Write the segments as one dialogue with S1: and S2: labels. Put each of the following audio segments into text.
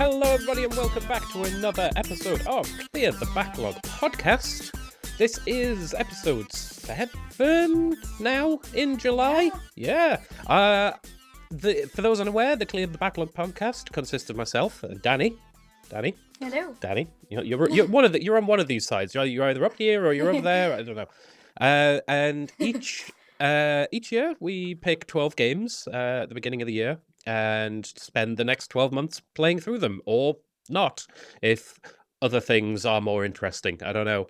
S1: Hello, everybody, and welcome back to another episode of Clear the Backlog podcast. This is episode 7 now in July. Yeah. For those unaware, the Clear the Backlog podcast consists of myself, Danny.
S2: Hello.
S1: Danny. You're on one of these sides. You're either up here or you're over there. I don't know. And each year we pick 12 games at the beginning of the year and spend the next 12 months playing through them, or not, if other things are more interesting. I don't know.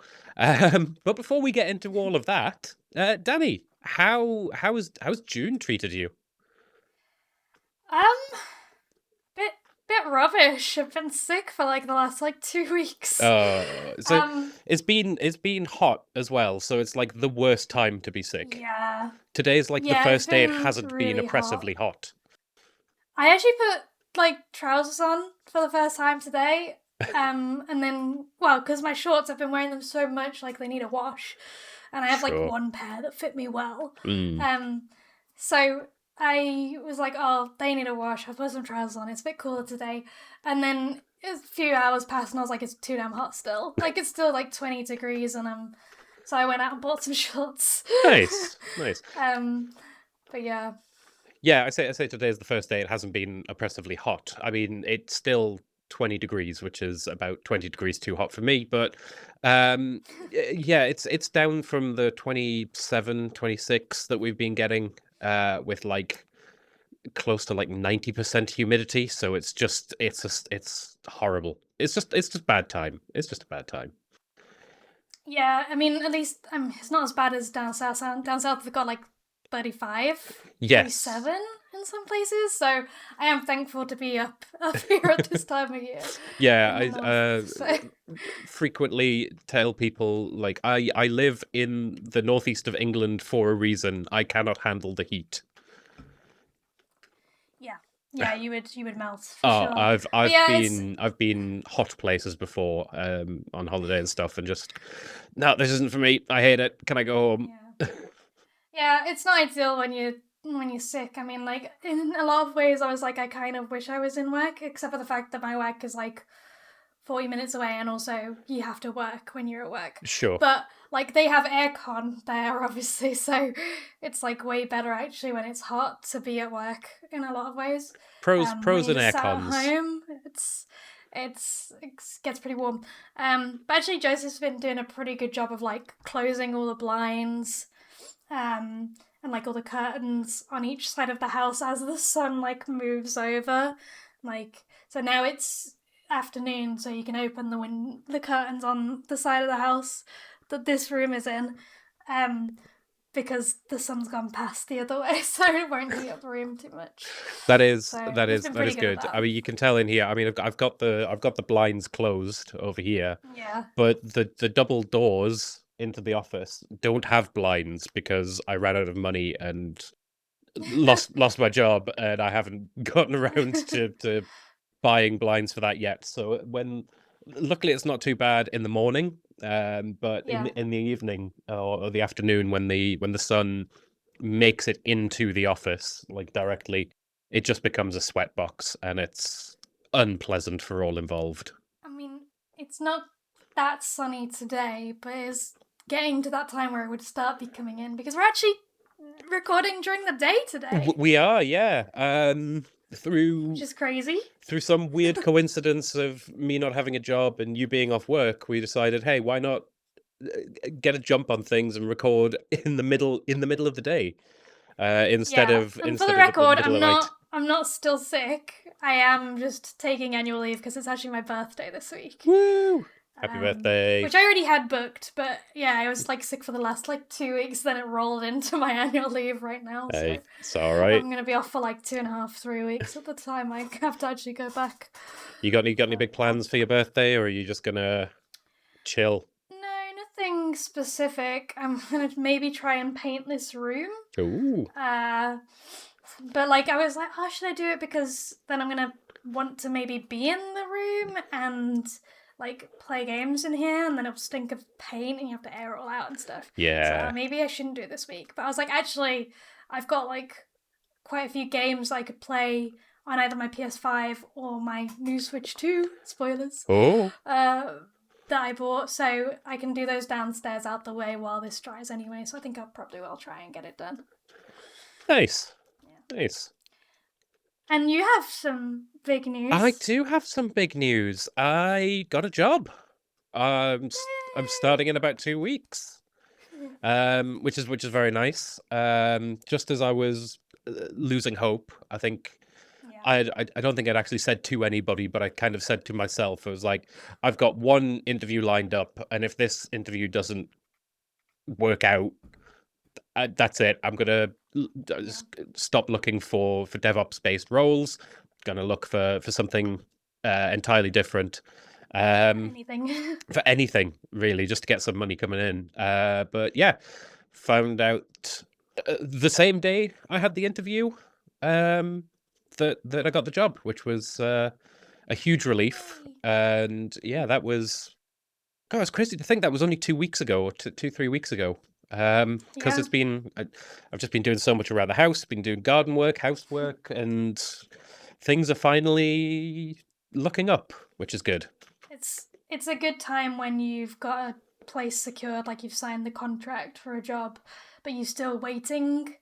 S1: But before we get into all of that, Danny, how's June treated you?
S2: Bit rubbish. I've been sick for the last 2 weeks.
S1: It's been hot as well, so it's like the worst time to be sick.
S2: Yeah.
S1: Today's the first day it hasn't
S2: really
S1: been oppressively hot.
S2: I actually put trousers on for the first time today. And then, because my shorts, I've been wearing them so much, they need a wash. And I have one pair that fit me well. So I was like, oh, they need a wash. I'll put some trousers on. It's a bit cooler today. And then a few hours passed and I was like, it's too damn hot still. It's still 20 degrees and so I went out and bought some shorts.
S1: Nice.
S2: But yeah.
S1: Yeah, I say today is the first day it hasn't been oppressively hot. I mean, it's still 20 degrees, which is about 20 degrees too hot for me. But yeah, it's down from the 27, 26 that we've been getting with close to 90% humidity. So it's horrible. It's just bad time. It's just a bad time.
S2: Yeah, I mean, at least it's not as bad as down south. Down south they've got 35,
S1: yes.
S2: 37 in some places, so I am thankful to be up here at this time of year.
S1: Yeah, I frequently tell people, I live in the northeast of England for a reason. I cannot handle the heat.
S2: Yeah, you would melt. For sure.
S1: I've been hot places before on holiday and stuff, and just no, this isn't for me. I hate it. Can I go home?
S2: Yeah, it's not ideal when you're sick. I mean, in a lot of ways, I was I kind of wish I was in work, except for the fact that my work is 40 minutes away, and also you have to work when you're at work.
S1: Sure.
S2: But they have aircon there, obviously, so it's way better actually when it's hot to be at work in a lot of ways.
S1: Pros and aircons.
S2: At home, it gets pretty warm. But actually, Joseph's been doing a pretty good job of closing all the blinds, and all the curtains on each side of the house as the sun moves over. So now it's afternoon, so you can open the curtains on the side of the house that this room is in, because the sun's gone past the other way, so it won't heat up the room too much.
S1: That is good. I mean, you can tell in here. I mean, I've got the blinds closed over here.
S2: Yeah.
S1: But the double doors into the office don't have blinds because I ran out of money and lost my job, and I haven't gotten around to buying blinds for that yet. So luckily it's not too bad in the morning, but in the evening or the afternoon when the sun makes it into the office directly, it just becomes a sweatbox, and it's unpleasant for all involved.
S2: I mean, it's not that sunny today, but it's getting to that time where it would start be coming in, because we're actually recording during the day today.
S1: We are, yeah. Which
S2: is crazy.
S1: Through some weird coincidence of me not having a job and you being off work, we decided, hey, why not get a jump on things and record in the middle of the day instead of
S2: for the record, I'm not still sick. I am just taking annual leave because it's actually my birthday this week.
S1: Woo! Happy birthday.
S2: Which I already had booked, but yeah, I was sick for the last 2 weeks, then it rolled into my annual leave right now.
S1: Hey, it's alright.
S2: I'm gonna be off for 2.5, 3 weeks at the time I have to actually go back.
S1: You got any big plans for your birthday, or are you just gonna chill?
S2: No, nothing specific. I'm gonna maybe try and paint this room.
S1: Ooh.
S2: But I was oh, should I do it? Because then I'm gonna want to maybe be in the room and play games in here, and then it'll stink of paint and you have to air it all out and stuff.
S1: Yeah.
S2: So maybe I shouldn't do it this week. But I was actually, I've got quite a few games I could play on either my PS5 or my new Switch 2, spoilers,
S1: Oh,
S2: that I bought, so I can do those downstairs out the way while this dries anyway, so I think I probably will try and get it done.
S1: nice.
S2: Yeah.
S1: Nice.
S2: And you have some big news.
S1: I do have some big news. I got a job. I'm starting in about 2 weeks. Which is very nice. Just as I was losing hope, I think
S2: Yeah.
S1: I don't think I'd actually said to anybody, but I kind of said to myself, it was like, I've got one interview lined up, and if this interview doesn't work out, that's it. I'm gonna stop looking for DevOps based roles. Gonna look for something entirely different.
S2: Anything.
S1: For anything really, just to get some money coming in. But yeah, found out the same day I had the interview that I got the job, which was a huge relief. And yeah, that was, God, it's crazy to think that was only 2 weeks ago, or 3 weeks ago. Because it's been, I've just been doing so much around the house, been doing garden work, housework, and things are finally looking up, which is good.
S2: It's a good time when you've got a place secured, like you've signed the contract for a job, but you're still waiting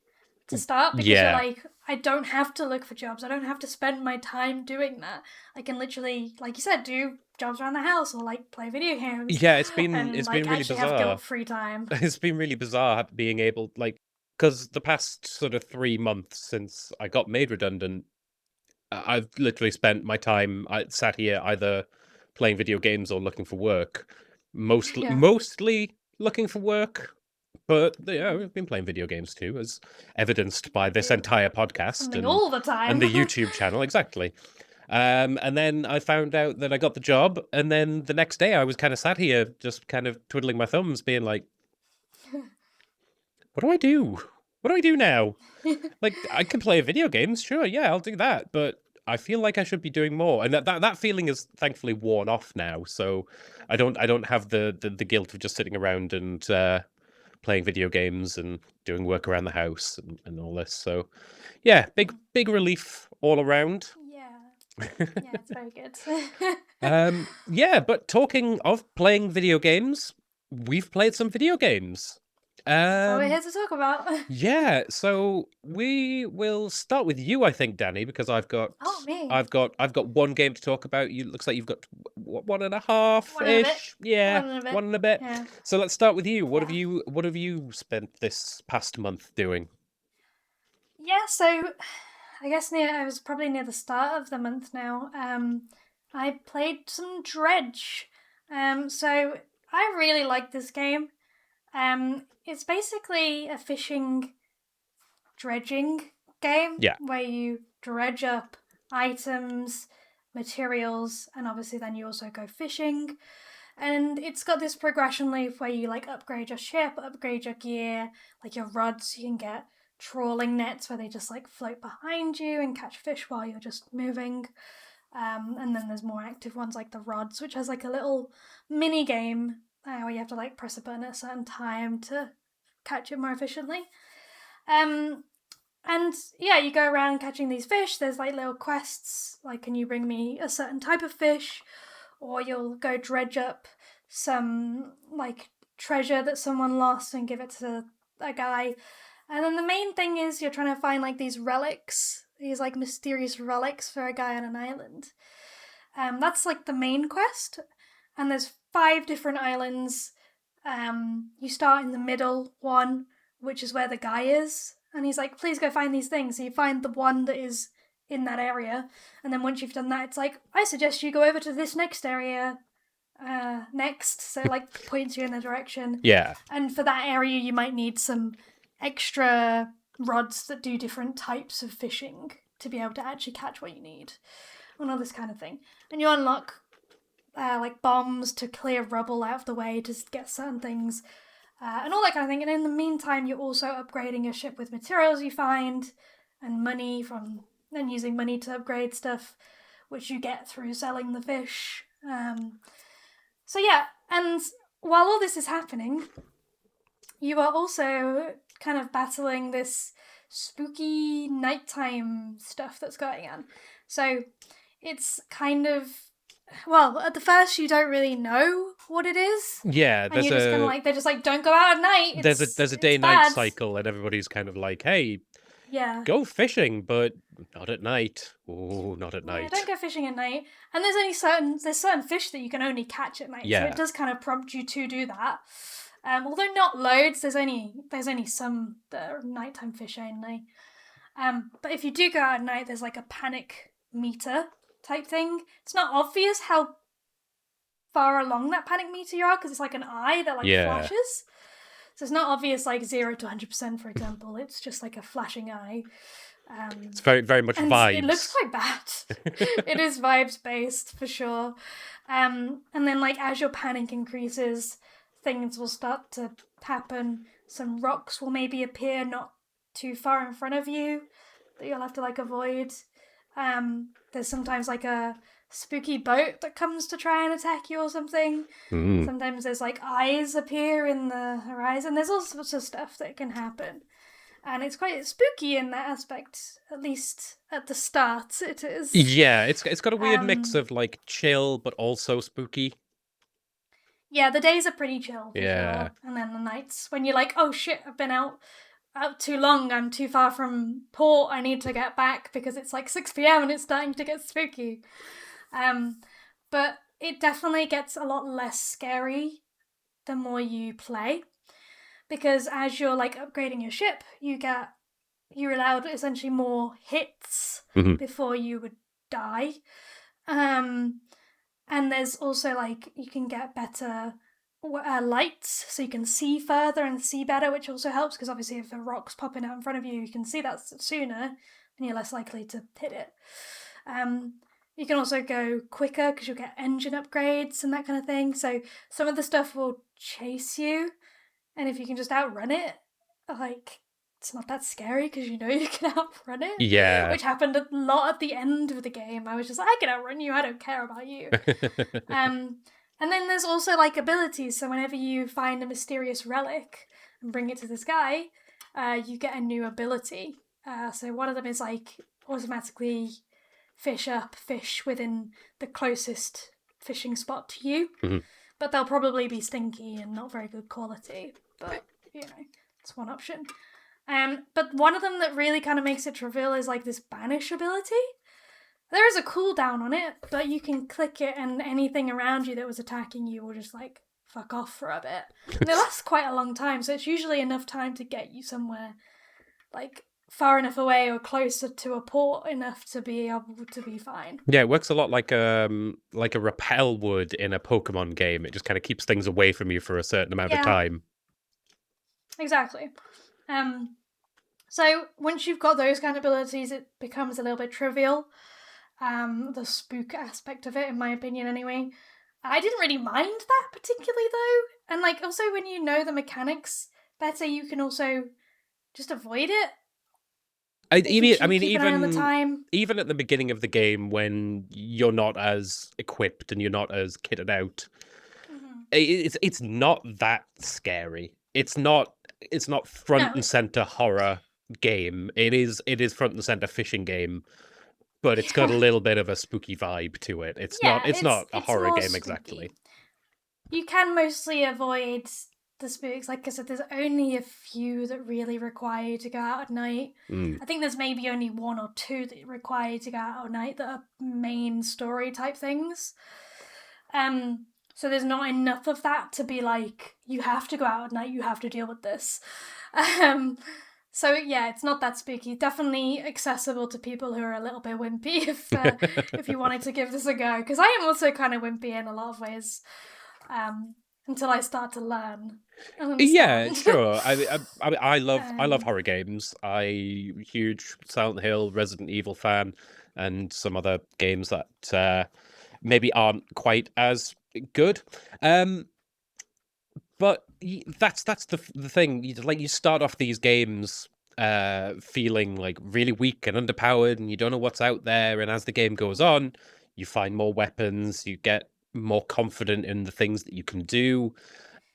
S2: to start because you're like, I don't have to look for jobs. I don't have to spend my time doing that. I can literally, like you said, do jobs around the house or like play video games.
S1: Yeah, it's been
S2: and like
S1: really
S2: actually
S1: bizarre.
S2: have guilt-free time.
S1: It's been really bizarre being able, like, because the past sort of 3 months since I got made redundant, I've literally spent my time sat here either playing video games or looking for work. Mostly looking for work, but yeah, we've been playing video games too, as evidenced by this entire podcast and
S2: all the time.
S1: and the YouTube channel. Exactly. And then I found out that I got the job, and then the next day I was kind of sat here, just kind of twiddling my thumbs, being like, "What do I do? What do I do now? Like, I can play video games, sure, yeah, I'll do that, but I feel like I should be doing more." And that feeling is thankfully worn off now, so I don't have the guilt of just sitting around and playing video games and doing work around the house and all this. So yeah, big relief all around.
S2: Yeah, it's very good.
S1: Yeah, but talking of playing video games, we've played some video games.
S2: That's what we're here to talk about.
S1: Yeah, so we will start with you, I think, Danny, because I've got
S2: me.
S1: I've got one game to talk about. You looks like you've got one and a half ish. Yeah, one and a bit.
S2: Yeah.
S1: So let's start with you. What have you spent this past month doing?
S2: Yeah, so I guess I was probably near the start of the month now. I played some Dredge. So I really like this game. It's basically a fishing dredging game.
S1: Yeah.
S2: Where you dredge up items, materials, and obviously then you also go fishing. And it's got this progression loop where you like upgrade your ship, upgrade your gear, like your rods. You can get trawling nets where they just like float behind you and catch fish while you're just moving. And then there's more active ones like the rods, which has like a little mini game where you have to like press a button at a certain time to catch it more efficiently. And yeah, you go around catching these fish. There's like little quests, like can you bring me a certain type of fish, or you'll go dredge up some like treasure that someone lost and give it to a guy. And then the main thing is you're trying to find like these relics, these like mysterious relics for a guy on an island. That's like the main quest. And there's 5 different islands. You start in the middle one, which is where the guy is. And he's like, please go find these things. So you find the one that is in that area. And then once you've done that, it's like, I suggest you go over to this next area next. So it like points you in the direction.
S1: Yeah.
S2: And for that area, you might need some extra rods that do different types of fishing to be able to actually catch what you need. And all this kind of thing. And you unlock like bombs to clear rubble out of the way to get certain things. And all that kind of thing. And in the meantime, you're also upgrading your ship with materials you find and money and using money to upgrade stuff, which you get through selling the fish. So yeah, and while all this is happening, you are also kind of battling this spooky nighttime stuff that's going on. So it's kind of, well, at the first you don't really know what it is.
S1: Yeah,
S2: And you're just kind of like, they're just like, don't go out at night.
S1: there's a
S2: It's
S1: day-night
S2: bad.
S1: cycle, and everybody's kind of like, hey,
S2: Yeah.
S1: go fishing, but not at night. Oh, not at
S2: Yeah,
S1: night.
S2: don't go fishing at night. And there's certain fish that you can only catch at night, so
S1: Yeah.
S2: it does kind of prompt you to do that. Although not loads, there's only some that are nighttime fish only. But if you do go out at night, there's like a panic meter type thing. It's not obvious how far along that panic meter you are because it's like an eye that like flashes. So it's not obvious like 0 to 100%, for example. It's just like a flashing eye.
S1: It's very, very much
S2: and
S1: vibes.
S2: It looks quite bad. It is vibes based for sure. And then like as your panic increases, things will start to happen. Some rocks will maybe appear not too far in front of you that you'll have to like avoid. There's sometimes like a spooky boat that comes to try and attack you or something. Sometimes there's like eyes appear in the horizon. There's all sorts of stuff that can happen. And it's quite spooky in that aspect, at least at the start it is.
S1: Yeah, it's got a weird mix of like chill but also spooky.
S2: Yeah, the days are pretty chill for sure. And then the nights when you're like, oh shit, I've been out too long, I'm too far from port, I need to get back because it's like 6 p.m. and it's starting to get spooky. But it definitely gets a lot less scary the more you play. Because as you're like upgrading your ship, you're allowed essentially more hits before you would die. And there's also like you can get better lights, so you can see further and see better, which also helps because obviously if a rock's popping out in front of you, you can see that sooner and you're less likely to hit it. You can also go quicker because you'll get engine upgrades and that kind of thing. So some of the stuff will chase you. And if you can just outrun it, like, it's not that scary because you know you can outrun it.
S1: Yeah.
S2: Which happened a lot at the end of the game. I was just like, I can outrun you, I don't care about you. And then there's also, like, abilities. So whenever you find a mysterious relic and bring it to this guy, you get a new ability. So one of them is, like, automatically fish up fish within the closest fishing spot to you. But they'll probably be stinky and not very good quality. But, you know, it's one option. But one of them that really kind of makes it trivial is like this banish ability. There is a cooldown on it, but you can click it and anything around you that was attacking you will just like fuck off for a bit. And it lasts quite a long time, so it's usually enough time to get you somewhere like far enough away or closer to a port enough to be able to be fine.
S1: Yeah, it works a lot like a repel would in a Pokemon game. It just kind of keeps things away from you for a certain amount of time.
S2: Exactly. So once you've got those kind of abilities, it becomes a little bit trivial. The spook aspect of it, in my opinion, anyway. I didn't really mind that particularly, though. And like, also when you know the mechanics better, you can also just avoid it.
S1: Even at the beginning of the game when you're not as equipped and you're not as kitted out, it's not that scary. It's not front and center horror game. It is front and center fishing game, but it's got a little bit of a spooky vibe to it. It's not a horror game exactly.
S2: You can mostly avoid the spooks. Like I said, there's only a few that really require you to go out at night. I think there's maybe only 1 or 2 that require you to go out at night that are main story type things. So there's not enough of that to be like, you have to go out at night, you have to deal with this. So yeah, it's not that spooky. Definitely accessible to people who are a little bit wimpy if you wanted to give this a go. Because I am also kind of wimpy in a lot of ways. Until I start to learn.
S1: Yeah, sure. I love horror games. I'm a huge Silent Hill, Resident Evil fan, and some other games that maybe aren't quite as good. But that's the thing. You start off these games feeling like really weak and underpowered, and you don't know what's out there. And as the game goes on, you find more weapons. You get more confident in the things that you can do,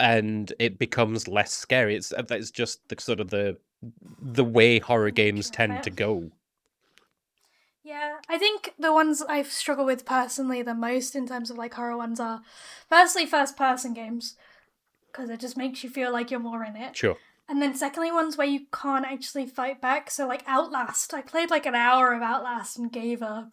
S1: and it becomes less scary. It's just the sort of the the way horror games
S2: nature of
S1: tend
S2: it.
S1: to go.
S2: Yeah, I think the ones I've struggled with personally the most in terms of like horror ones are firstly first person games, because it just makes you feel like you're more in it.
S1: Sure.
S2: And then secondly, ones where you can't actually fight back. So like Outlast, I played like an hour of Outlast and gave up.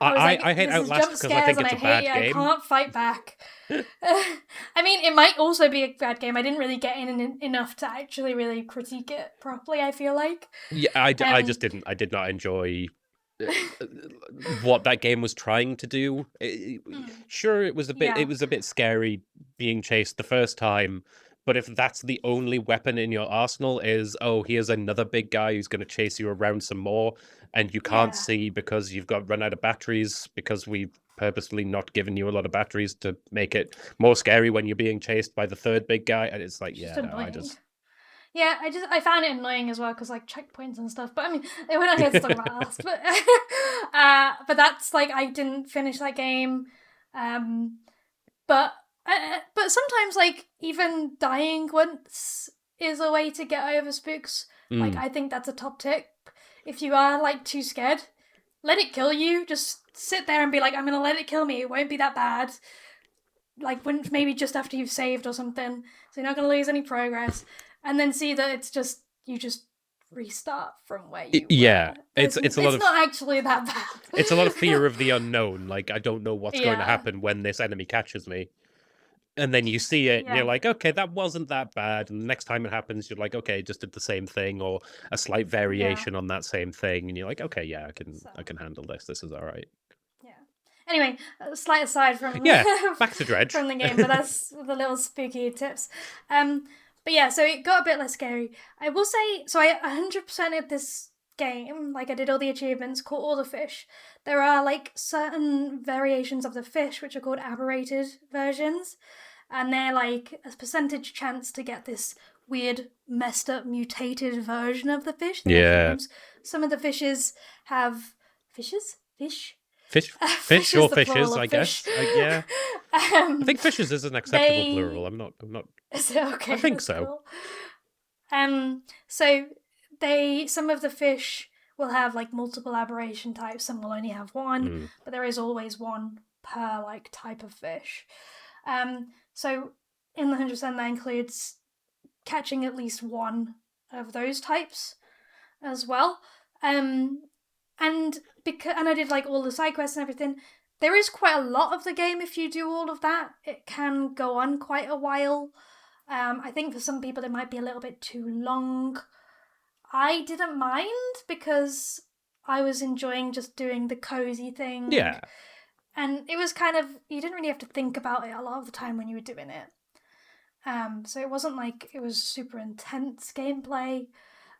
S2: I was
S1: I
S2: like,
S1: hate
S2: this is
S1: Outlast
S2: jump
S1: because I
S2: scares
S1: think
S2: and
S1: it's
S2: I
S1: a
S2: hate
S1: bad
S2: it. I
S1: game.
S2: can't fight back. I mean, it might also be a bad game. I didn't really get in enough to actually really critique it properly, I feel like.
S1: Yeah, I
S2: Um,
S1: just didn't. I did not enjoy what that game was trying to do. Sure, it was a bit.
S2: yeah,
S1: It was a bit scary being chased the first time, but if that's the only weapon in your arsenal is, oh, here's another big guy who's going to chase you around some more, and you can't
S2: yeah,
S1: see because you've got run out of batteries because we've purposely not given you a lot of batteries to make it more scary when you're being chased by the third big guy, and it's like,
S2: it's just
S1: yeah, no, I
S2: annoying.
S1: just.
S2: Yeah, I found it annoying as well because like checkpoints and stuff. But I mean, we're not here to talk about last. But that's like I didn't finish that game. Um, but sometimes like even dying once is a way to get over spooks. Like
S1: Mm.
S2: I think that's a top tip. If you are like too scared, let it kill you. Just sit there and be like, I'm gonna let it kill me. It won't be that bad. Like when maybe just after you've saved or something, so you're not gonna lose any progress, and then see that it's just you just restart from where you
S1: Yeah,
S2: were.
S1: it's a lot
S2: It's
S1: of
S2: not actually that bad.
S1: it's a lot of fear of the unknown. Like, I don't know what's going to
S2: Yeah,
S1: happen when this enemy catches me. And then you see it and you're
S2: yeah,
S1: like, okay, that wasn't that bad. And the next time it happens, you're like, okay, just did the same thing or a slight
S2: yeah.
S1: variation on that same thing. And you're like, okay, yeah,
S2: So
S1: I can handle this. This is all right.
S2: yeah. Anyway, slight aside from
S1: Yeah, back to Dredge.
S2: from the game, but that's the little spooky tips. Um, but yeah, so it got a bit less scary. I will say, so I 100%ed this game. Like I did all the achievements, caught all the fish. There are like certain variations of the fish which are called aberrated versions, and they're like a percentage chance to get this weird, messed up, mutated version of the fish. They have
S1: Yeah.
S2: names. Some of the fishes have fish.
S1: Fish
S2: Fish is
S1: or
S2: the plural
S1: fishes,
S2: of
S1: I
S2: fish.
S1: guess. Yeah. I
S2: um,
S1: think fishes is an acceptable plural.
S2: they
S1: I'm not,
S2: is it
S1: I
S2: okay?
S1: think
S2: That's
S1: so.
S2: cool. So they some of the fish will have like multiple aberration types. Some will only have one,
S1: Mm.
S2: but there is always one per like type of fish. So in the 100% that includes catching at least one of those types as well. And because I did like all the side quests and everything. There is quite a lot of the game if you do all of that. It can go on quite a while. I think for some people it might be a little bit too long. I didn't mind because I was enjoying just doing the cozy thing.
S1: Yeah.
S2: And it was kind of, you didn't really have to think about it a lot of the time when you were doing it. So it wasn't like it was super intense gameplay,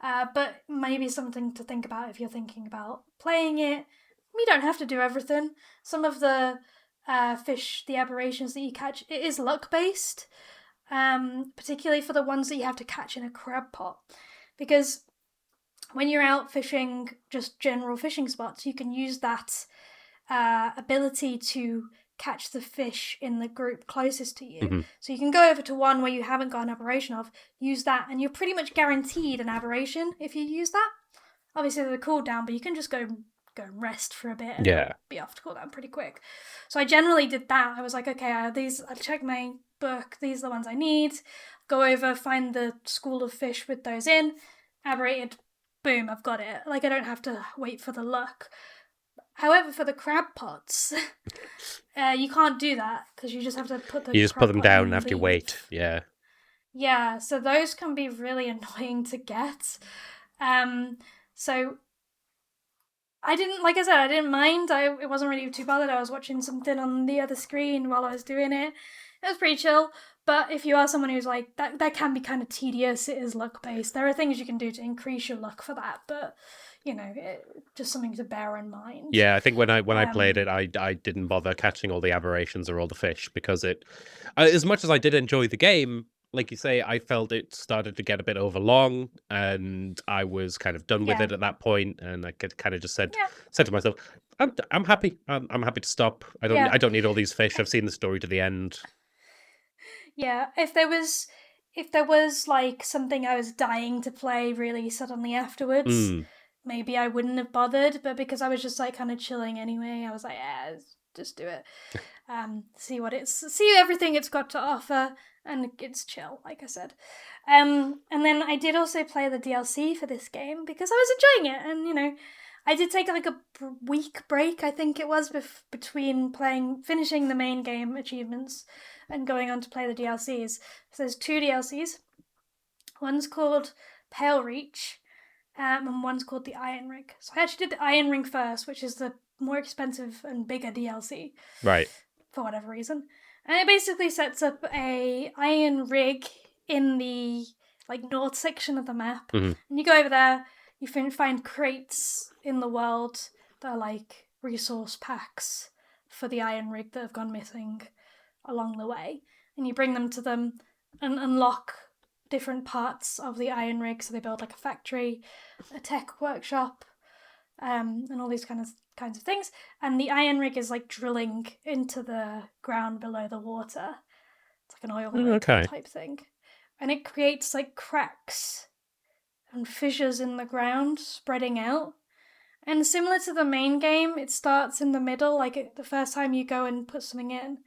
S2: but maybe something to think about if you're thinking about playing it. You don't have to do everything. Some of the fish, the aberrations that you catch, it is luck based, particularly for the ones that you have to catch in a crab pot. Because when you're out fishing just general fishing spots, you can use that ability to catch the fish in the group closest to you.
S1: Mm-hmm.
S2: So you can go over to one where you haven't got an aberration of, use that, and you're pretty much guaranteed an aberration if you use that. Obviously, there's a cooldown, but you can just go and rest for a bit, and it'll
S1: Yeah.
S2: be off to cooldown pretty quick. So I generally did that. I was like, okay, I check my book. These are the ones I need. Go over, find the school of fish with those in, aberrated. Boom, I've got it. Like I don't have to wait for the luck. However, for the crab pots, you can't do that because you just have to put the
S1: You just put
S2: crab
S1: them
S2: pot
S1: down and
S2: and
S1: have to
S2: leave.
S1: wait. Yeah.
S2: Yeah, so those can be really annoying to get. So I didn't, like I said, I didn't mind. It wasn't really too bothered. I was watching something on the other screen while I was doing it. It was pretty chill. But if you are someone who's like that can be kind of tedious. It is luck based. There are things you can do to increase your luck for that, but just something to bear in mind.
S1: Yeah, I think when I played
S2: Um,
S1: it, I didn't bother catching all the aberrations or all the fish because as much as I did enjoy the game, like you say, I felt it started to get a bit overlong, and I was kind of done with
S2: yeah,
S1: it at that point, and I could kind of just
S2: yeah,
S1: said to myself, I'm happy. I'm happy to stop. I
S2: yeah.
S1: don't need all these fish. I've seen the story to the end.
S2: Yeah, if there was if there was like something I was dying to play really suddenly afterwards, maybe I wouldn't have bothered. But because I was just like kind of chilling anyway, I was like, yeah, just do it. See everything it's got to offer, and it's chill, like I said. And then I did also play the DLC for this game because I was enjoying it, and I did take like a week break, I think it was, between finishing the main game achievements and going on to play the DLCs. So there's 2 DLCs. One's called Pale Reach, and one's called the Iron Ring. So I actually did the Iron Ring first, which is the more expensive and bigger DLC.
S1: Right.
S2: For whatever reason. And it basically sets up a iron rig in the like north section of the map.
S1: Mm-hmm.
S2: And you go over there, you find crates in the world that are like resource packs for the iron rig that have gone missing along the way. And you bring them to them and unlock different parts of the iron rig. So they build like a factory, a tech workshop, and all these kinds of things. And the iron rig is like drilling into the ground below the water. It's like an oil rig type thing. And it creates like cracks and fissures in the ground spreading out. And similar to the main game, it starts in the middle. Like the first time you go and put something in,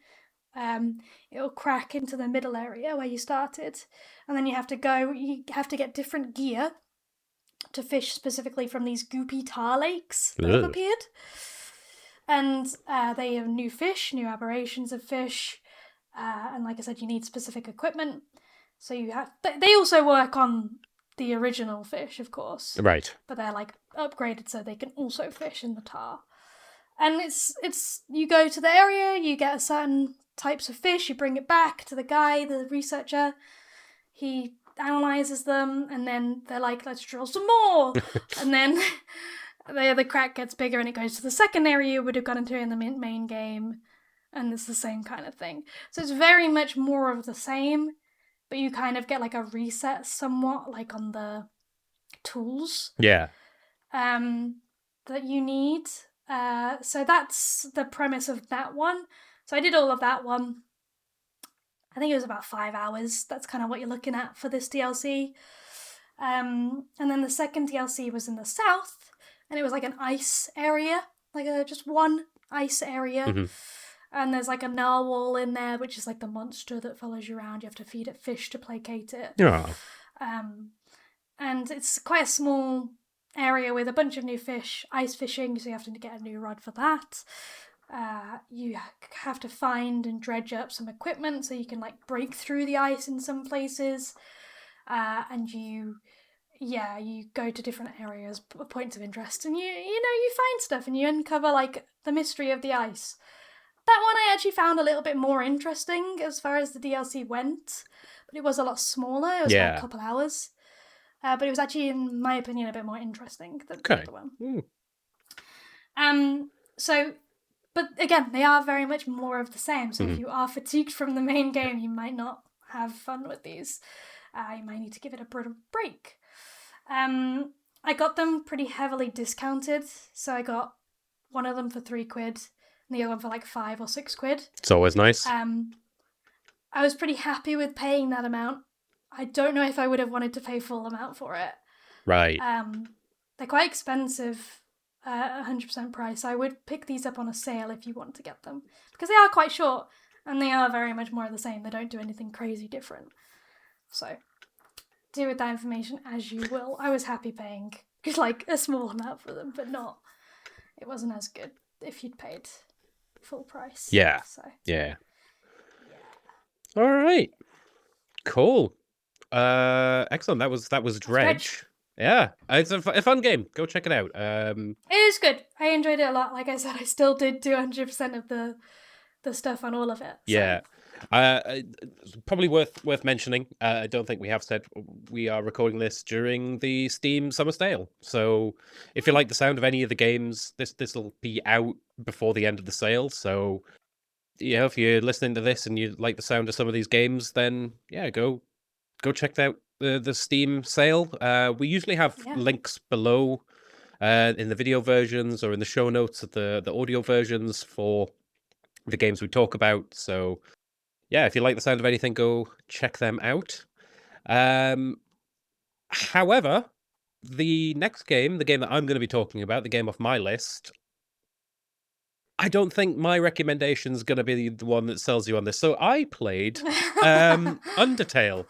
S2: it'll crack into the middle area where you started. And then you have to get different gear to fish specifically from these goopy tar lakes that have appeared. And they have new fish, new aberrations of fish. And like I said, you need specific equipment. So they also work on the original fish, of course.
S1: Right.
S2: But they're like upgraded so they can also fish in the tar. And it's you go to the area, you get certain types of fish, you bring it back to the guy, the researcher. He analyzes them, and then they're like, let's drill some more. And then the crack gets bigger and it goes to the second area you would have gone into in the main game, and it's the same kind of thing. So it's very much more of the same, but you kind of get like a reset somewhat, like on the tools
S1: that
S2: you need. So that's the premise of that one. So I did all of that one. I think it was about 5 hours. That's kind of what you're looking at for this DLC. And then the second DLC was in the south, and it was like an ice area, like just one ice area.
S1: Mm-hmm.
S2: And there's like a narwhal in there, which is like the monster that follows you around. You have to feed it fish to placate it.
S1: Yeah.
S2: And it's quite a small area with a bunch of new fish, ice fishing, so you have to get a new rod for that. You have to find and dredge up some equipment so you can like break through the ice in some places, and you go to different areas, points of interest, and you find stuff and you uncover like the mystery of the ice. That one I actually found a little bit more interesting as far as the DLC went, but it was a lot smaller. It was about a couple hours, but it was actually, in my opinion, a bit more interesting than the other one. But again, they are very much more of the same. So if you are fatigued from the main game, you might not have fun with these. You might need to give it a bit of break. I got them pretty heavily discounted. So I got one of them for £3 and the other one for like £5 or £6.
S1: It's always nice.
S2: I was pretty happy with paying that amount. I don't know if I would have wanted to pay full amount for it.
S1: Right.
S2: They're quite expensive. 100% price. I would pick these up on a sale if you want to get them, because they are quite short and they are very much more of the same. They don't do anything crazy different. So do with that information as you will. I was happy paying like a small amount for them, but it wasn't as good if you'd paid full price.
S1: Yeah.
S2: So
S1: yeah. All right. Cool. Excellent. That was Dredge. Yeah, it's a fun game. Go check it out.
S2: It is good. I enjoyed it a lot. Like I said, I still did do 100% of the stuff on all of it. So.
S1: Yeah, probably worth mentioning. I don't think we have said we are recording this during the Steam Summer Sale. So if you like the sound of any of the games, this will be out before the end of the sale. So if you're listening to this and you like the sound of some of these games, then go check out the Steam sale. We usually have links below in the video versions or in the show notes of the audio versions for the games we talk about. So if you like the sound of anything, go check them out. Um, However, the next game, the game that I'm going to be talking about, the game off my list, I don't think my recommendation is going to be the one that sells you on this. So I played Undertale,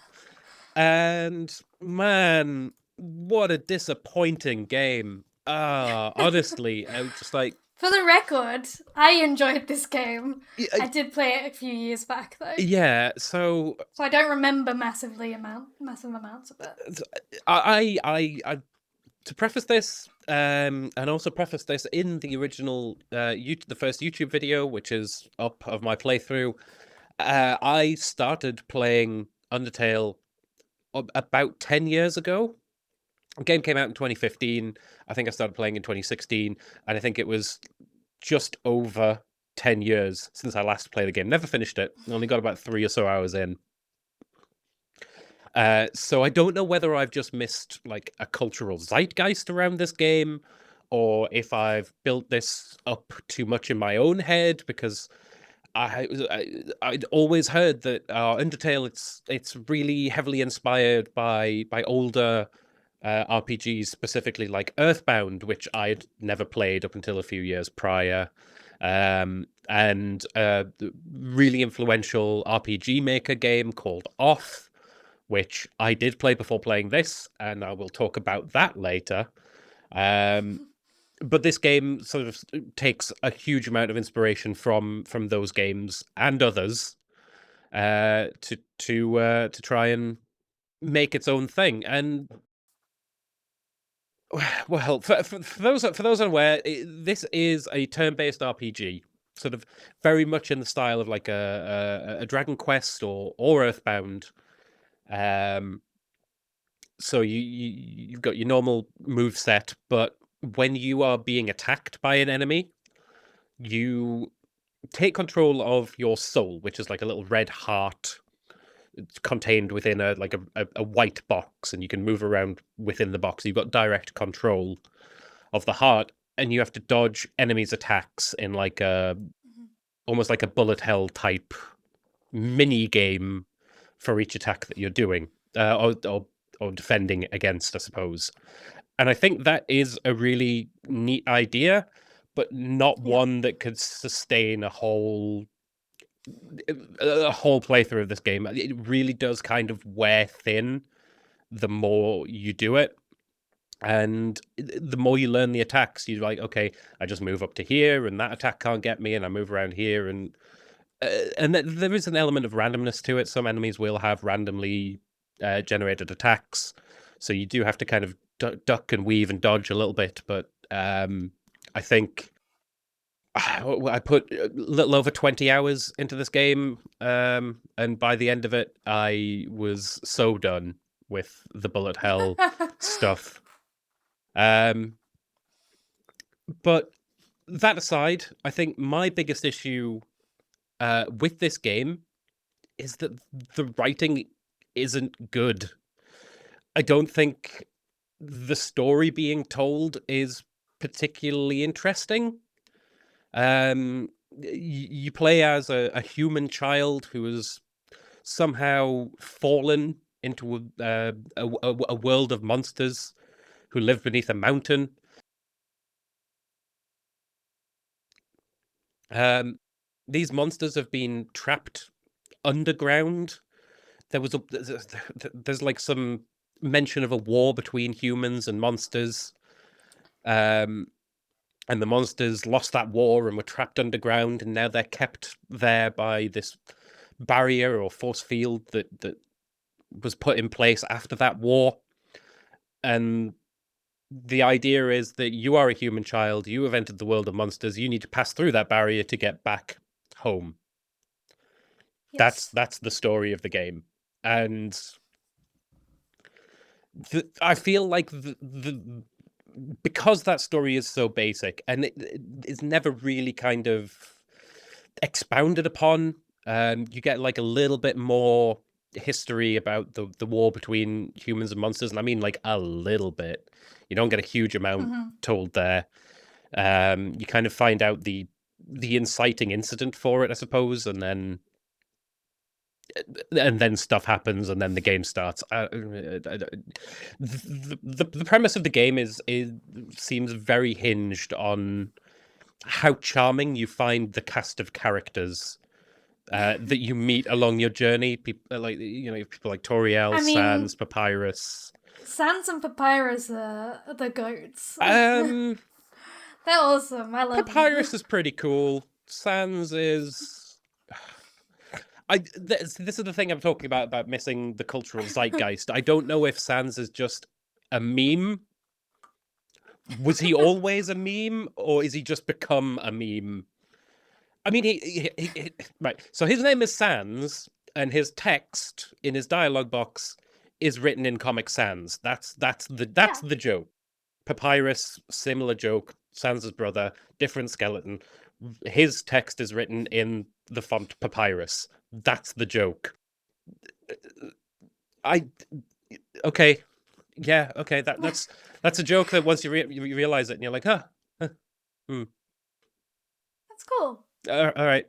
S1: and man, what a disappointing game. Honestly, I was just like,
S2: For the record, I enjoyed this game.
S1: y-
S2: I did play it a few years back though,
S1: yeah. So
S2: so I don't remember massive amounts of it.
S1: I to preface this, and also preface this in the original, the first YouTube video, which is up of my playthrough. I started playing Undertale about 10 years ago. The game came out in 2015. I think I started playing in 2016, and I think it was just over 10 years since I last played the game. Never finished it. Only got about 3 or so hours in. So I don't know whether I've just missed like a cultural zeitgeist around this game, or if I've built this up too much in my own head because I'd always heard that Undertale it's really heavily inspired by older RPGs, specifically like Earthbound, which I'd never played up until a few years prior, and the really influential RPG Maker game called Off, which I did play before playing this, and I will talk about that later. Um, but this game sort of takes a huge amount of inspiration from those games and others to try and make its own thing. And well, for those unaware, this is a turn-based RPG, sort of very much in the style of like a Dragon Quest or Earthbound. Um, so you've got your normal move set, but when you are being attacked by an enemy, you take control of your soul, which is like a little red heart contained within a white box, and you can move around within the box. You've got direct control of the heart, and you have to dodge enemies' attacks in like a almost like a bullet hell type mini game for each attack that you're doing, or defending against, I suppose. And I think that is a really neat idea, but not
S2: Yeah.
S1: one that could sustain a whole playthrough of this game. It really does kind of wear thin the more you do it. And the more you learn the attacks, you're like, okay, I just move up to here, and that attack can't get me, and I move around here, and there is an element of randomness to it. Some enemies will have randomly generated attacks, so you do have to kind of duck and weave and dodge a little bit. But I think I put a little over 20 hours into this game, and by the end of it, I was so done with the bullet hell stuff. Um, but that aside, I think my biggest issue with this game is that the writing isn't good. I don't think the story being told is particularly interesting. You play as a human child who has somehow fallen into a world of monsters who live beneath a mountain. Um, these monsters have been trapped underground. There's like some mention of a war between humans and monsters. Um, and the monsters lost that war and were trapped underground, and now they're kept there by this barrier or force field that was put in place after that war. And the idea is that you are a human child, you have entered the world of monsters, you need to pass through that barrier to get back home. That's
S2: Yes.
S1: that's the story of the game. And I feel like the because that story is so basic and it is never really kind of expounded upon. You get like a little bit more history about the war between humans and monsters, and I mean like a little bit. You don't get a huge amount
S2: Mm-hmm.
S1: told there. You kind of find out the inciting incident for it, I suppose, and then and then stuff happens, and then the game starts. The premise of the game is seems very hinged on how charming you find the cast of characters that you meet along your journey. People like people like Toriel,
S2: I mean,
S1: Sans, Papyrus.
S2: Sans and Papyrus are the goats.
S1: Um,
S2: They're awesome. I love
S1: Papyrus
S2: them.
S1: is pretty cool. Sans is. This is the thing I'm talking about missing the cultural zeitgeist. I don't know if Sans is just a meme. Was he always a meme, or is he just become a meme? I mean, right. So his name is Sans, and his text in his dialogue box is written in Comic Sans. That's
S2: Yeah.
S1: the joke. Papyrus, similar joke. Sans' brother, different skeleton. His text is written in the font Papyrus. That's the joke. I okay, yeah, okay. That's a joke that once you realize it, and you're like, huh, hmm,
S2: That's cool.
S1: all right.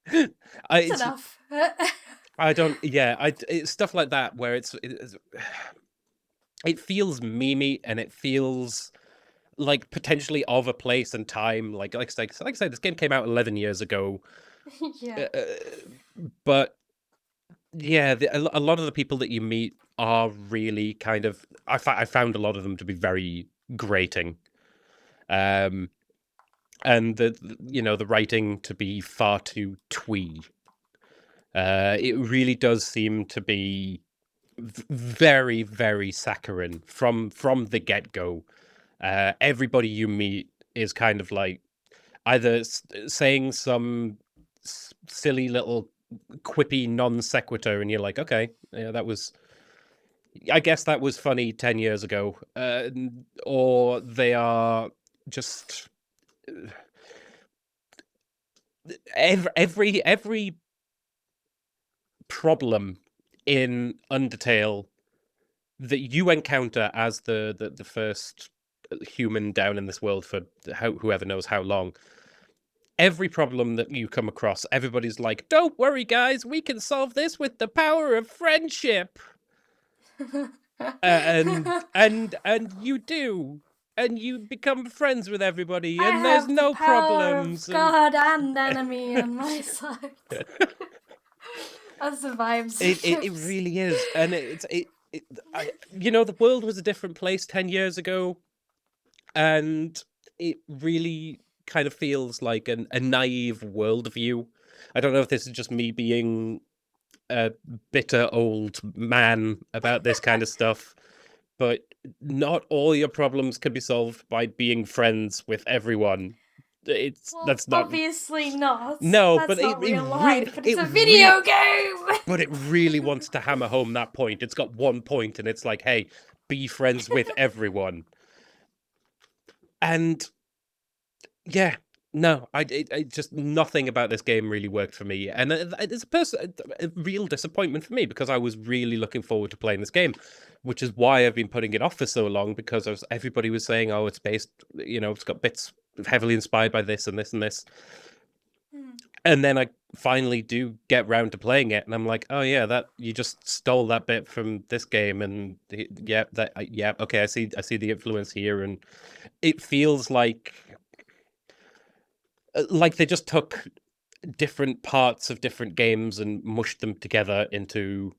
S2: That's
S1: It's
S2: enough.
S1: I don't. Yeah, it's stuff like that where it feels memey, and it feels like potentially of a place and time. Like I said, this game came out 11 years ago,
S2: Yeah.
S1: uh, but yeah, a lot of the people that you meet are really kind of. I found a lot of them to be very grating, um, and the writing to be far too twee. It really does seem to be very, very saccharine from the get go. Everybody you meet is kind of like either saying some silly little quippy non sequitur, and you're like, okay, yeah, that was. I guess that was funny 10 years ago, or they are just every problem in Undertale that you encounter as the first human down in this world for whoever knows how long. Every problem that you come across, everybody's like, "Don't worry, guys, we can solve this with the power of friendship." And you do, and you become friends with everybody,
S2: I
S1: and there's
S2: have the
S1: no
S2: power of
S1: problems, and
S2: God and enemy on my side. That's the vibes it
S1: it
S2: gives.
S1: really is, and the world was a different place 10 years ago, and it really kind of feels like a naive worldview. I don't know if this is just me being a bitter old man about this kind of stuff, but not all your problems can be solved by being friends with everyone.
S2: Well,
S1: That's not
S2: obviously not.
S1: no, but
S2: That's
S1: it
S2: not
S1: it
S2: real
S1: really
S2: life, but it's
S1: it
S2: a
S1: re
S2: video game!
S1: but it really wants to hammer home that point. It's got one point, and it's like, hey, be friends with everyone. And yeah, no, just nothing about this game really worked for me, and it's a real disappointment for me because I was really looking forward to playing this game, which is why I've been putting it off for so long because everybody was saying, oh, it's based, it's got bits heavily inspired by this and this and this, and then I finally do get round to playing it, and I'm like, oh yeah, that you just stole that bit from this game, and yeah, yeah, okay, I see the influence here, and it feels like they just took different parts of different games and mushed them together into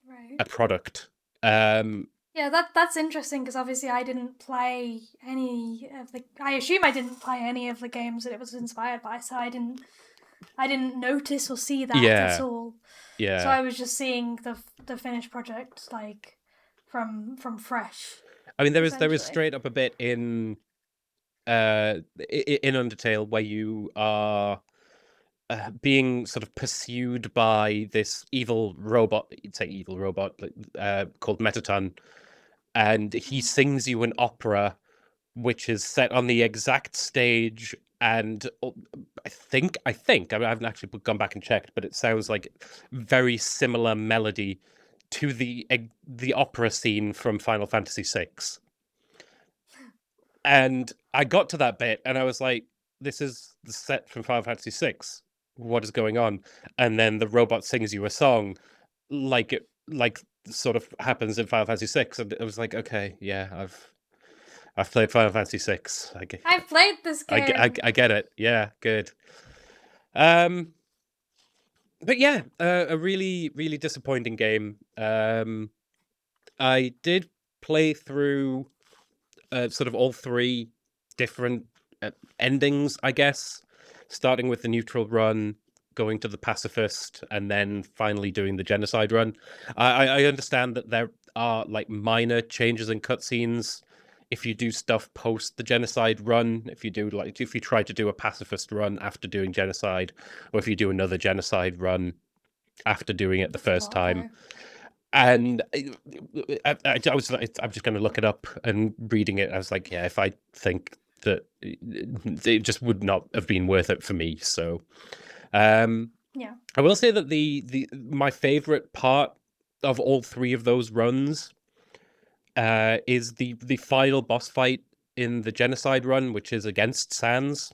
S2: Right.
S1: a product. Um,
S2: Yeah, that's interesting because obviously I didn't play any of the. I assume I didn't play any of the games that it was inspired by, so I didn't notice or see that at
S1: yeah,
S2: all. So
S1: yeah.
S2: I was just seeing the finished project like from fresh,
S1: I mean, there is
S2: essentially.
S1: straight up a bit in Undertale where you are being sort of pursued by this evil robot. You'd say evil robot, called Metaton, and he sings you an opera which is set on the exact stage, and I haven't actually gone back and checked, but it sounds like very similar melody to the opera scene from Final Fantasy VI. And I got to that bit and I was like, this is the set from Final Fantasy VI. what is going on? And then the robot sings you a song, like sort of happens in Final Fantasy VI, and it was like, okay, yeah, I've played Final Fantasy VI.
S2: I've played this game.
S1: I get it. Yeah, good. Um, but yeah, a really really disappointing game. I did play through sort of all three different endings, I guess, starting with the neutral run, going to the pacifist, and then finally doing the genocide run. I understand that there are like minor changes in cutscenes if you do stuff post the genocide run. If you do like if you try to do a pacifist run after doing genocide, or if you do another genocide run after doing it the
S2: That's a
S1: first
S2: lot,
S1: time.
S2: though.
S1: And I was like, I'm just going to look it up, and reading it, I was like, yeah, if I think that it just would not have been worth it for me. So,
S2: Yeah.
S1: I will say that the my favorite part of all three of those runs is the final boss fight in the genocide run, which is against Sans.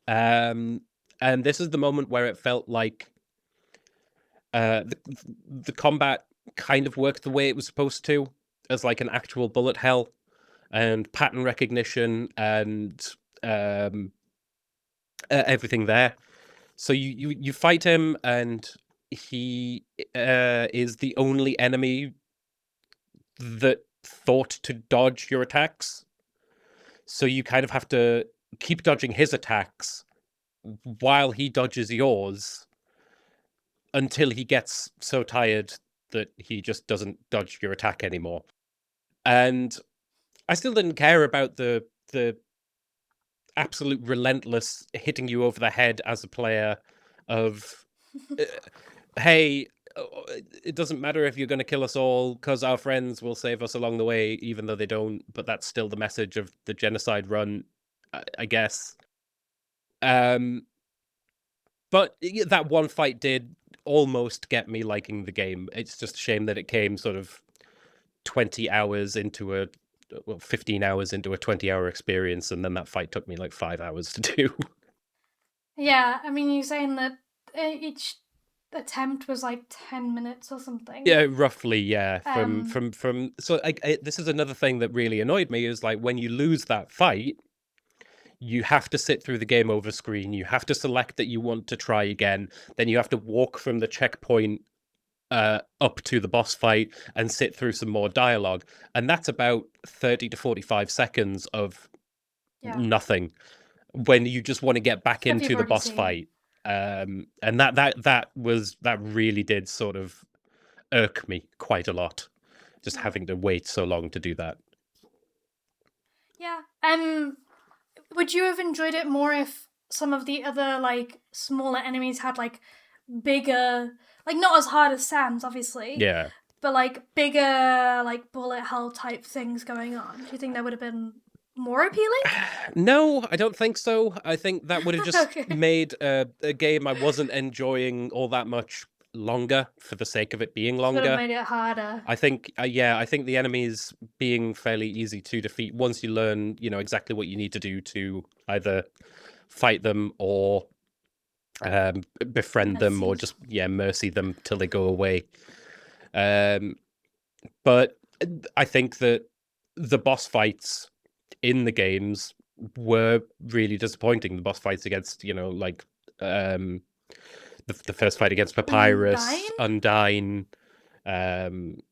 S1: And this is the moment where it felt like the combat kind of worked the way it was supposed to, as like an actual bullet hell and pattern recognition and everything there. So you fight him, and he is the only enemy that thought to dodge your attacks. So you kind of have to keep dodging his attacks while he dodges yours until he gets so tired that he just doesn't dodge your attack anymore. And I still didn't care about the absolute relentless hitting you over the head as a player of uh, hey, it doesn't matter if you're going to kill us all because our friends will save us along the way, even though they don't. But that's still the message of the genocide run, I guess. Um, but that one fight did almost get me liking the game. It's just a shame that it came sort of 20 hours into a 15 hours into a 20-hour experience, and then that fight took me like 5 hours to do.
S2: Yeah, I mean, you're saying that each attempt was like 10 minutes or something.
S1: Yeah, roughly, yeah.
S2: Um,
S1: From so this is another thing that really annoyed me, is like when you lose that fight, you have to sit through the game over screen. You have to select that you want to try again. Then you have to walk from the checkpoint up to the boss fight and sit through some more dialogue. And that's about 30 to 45 seconds of
S2: yeah,
S1: nothing when you just want to get back
S2: stuff you've
S1: into the
S2: already
S1: boss
S2: seen.
S1: fight. And that really did sort of irk me quite a lot, just
S2: Yeah.
S1: having to wait so long to do that.
S2: Yeah. Would you have enjoyed it more if some of the other like smaller enemies had like bigger, like not as hard as Sam's, obviously,
S1: Yeah.
S2: but like bigger, like bullet hell type things going on? Do you think that would have been more appealing?
S1: No, I don't think so. I think that would have just
S2: Okay.
S1: made a game I wasn't enjoying all that much longer for the sake of it being
S2: Just would have
S1: longer.
S2: made it harder.
S1: I think, I think the enemies being fairly easy to defeat once you learn, exactly what you need to do to either fight them or befriend them, or
S2: Mercy.
S1: just mercy them till they go away. Um, but I think that the boss fights in the games were really disappointing. The boss fights against, like um, the first fight against Papyrus,
S2: Undyne?
S1: Undyne,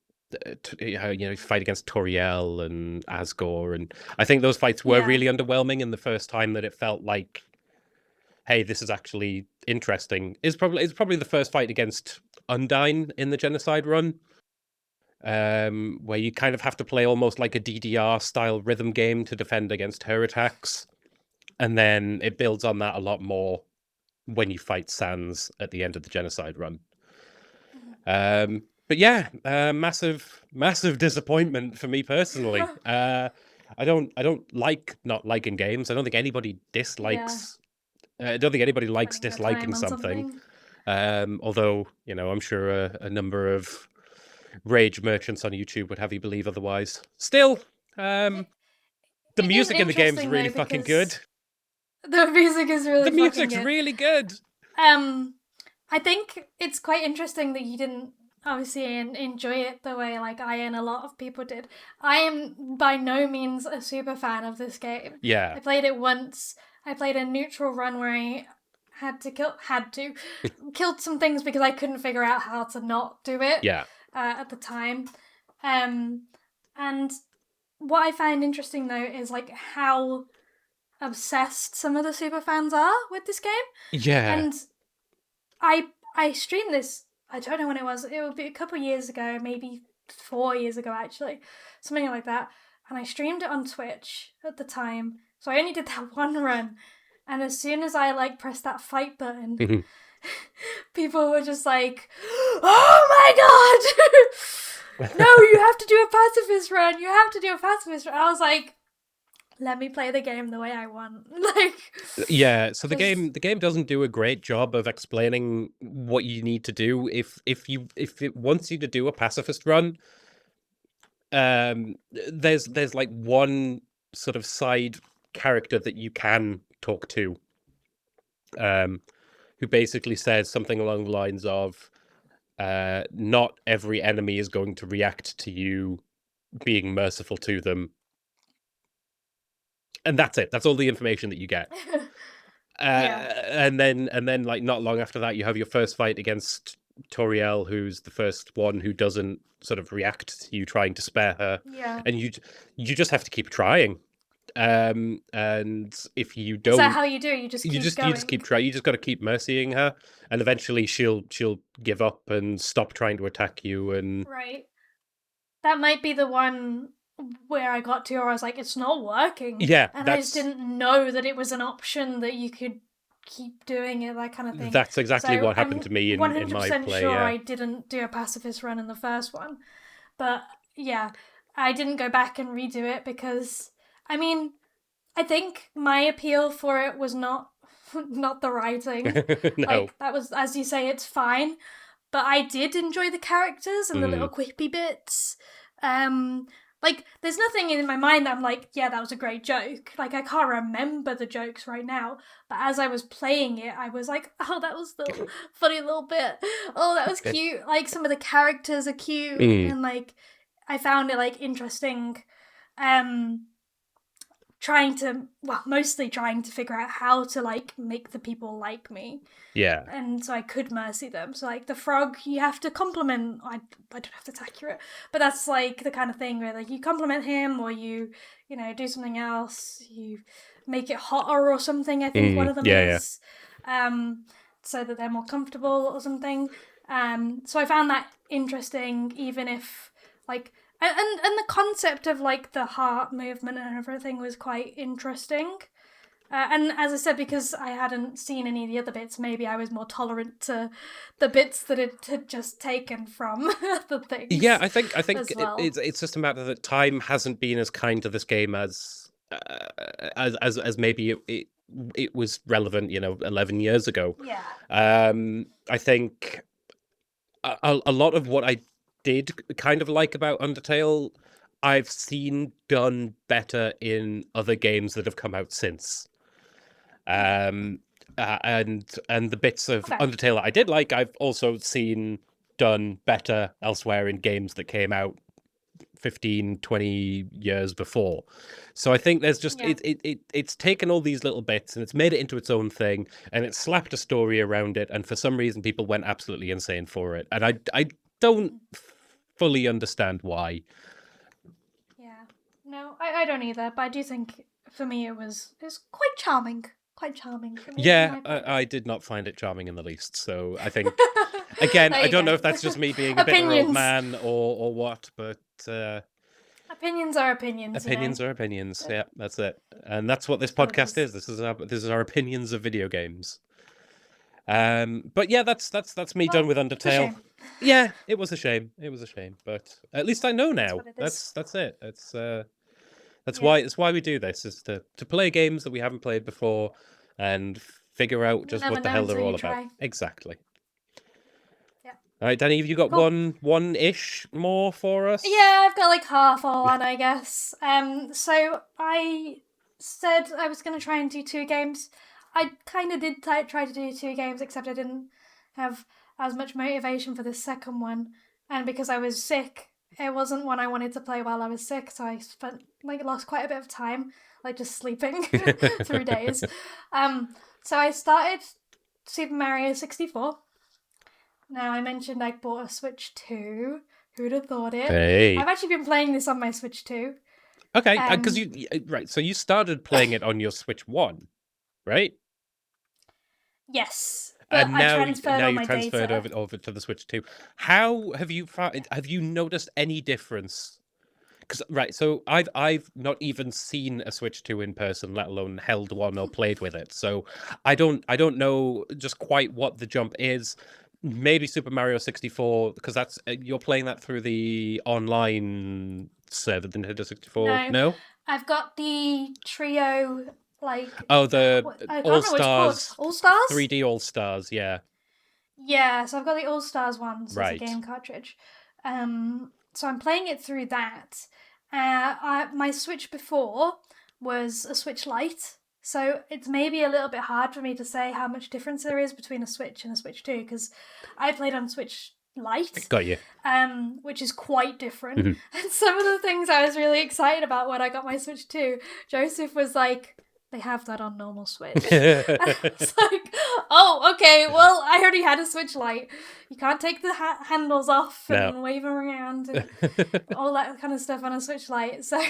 S1: you fight against Toriel and Asgore, and I think those fights were
S2: Yeah.
S1: really underwhelming. And the first time that it felt like, hey, this is actually interesting, is probably the first fight against Undyne in the genocide run, where you kind of have to play almost like a DDR style rhythm game to defend against her attacks, and then it builds on that a lot more when you fight Sans at the end of the genocide run. But yeah, massive disappointment for me personally. I don't like not liking games. I don't think anybody
S2: Yeah.
S1: dislikes. I don't think anybody likes
S2: Spending your time
S1: disliking
S2: on
S1: something.
S2: something.
S1: Although I'm sure a number of rage merchants on YouTube would have you believe otherwise. Still, the
S2: It is
S1: music in the game's
S2: interesting though
S1: really fucking good.
S2: because the music is
S1: The
S2: really fucking
S1: music's
S2: good.
S1: really good.
S2: I think it's quite interesting that you didn't obviously enjoy it the way like I and a lot of people did. I am by no means a super fan of this game.
S1: Yeah.
S2: I played it once. I played a neutral run where I killed some things because I couldn't figure out how to not do it.
S1: Yeah.
S2: At the time, and what I find interesting though is like how obsessed some of the super fans are with this game.
S1: Yeah.
S2: And I streamed this. I don't know when it was. It would be a couple years ago, maybe 4 years ago actually, something like that. And I streamed it on Twitch at the time, so I only did that one run. And as soon as I like pressed that fight button, people were just like, "Oh my god! No, you have to do a pacifist run. You have to do a pacifist run." I was like, let me play the game the way I want.
S1: Yeah, so the game doesn't do a great job of explaining what you need to do if it wants you to do a pacifist run. There's like one sort of side character that you can talk to, who basically says something along the lines of, not every enemy is going to react to you being merciful to them. And that's it. That's all the information that you get. And then like not long after that, you have your first fight against Toriel, who's the first one who doesn't sort of react to you trying to spare her.
S2: Yeah.
S1: And you just have to keep trying. And if you don't,
S2: is that how you do? You just
S1: keep trying. You just got to keep mercying her, and eventually she'll give up and stop trying to attack you. And
S2: right, that might be the one where I got to, or I was like, it's not working.
S1: Yeah,
S2: and I just didn't know that it was an option that you could keep doing it, that kind of thing.
S1: That's exactly what happened to me in my
S2: 100%
S1: play.
S2: sure
S1: Yeah.
S2: I didn't do a pacifist run in the first one, but yeah, I didn't go back and redo it because I mean, I think my appeal for it was not the writing.
S1: No.
S2: Like that was, as you say, it's fine, but I did enjoy the characters and the little quippy bits. Like, there's nothing in my mind that I'm like, yeah, that was a great joke. Like, I can't remember the jokes right now, but as I was playing it, I was like, oh, that was the funny little bit. Oh, that was cute. Like, some of the characters are cute, and like, I found it like interesting. Mostly trying to figure out how to like make the people like me.
S1: Yeah.
S2: And so I could mercy them. So like the frog, you have to compliment. I don't have to accurate, but that's like the kind of thing where like you compliment him, or you do something else. You make it hotter or something. I think one of them is, so that they're more comfortable or something. So I found that interesting, even if like. And the concept of like the heart movement and everything was quite interesting. And as I said, because I hadn't seen any of the other bits, maybe I was more tolerant to the bits that it had just taken from the things.
S1: Yeah, I think
S2: well.
S1: it's just a matter that time hasn't been as kind to this game as maybe it was relevant, 11 years ago.
S2: Yeah.
S1: I think a lot of what I did kind of like about Undertale, I've seen done better in other games that have come out since. And the bits of Undertale that I did like, I've also seen done better elsewhere in games that came out 15, 20 years before. So I think there's just it's taken all these little bits and it's made it into its own thing, and it's slapped a story around it, and for some reason people went absolutely insane for it, and I don't fully understand why.
S2: Yeah, no, I don't either, but I do think for me it was quite charming. For me.
S1: Yeah, I did not find it charming in the least. So I think, again, I don't know if that's just me being a bitter old man or what, but
S2: opinions are opinions.
S1: Opinions are opinions. Yeah, that's it, and that's what this podcast is. This is our opinions of video games. But yeah, that's me done with Undertale. Yeah, it was a shame. But at least I know now. That's it. That's why we do this, is to play games that we haven't played before and figure out just what the hell they're all about. Exactly.
S2: Yeah.
S1: All right, Danny, have you got one-ish more for us?
S2: Yeah, I've got like half or one, I guess. So I said I was going to try and do 2 games. I kind of did try to do 2 games, except I didn't have as much motivation for the second one, and because I was sick, it wasn't one I wanted to play while I was sick, so I lost quite a bit of time, just sleeping through days. So I started Super Mario 64. Now, I mentioned I bought a Switch 2. Who'd have thought it?
S1: Hey.
S2: I've actually been playing this on my Switch 2.
S1: Okay, because so you started playing it on your Switch 1, right?
S2: Yes, but
S1: And
S2: I
S1: now
S2: transferred all
S1: you
S2: my
S1: transferred
S2: data.
S1: over to the Switch 2. How have you found? Have you noticed any difference? Because so I've not even seen a Switch 2 in person, let alone held one or played with it. So I don't know just quite what the jump is. Maybe Super Mario 64, because that's you're playing that through the online server, the Nintendo 64.
S2: No,
S1: No?
S2: I've got the trio,
S1: Oh, the
S2: I can't
S1: All
S2: remember what it's called.
S1: Stars,
S2: All Stars?
S1: 3D All Stars, yeah.
S2: Yeah, so I've got the All Stars one, so it's a
S1: Right.
S2: game cartridge. So I'm playing it through that. My Switch before was a Switch Lite, so it's maybe a little bit hard for me to say how much difference there is between a Switch and a Switch 2, because I played on Switch Lite,
S1: Got you.
S2: which is quite different.
S1: Mhm.
S2: And some of the things I was really excited about when I got my Switch 2, Joseph was like, they have that on normal Switch. And I was like, oh, okay, well, I already had a Switch Lite. You can't take the handles off
S1: No.
S2: and wave them around and all that kind of stuff on a Switch Lite. So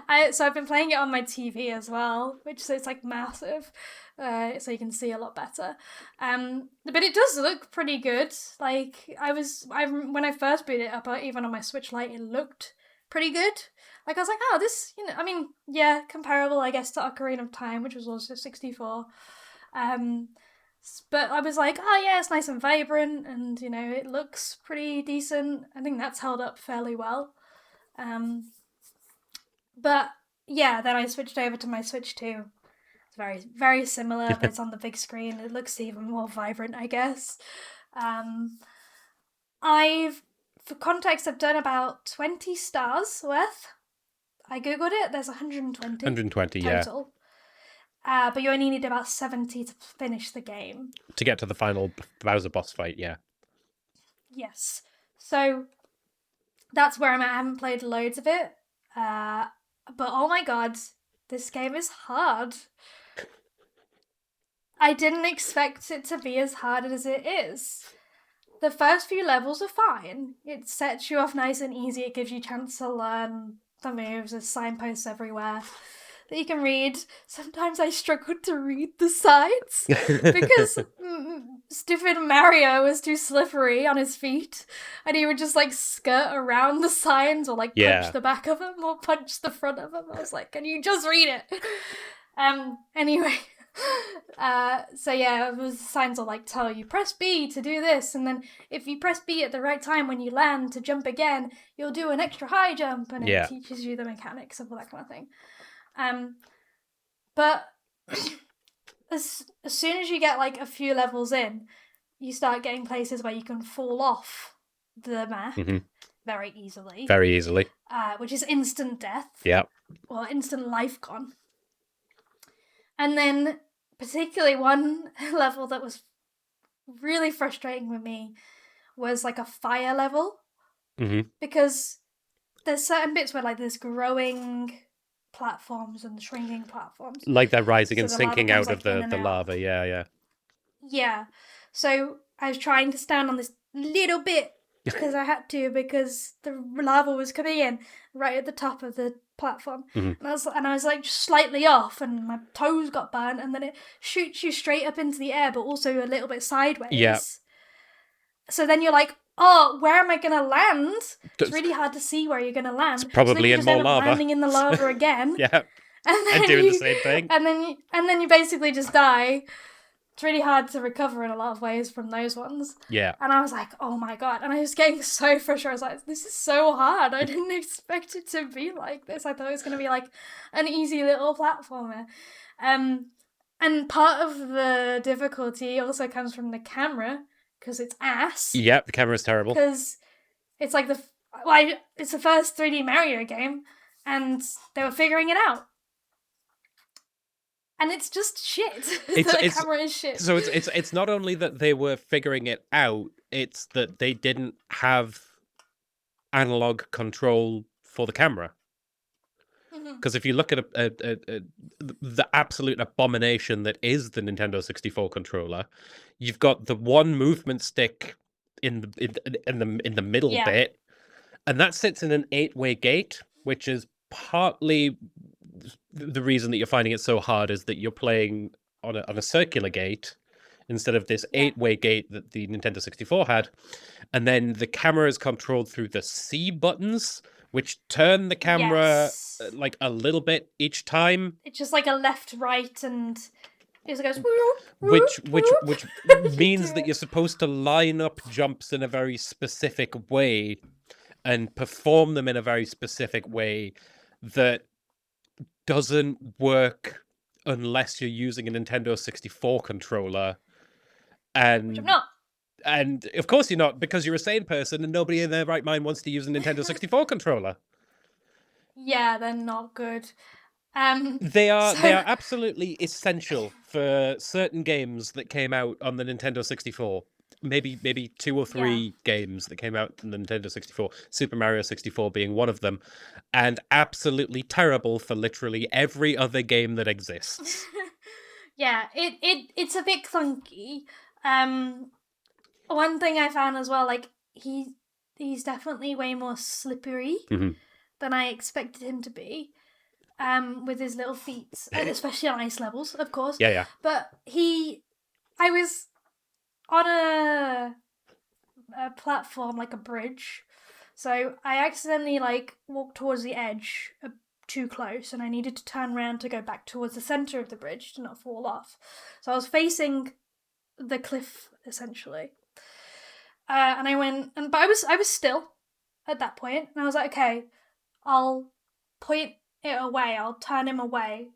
S2: I've been playing it on my TV as well, which so it's massive, so you can see a lot better. But it does look pretty good. When I first booted it up, even on my Switch Lite, it looked pretty good. I was like, oh, this, I mean, yeah, comparable, I guess, to Ocarina of Time, which was also 64. But I was like, oh yeah, it's nice and vibrant, and it looks pretty decent. I think that's held up fairly well. But yeah, then I switched over to my Switch 2. It's very, very similar, but it's on the big screen. It looks even more vibrant, I guess. For context, I've done about 20 stars worth. I googled it. There's 120
S1: 120, yeah.
S2: total. But you only need about 70 to finish the game.
S1: To get to the final Bowser boss fight, yeah.
S2: Yes. So that's where I'm at. I haven't played loads of it. But oh my god, this game is hard. I didn't expect it to be as hard as it is. The first few levels are fine. It sets you off nice and easy. It gives you a chance to learn the moves. There's signposts everywhere that you can read. Sometimes I struggled to read the sides because stupid Mario was too slippery on his feet, and he would just skirt around the signs or punch the back of them or punch the front of them. I was like, can you just read it? Anyway. So yeah, the signs will tell you press B to do this, and then if you press B at the right time when you land to jump again, you'll do an extra high jump, and it teaches you the mechanics of all that kind of thing. But as soon as you get a few levels in, you start getting places where you can fall off the map very easily.
S1: Very easily.
S2: Which is instant death.
S1: Yeah.
S2: Or instant life gone. And then, particularly one level that was really frustrating with me was a fire level. Because there's certain bits where there's growing platforms and shrinking platforms.
S1: They're rising and sinking out of the lava, yeah.
S2: Yeah. So I was trying to stand on this little bit because I had to, because the lava was coming in right at the top of the platform. And I was just slightly off, and my toes got burnt, and then it shoots you straight up into the air, but also a little bit sideways.
S1: Yeah.
S2: So then you're like, oh, where am I going to land? It's really hard to see where you're going to land.
S1: It's probably
S2: so then you
S1: in
S2: just
S1: more
S2: end up
S1: lava.
S2: Landing in the lava again.
S1: Yeah. And doing the same thing.
S2: And then you basically just die. It's really hard to recover in a lot of ways from those ones.
S1: Yeah.
S2: And I was like, oh my god. And I was getting so frustrated. I was like, this is so hard. I didn't expect it to be like this. I thought it was going to be an easy little platformer. And part of the difficulty also comes from the camera, because it's ass.
S1: Yep, the camera's terrible.
S2: Because it's it's the first 3D Mario game, and they were figuring it out. And it's just shit. The camera is shit.
S1: So it's not only that they were figuring it out, it's that they didn't have analog control for the camera. Because if you look at the absolute abomination that is the Nintendo 64 controller, you've got the one movement stick in the middle bit, and that sits in an 8-way gate, which is partly the reason that you're finding it so hard is that you're playing on a circular gate instead of this 8-way gate that the Nintendo 64 had, and then the camera is controlled through the C buttons, which turn the camera like a little bit each time.
S2: It's just like a left, right, and it goes
S1: which means that you're supposed to line up jumps in a very specific way and perform them in a very specific way that doesn't work unless you're using a Nintendo 64 controller. And
S2: which I'm not.
S1: And of course you're not, because you're a sane person and nobody in their right mind wants to use a Nintendo 64 controller.
S2: Yeah, they're not good.
S1: They are absolutely essential for certain games that came out on the Nintendo 64. Maybe 2 or 3 games that came out on the Nintendo 64, Super Mario 64 being one of them, and absolutely terrible for literally every other game that exists.
S2: Yeah, it's a bit clunky. One thing I found as well, like he's definitely way more slippery than I expected him to be. With his little feet, especially on ice levels, of course.
S1: Yeah.
S2: But I was on a platform, like a bridge, so I accidentally walked towards the edge too close, and I needed to turn around to go back towards the center of the bridge to not fall off. So I was facing the cliff essentially, and I went, but I was still at that point, and I was like, okay, I'll point it away, I'll turn him away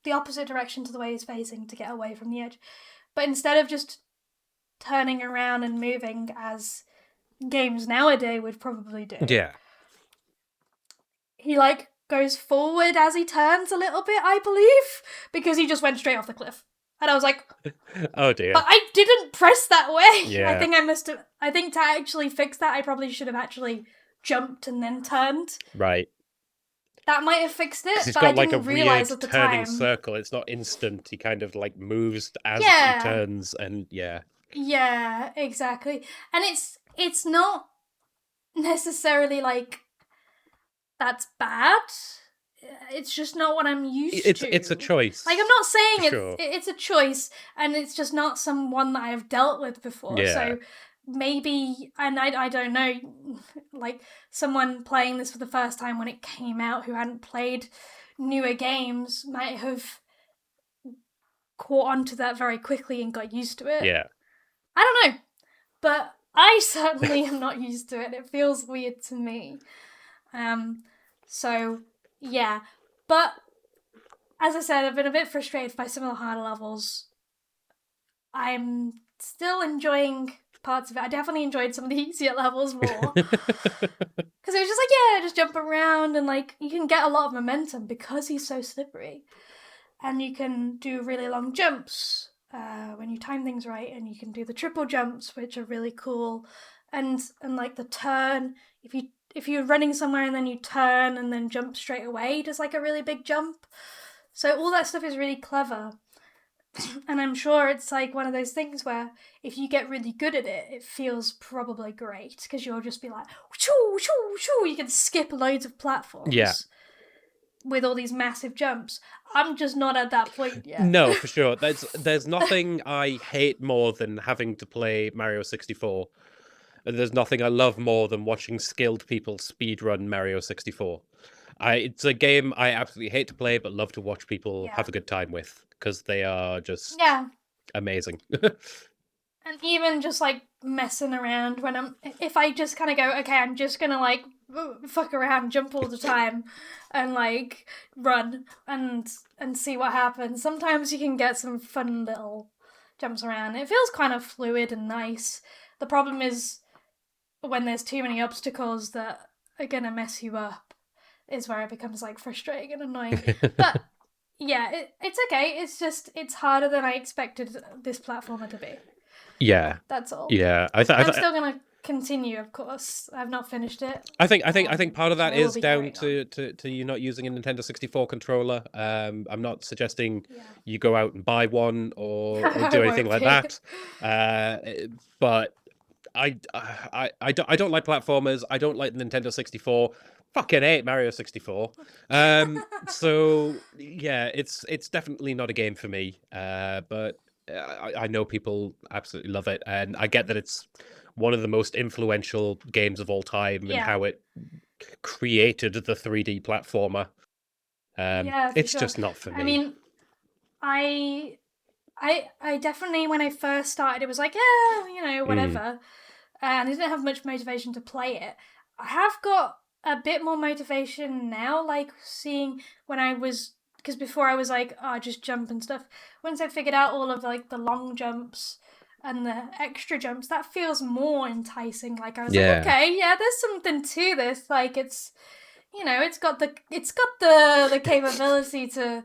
S2: the opposite direction to the way he's facing to get away from the edge. But instead of just turning around and moving as games nowadays would probably do, he goes forward as he turns a little bit, I believe, because he just went straight off the cliff. And I was like,
S1: oh dear.
S2: But I didn't press that way.
S1: Yeah.
S2: I think to actually fix that, I probably should have actually jumped and then turned.
S1: Right.
S2: That might have fixed it,
S1: It's
S2: but
S1: got
S2: I didn't realize at the time.
S1: turning circle. It's not instant. He kind of moves as he turns, and
S2: Yeah, exactly. And it's not necessarily that's bad. It's just not what I'm used to.
S1: It's a choice.
S2: I'm not saying it's a choice, and it's just not someone that I've dealt with before.
S1: Yeah.
S2: So maybe, and I don't know, someone playing this for the first time when it came out who hadn't played newer games might have caught on to that very quickly and got used to it.
S1: Yeah.
S2: I don't know, but I certainly am not used to it. It feels weird to me. So yeah, but as I said, I've been a bit frustrated by some of the harder levels. I'm still enjoying parts of it. I definitely enjoyed some of the easier levels more. Because it was just just jump around and you can get a lot of momentum because he's so slippery. And you can do really long jumps when you time things right, and you can do the triple jumps, which are really cool. And the turn, if you're running somewhere and then you turn and then jump straight away, does a really big jump. So all that stuff is really clever. And I'm sure it's one of those things where if you get really good at it, it feels probably great, because you'll just be shoo, shoo, shoo. You can skip loads of platforms.
S1: Yeah.
S2: With all these massive jumps. I'm just not at that point yet.
S1: No, for sure. There's nothing I hate more than having to play Mario 64. And there's nothing I love more than watching skilled people speedrun Mario 64. It's a game I absolutely hate to play, but love to watch people have a good time with, because they are just amazing.
S2: And even just messing around if I just kind of go, okay, I'm just gonna fuck around, jump all the time, and run and see what happens. Sometimes you can get some fun little jumps around. It feels kind of fluid and nice. The problem is when there's too many obstacles that are gonna mess you up is where it becomes frustrating and annoying. But yeah, it's okay. It's just it's harder than I expected this platformer to be.
S1: Yeah,
S2: That's all.
S1: yeah.
S2: I'm still gonna continue, of course. I've not finished it.
S1: I think part of
S2: So
S1: that
S2: I will
S1: is
S2: be
S1: down
S2: carrying on.
S1: to you not using a Nintendo 64 controller. I'm not suggesting
S2: Yeah,
S1: you go out and buy one or
S2: I
S1: do anything
S2: won't
S1: like
S2: be.
S1: that. But I don't like platformers. I don't like the Nintendo 64. Fucking hate Mario 64. So yeah, it's definitely not a game for me. But I know people absolutely love it, and I get that it's one of the most influential games of all time and
S2: Yeah,
S1: how it created the 3D platformer.
S2: yeah, for
S1: It's
S2: sure.
S1: just not for
S2: I
S1: me.
S2: mean, I I definitely when I first started, it was like, yeah,
S1: Mm,
S2: whatever, and I didn't have much motivation to play it. I have got a bit more motivation now, like seeing when I was because before I was like, oh, just jump and stuff. Once I figured out all of like the long jumps and the extra jumps, that feels more enticing. Like I was like,
S1: yeah.
S2: okay, yeah, there's something to this. Like it's got the capability to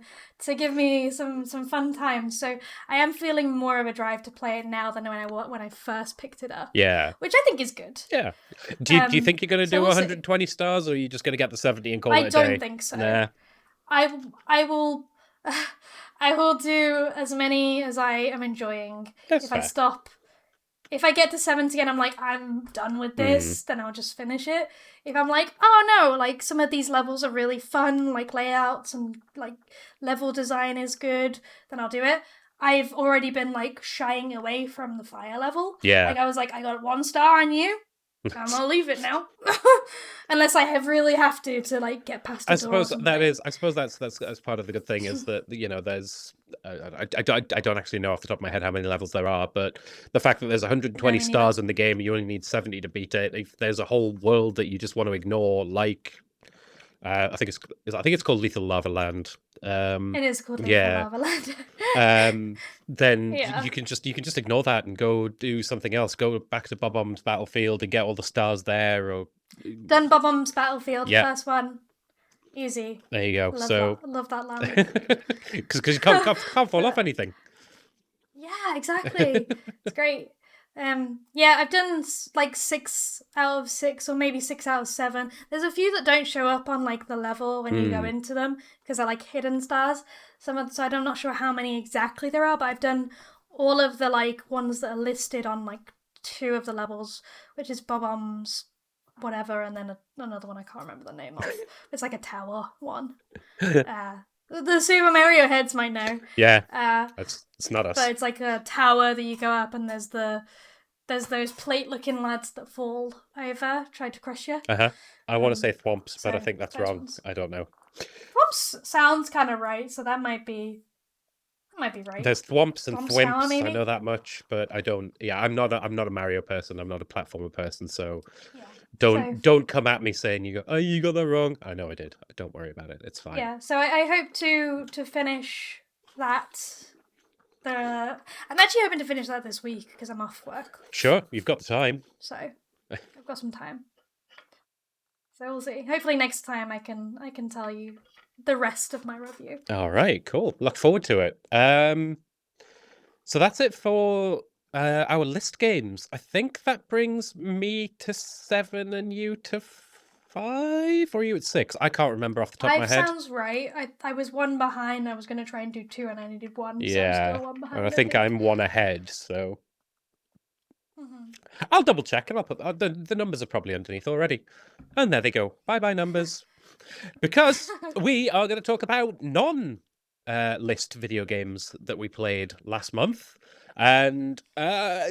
S2: give me some fun times. So I am feeling more of a drive to play it now than when I first picked it up,
S1: Yeah.
S2: which I think is good.
S1: Yeah. Do you think you're going to
S2: So
S1: do
S2: we'll see.
S1: 120 stars, or are you just going to get the 70 and call
S2: I
S1: it a
S2: don't
S1: day?
S2: think so.
S1: Nah,
S2: I will I will do as many as I am enjoying.
S1: that's
S2: If I
S1: fair.
S2: stop if I get to 70 and I'm like, I'm done with
S1: Mm,
S2: this, then I'll just finish it. If I'm like, oh no, like some of these levels are really fun, like layouts and like level design is good, then I'll do it. I've already been like shying away from the fire level.
S1: yeah.
S2: Like I was like, I got 1 star on you. I'm gonna leave it now. Unless I really have to like get past a door or something.
S1: I suppose that's part of the good thing is that there's I don't actually know off the top of my head how many levels there are, but the fact that there's
S2: No,
S1: 120
S2: me neither.
S1: stars in the game, you only need 70 to beat it. If there's a whole world that you just want to ignore, like I think it's called Lethal Lava Land.
S2: It is called Lethal
S1: Yeah.
S2: Lava Land.
S1: Then
S2: Yeah.
S1: you can just ignore that and go do something else. Go back to Bob-omb's Battlefield and get all the stars there. Or
S2: Done Bob-omb's Battlefield,
S1: yeah,
S2: first one. Easy.
S1: there you go.
S2: Love that.
S1: So
S2: Love that land.
S1: because you can't fall off anything.
S2: Yeah, exactly. It's great. Yeah, I've done like 6 out of 6, or maybe 6 out of 7. There's a few that don't show up on like the level when you go
S1: Mm,
S2: into them because they're like hidden stars. So I'm not sure how many exactly there are, but I've done all of the like ones that are listed on like 2 of the levels, which is Bob-omb's whatever, and then another one I can't remember the name of. It's like a tower one. The Super Mario heads might know.
S1: yeah,
S2: Uh,
S1: it's not
S2: but
S1: us.
S2: it's like a tower that you go up, and there's those plate-looking lads that fall over, try to crush you.
S1: Uh huh. I want to say thwomps, but I
S2: So
S1: think that's
S2: those
S1: wrong.
S2: ones.
S1: I don't know.
S2: Whoops, sounds kind of right, so that might be right.
S1: There's thwomps and
S2: Thwomps tower,
S1: thwimps. I know
S2: maybe.
S1: that much, but I don't. Yeah, I'm not a Mario person. I'm not a platformer person. So
S2: Yeah. So
S1: don't come at me saying you got that wrong. I know I did. Don't worry about it. It's fine.
S2: yeah, so I hope to finish that. I'm actually hoping to finish that this week because I'm off work,
S1: Sure, you've got the time.
S2: so I've got some time. So we'll see. Hopefully next time I can tell you the rest of my review.
S1: All right, cool. Look forward to it. So that's it for our list games. I think that brings me to 7 and you to 5, or are you at 6? I can't remember off the top of my
S2: 5
S1: head.
S2: sounds right. I was 1 behind. I was going to try and do 2 and I needed 1, so I'm
S1: Yeah,
S2: still 1
S1: and I
S2: behind, I
S1: think
S2: think.
S1: I'm 1 ahead. So
S2: Mm-hmm.
S1: I'll double check and I'll put the numbers are probably underneath already. And there they go. Bye bye numbers. Because we are going to talk about non list video games that we played last month. And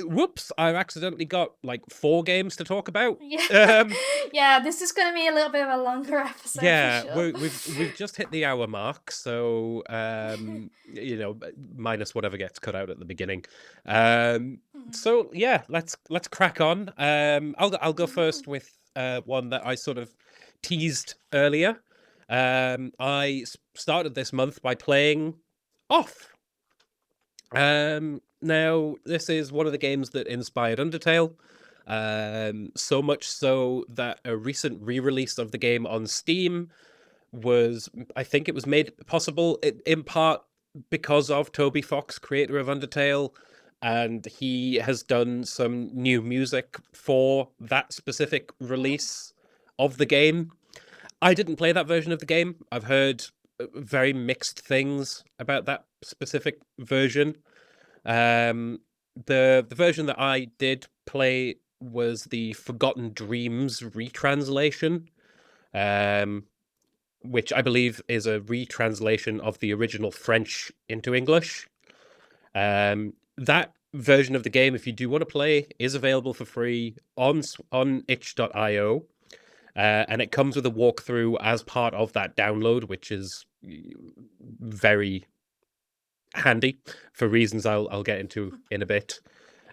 S1: whoops, I've accidentally got like 4 games to talk about.
S2: Yeah.
S1: Um,
S2: Yeah, this is going to be a little bit of a longer episode for
S1: yeah,
S2: sure.
S1: we've just hit the hour mark, so minus whatever gets cut out at the beginning. So yeah, let's crack on. I'll go first with one that I sort of teased earlier. I started this month by playing Off. Now this is one of the games that inspired Undertale. So much so that a recent re-release of the game on Steam was, I think it was made possible in part because of Toby Fox, creator of Undertale, and he has done some new music for that specific release of the game. I didn't play that version of the game. I've heard very mixed things about that specific version. The version that I did play was the Forgotten Dreams retranslation, um, which I believe is a retranslation of the original French into English. That version of the game, if you do want to play, is available for free on itch.io. And it comes with a walkthrough as part of that download, which is very handy for reasons I'll get into in a bit.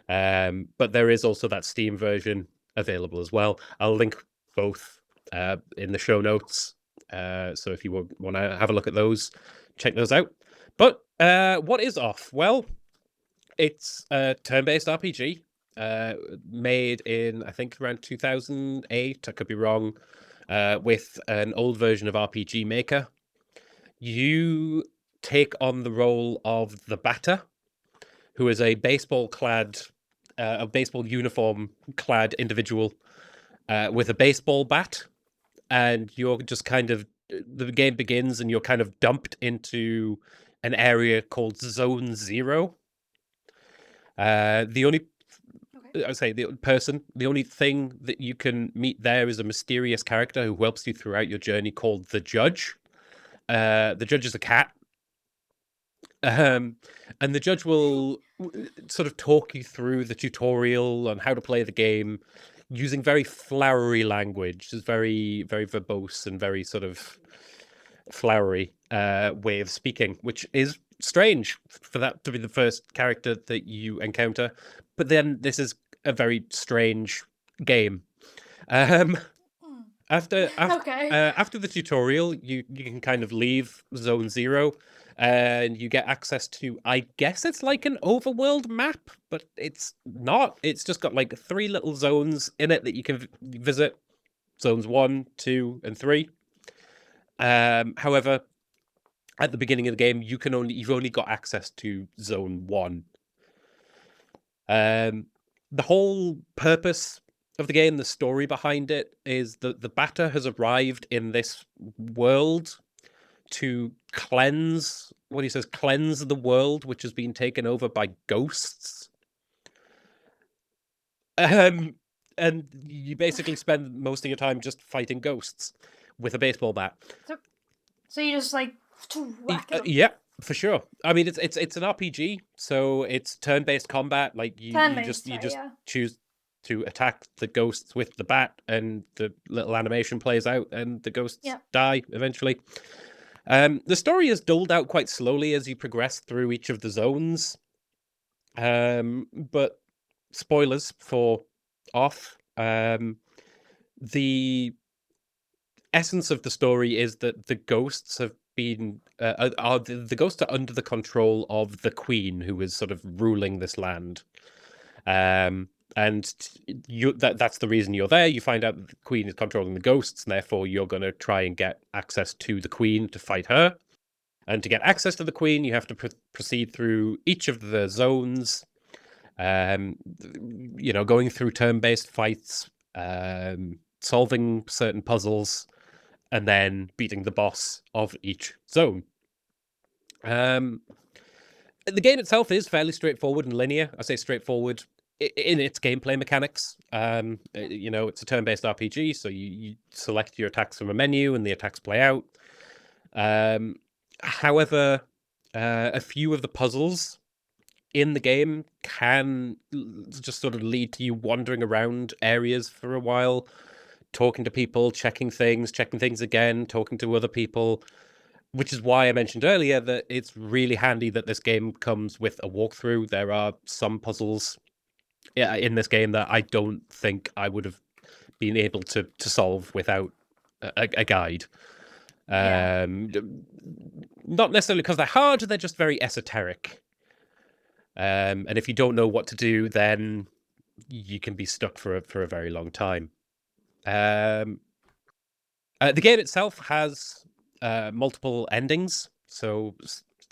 S1: But there is also that Steam version available as well. I'll link both in the show notes. So if you want to have a look at those, check those out. But what is off? Well, it's a turn-based RPG made in, I think, around 2008. I could be wrong. With an old version of RPG Maker. You take on the role of the Batter, who is a baseball uniform clad individual with a baseball bat, and you're just kind of, the game begins and you're kind of dumped into an area called Zone Zero. The only I say the only thing that you can meet there is a mysterious character who helps you throughout your journey called the Judge. The Judge is a cat. And the Judge will sort of talk you through the tutorial on how to play the game using very flowery language. It's very, very verbose and very sort of flowery way of speaking, which is strange for that to be the first character that you encounter. But then this is a very strange game. After
S2: Okay.
S1: after the tutorial, you can kind of leave Zone Zero, and you get access to, I guess it's like an overworld map, but it's not. It's just got like 3 little zones in it that you can visit: zones 1, 2, and 3. However, at the beginning of the game, you've only got access to Zone 1. The whole purpose of the game, the story behind it, is that the Batter has arrived in this world to cleanse the world, which has been taken over by ghosts. And you basically spend most of your time just fighting ghosts with a baseball bat.
S2: So you just like whack them.
S1: Yeah, for sure. I mean, it's an RPG, so it's turn-based combat. Like you just choose to attack the ghosts with the bat, and the little animation plays out, and the ghosts die eventually. The story is doled out quite slowly as you progress through each of the zones. But spoilers for off. The essence of the story is that the ghosts have been the ghosts are under the control of the queen, who is sort of ruling this land. And that's the reason you're there. You find out that the queen is controlling the ghosts, and therefore you're going to try and get access to the queen to fight her. And to get access to the queen, you have to proceed through each of the zones, going through turn-based fights, solving certain puzzles, and then beating the boss of each zone. The game itself is fairly straightforward and linear. I say straightforward in its gameplay mechanics. It's a turn-based RPG, so you select your attacks from a menu and the attacks play out. However, a few of the puzzles in the game can just sort of lead to you wandering around areas for a while, talking to people, checking things again, talking to other people, which is why I mentioned earlier that it's really handy that this game comes with a walkthrough. There are some puzzles in this game that I don't think I would have been able to solve without a guide. Not necessarily because they're hard, they're just very esoteric. And if you don't know what to do, then you can be stuck for a very long time. The game itself has multiple endings. So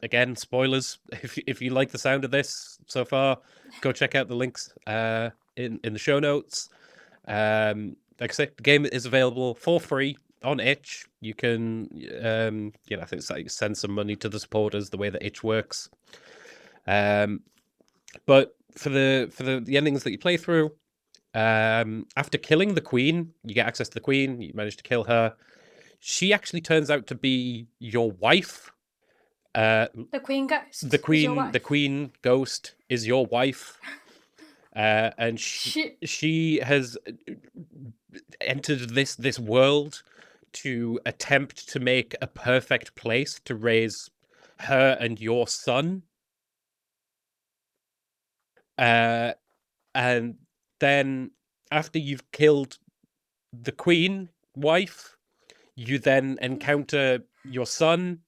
S1: again, spoilers. If you like the sound of this so far, go check out the links in the show notes. Like I said, the game is available for free on itch. You can I think it's like send some money to the supporters the way that itch works. But for the endings that you play through, after killing the queen, you get access to the queen. You manage to kill her. She actually turns out to be your wife.
S2: The Queen Ghost.
S1: The
S2: Is your wife.
S1: queen ghost is your wife, and she has entered this world to attempt to make a perfect place to raise her and your son. And then after you've killed the queen wife, you then encounter your son,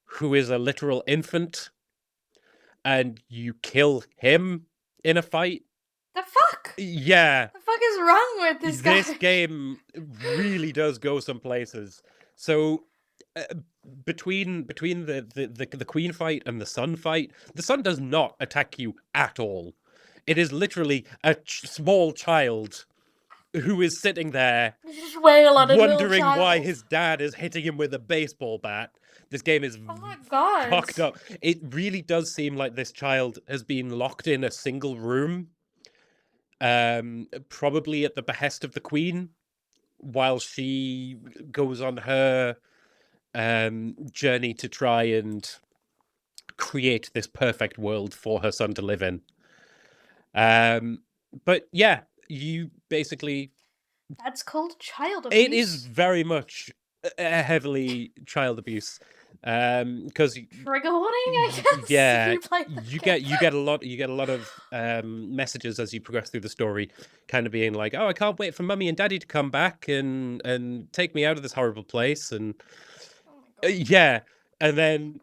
S1: who is a literal infant, and you kill him in a fight.
S2: The fuck?
S1: Yeah.
S2: The fuck is wrong with this guy?
S1: This game really does go some places. So between the queen fight and the son fight, the son does not attack you at all. It is literally a small child who is sitting there wondering why his dad is hitting him with a baseball bat. This game is fucked up. It really does seem like this child has been locked in a single room, probably at the behest of the queen, while she goes on her journey to try and create this perfect world for her son to live in. But yeah, you basically...
S2: That's called child abuse.
S1: It is very much heavily child abuse. Because
S2: trigger warning, I guess.
S1: Yeah, you get a lot of messages as you progress through the story, kind of being like, "Oh, I can't wait for Mummy and Daddy to come back and take me out of this horrible place." And yeah, and then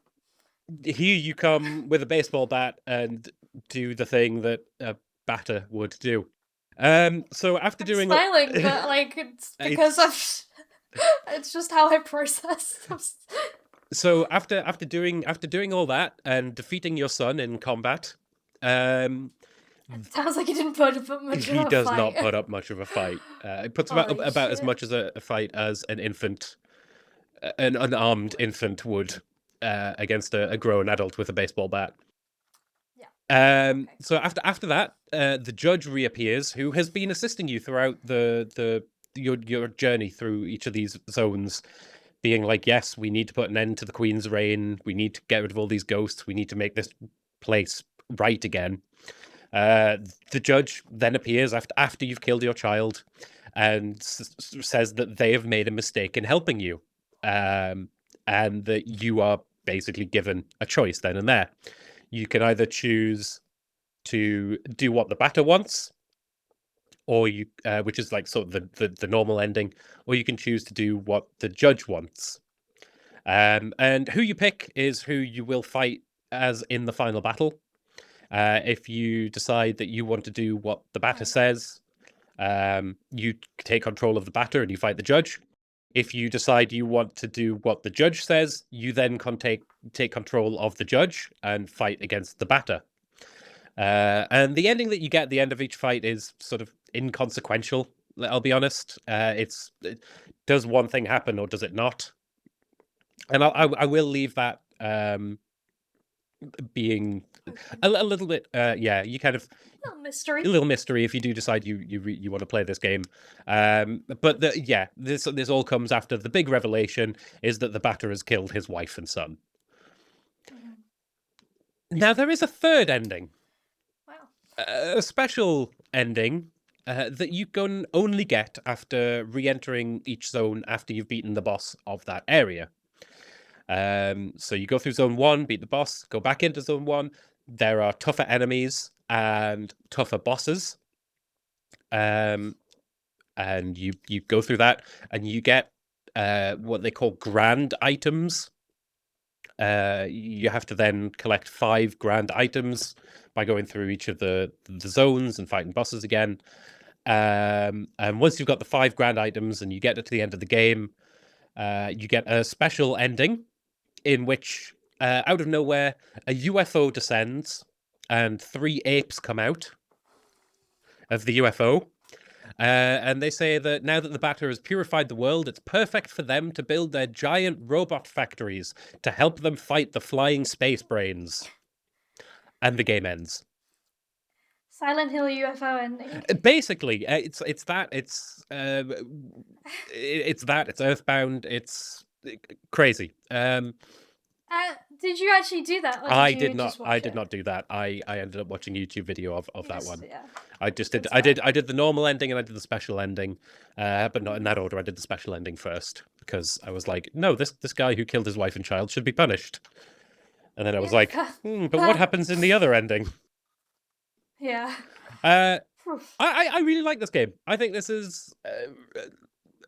S1: here you come with a baseball bat and do the thing that a batter would do. So after
S2: I'm
S1: doing
S2: smiling, but like it's because it's just how I process.
S1: So after doing all that and defeating your son in combat,
S2: it sounds like he didn't put up much of a fight.
S1: He does not put up much of a fight. It puts about as much as a fight as an infant, an unarmed infant would, against a grown adult with a baseball bat.
S2: Yeah.
S1: So after that, the judge reappears, who has been assisting you throughout your journey through each of these zones, being like, yes, we need to put an end to the Queen's reign. We need to get rid of all these ghosts. We need to make this place right again. The judge then appears after you've killed your child and says that they have made a mistake in helping you, and that you are basically given a choice then and there. You can either choose to do what the batter wants, or you, which is like sort of the normal ending, or you can choose to do what the judge wants. And who you pick is who you will fight as in the final battle. If you decide that you want to do what the batter says, you take control of the batter and you fight the judge. If you decide you want to do what the judge says, you then take control of the judge and fight against the batter. And the ending that you get at the end of each fight is sort of inconsequential, I'll be honest. Does one thing happen or does it not? And I will leave that being a little bit, you kind of...
S2: A
S1: little mystery if you do decide you want to play this game. But this all comes after the big revelation is that the batter has killed his wife and son. Now, there is a third ending.
S2: Wow.
S1: A special ending that you can only get after re-entering each zone after you've beaten the boss of that area. So you go through zone 1, beat the boss, go back into zone 1. There are tougher enemies and tougher bosses. And you go through that and you get what they call grand items. You have to then collect 5 grand items by going through each of the zones and fighting bosses again. And once you've got the 5 grand items and you get to the end of the game, You get a special ending in which, out of nowhere, a UFO descends and 3 apes come out of the UFO. And they say that now that the batter has purified the world, it's perfect for them to build their giant robot factories to help them fight the flying space brains. And the game ends.
S2: Silent Hill UFO ending.
S1: Basically, it's that. It's Earthbound. It's crazy.
S2: Did you actually do that, or did
S1: I
S2: you
S1: did
S2: just
S1: not.
S2: watch
S1: I
S2: it?
S1: did not do that. I ended up watching a YouTube video of that one.
S2: Yeah.
S1: I just did.
S2: That's
S1: I did.
S2: fair.
S1: I did the normal ending and I did the special ending, but not in that order. I did the special ending first because I was like, no, this guy who killed his wife and child should be punished. And then I was
S2: Yeah,
S1: like, but what happens in the other ending?
S2: Yeah.
S1: I really like this game. I think this is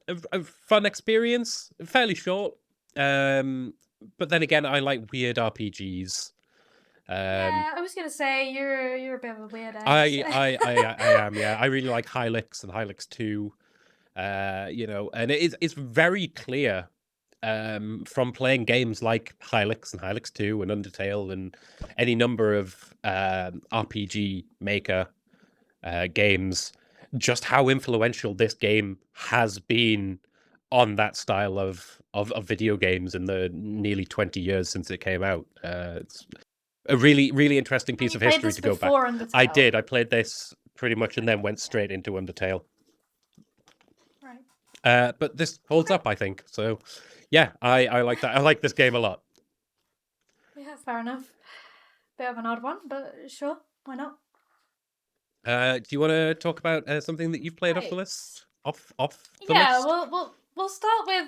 S1: a fun experience, fairly short. But then again, I like weird RPGs.
S2: Yeah, I was gonna say you're a bit of a weirdo.
S1: I am. Yeah, I really like Hylix and Hylix 2. And it's very clear from playing games like Hylix and Hylix 2 and Undertale and any number of RPG Maker games, just how influential this game has been on that style of video games in the nearly 20 years since it came out. It's a really, really interesting piece of history to go back.
S2: Undertale?
S1: I did. I played this pretty much and then went straight into Undertale.
S2: Right.
S1: But this holds up, I think. So, yeah, I like that. I like this game a lot.
S2: Yeah, fair enough. Bit of an odd one, but sure, why not?
S1: Do you want to talk about something that you've played off the
S2: Right.
S1: list? Off the
S2: Yeah,
S1: list?
S2: we'll start with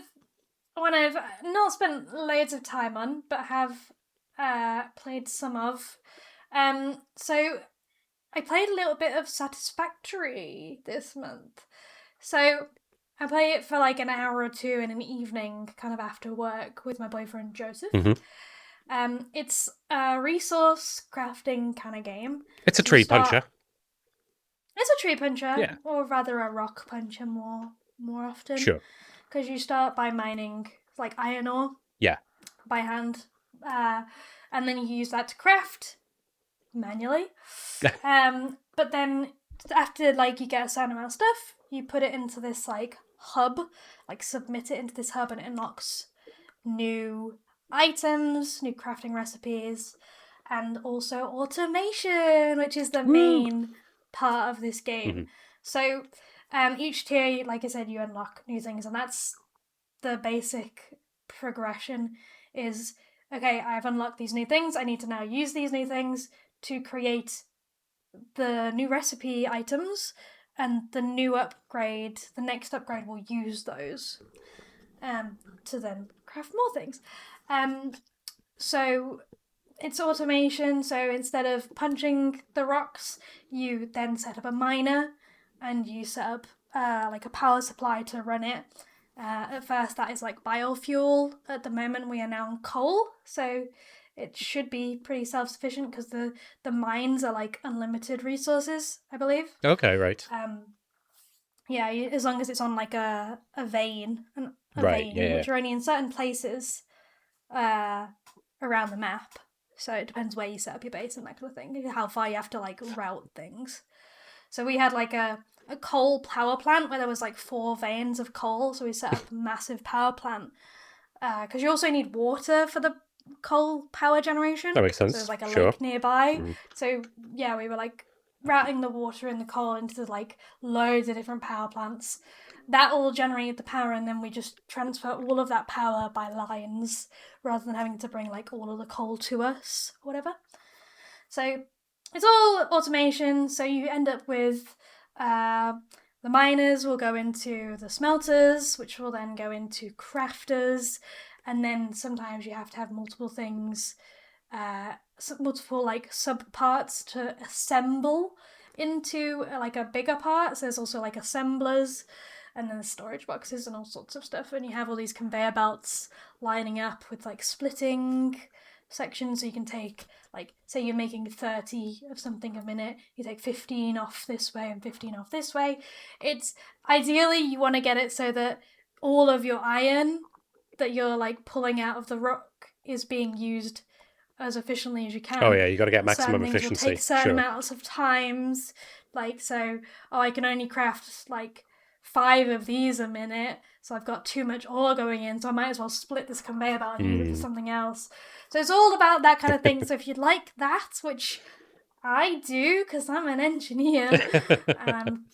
S2: one I've not spent loads of time on, but have played some of. So I played a little bit of Satisfactory this month. So I play it for like an hour or two in an evening, kind of after work, with my boyfriend Joseph.
S1: Mm-hmm.
S2: It's a resource crafting kind of game.
S1: It's a tree puncher.
S2: It's a tree puncher,
S1: Yeah.
S2: or rather a rock puncher more often.
S1: Sure.
S2: Because you start by mining like iron ore.
S1: Yeah.
S2: By hand, and then you use that to craft manually. But then after like you get a certain amount of stuff, you put it into this like hub, like submit it into this hub, and it unlocks new items, new crafting recipes, and also automation, which is the main part of this game.
S1: Mm-hmm.
S2: So each tier, like I said, you unlock new things, and that's the basic progression is, okay, I've unlocked these new things, I need to now use these new things to create the new recipe items, and the next upgrade will use those to then craft more things. So it's automation, so instead of punching the rocks, you then set up a miner and you set up like a power supply to run it. At first that is like biofuel. At the moment we are now on coal, so it should be pretty self-sufficient because the mines are like unlimited resources, I believe.
S1: Okay, right.
S2: Yeah, as long as it's on like a vein,
S1: Right, yeah.
S2: which are only in certain places around the map. So it depends where you set up your base and that kind of thing, how far you have to like route things. So we had like a coal power plant where there was like 4 veins of coal, so we set up a massive power plant because you also need water for the coal power generation.
S1: That makes sense.
S2: So there's like a
S1: Sure.
S2: lake nearby. So yeah, we were like routing the water and the coal into like loads of different power plants. That all generated the power, and then we just transfer all of that power by lines rather than having to bring like all of the coal to us or whatever. So it's all automation, so you end up with the miners will go into the smelters, which will then go into crafters, and then sometimes you have to have multiple things, multiple like sub parts to assemble into like a bigger part. So there's also like assemblers, and then storage boxes and all sorts of stuff, and you have all these conveyor belts lining up with like splitting sections, so you can take, like, say you're making 30 of something a minute, you take 15 off this way and 15 off this way. It's ideally you want to get it so that all of your iron that you're like pulling out of the rock is being used as efficiently as you can.
S1: Oh yeah, you got to get
S2: certain
S1: maximum
S2: things
S1: efficiency.
S2: will take certain
S1: Sure.
S2: amounts of times. Like, so, I can only craft like 5 of these a minute, so I've got too much ore going in, so I might as well split this conveyor belt and use it for something else. So it's all about that kind of thing. So if you'd like that, which I do because I'm an engineer and I'm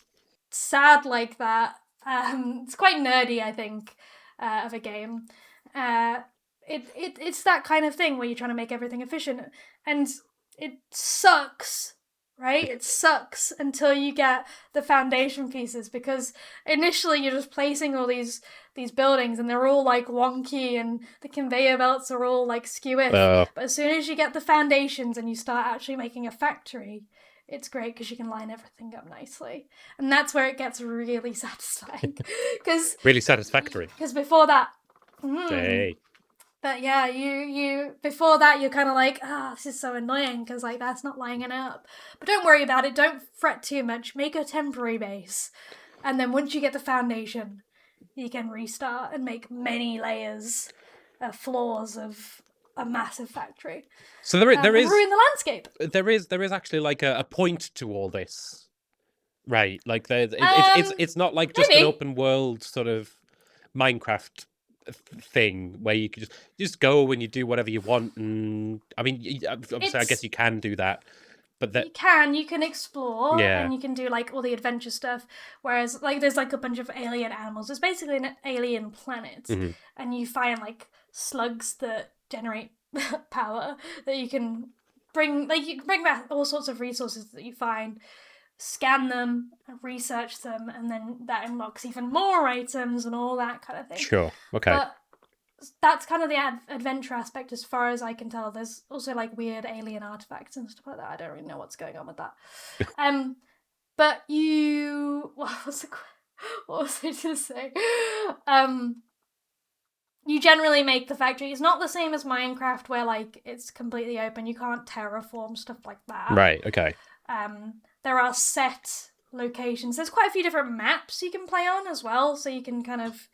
S2: sad like that, it's quite nerdy, I think, of a game. It's that kind of thing where you're trying to make everything efficient, and it sucks, right? It sucks until you get the foundation pieces, because initially you're just placing all these buildings and they're all like wonky and the conveyor belts are all like skewish. But as soon as you get the foundations and you start actually making a factory, it's great because you can line everything up nicely. And that's where it gets really satisfying.
S1: Really satisfactory.
S2: Because before that...
S1: Hey.
S2: But yeah, you before that you're kind of like, this is so annoying because like that's not lining up. But don't worry about it. Don't fret too much. Make a temporary base, and then once you get the foundation, you can restart and make many layers of floors of a massive factory.
S1: So there is
S2: ruin the landscape.
S1: There is actually like a point to all this, right? Like it's not like just
S2: maybe.
S1: an open world sort of Minecraft thing where you can just go and you do whatever you want. And I mean, obviously, I guess you can do that, but that
S2: you can explore, and you can do like all the adventure stuff. Whereas like there's like a bunch of alien animals. It's basically an alien planet, and you find like slugs that generate power that you can bring. Like you can bring back all sorts of resources that you find, scan them, research them, and then that unlocks even more items and all that kind of thing.
S1: Sure, okay.
S2: But that's kind of the adventure aspect as far as I can tell. There's also like weird alien artifacts and stuff like that. I don't really know what's going on with that. But what was I to say? You generally make the factory. It's not the same as Minecraft where like it's completely open. You can't terraform stuff like that.
S1: Right, okay.
S2: There are set locations. There's quite a few different maps you can play on as well, so you can kind of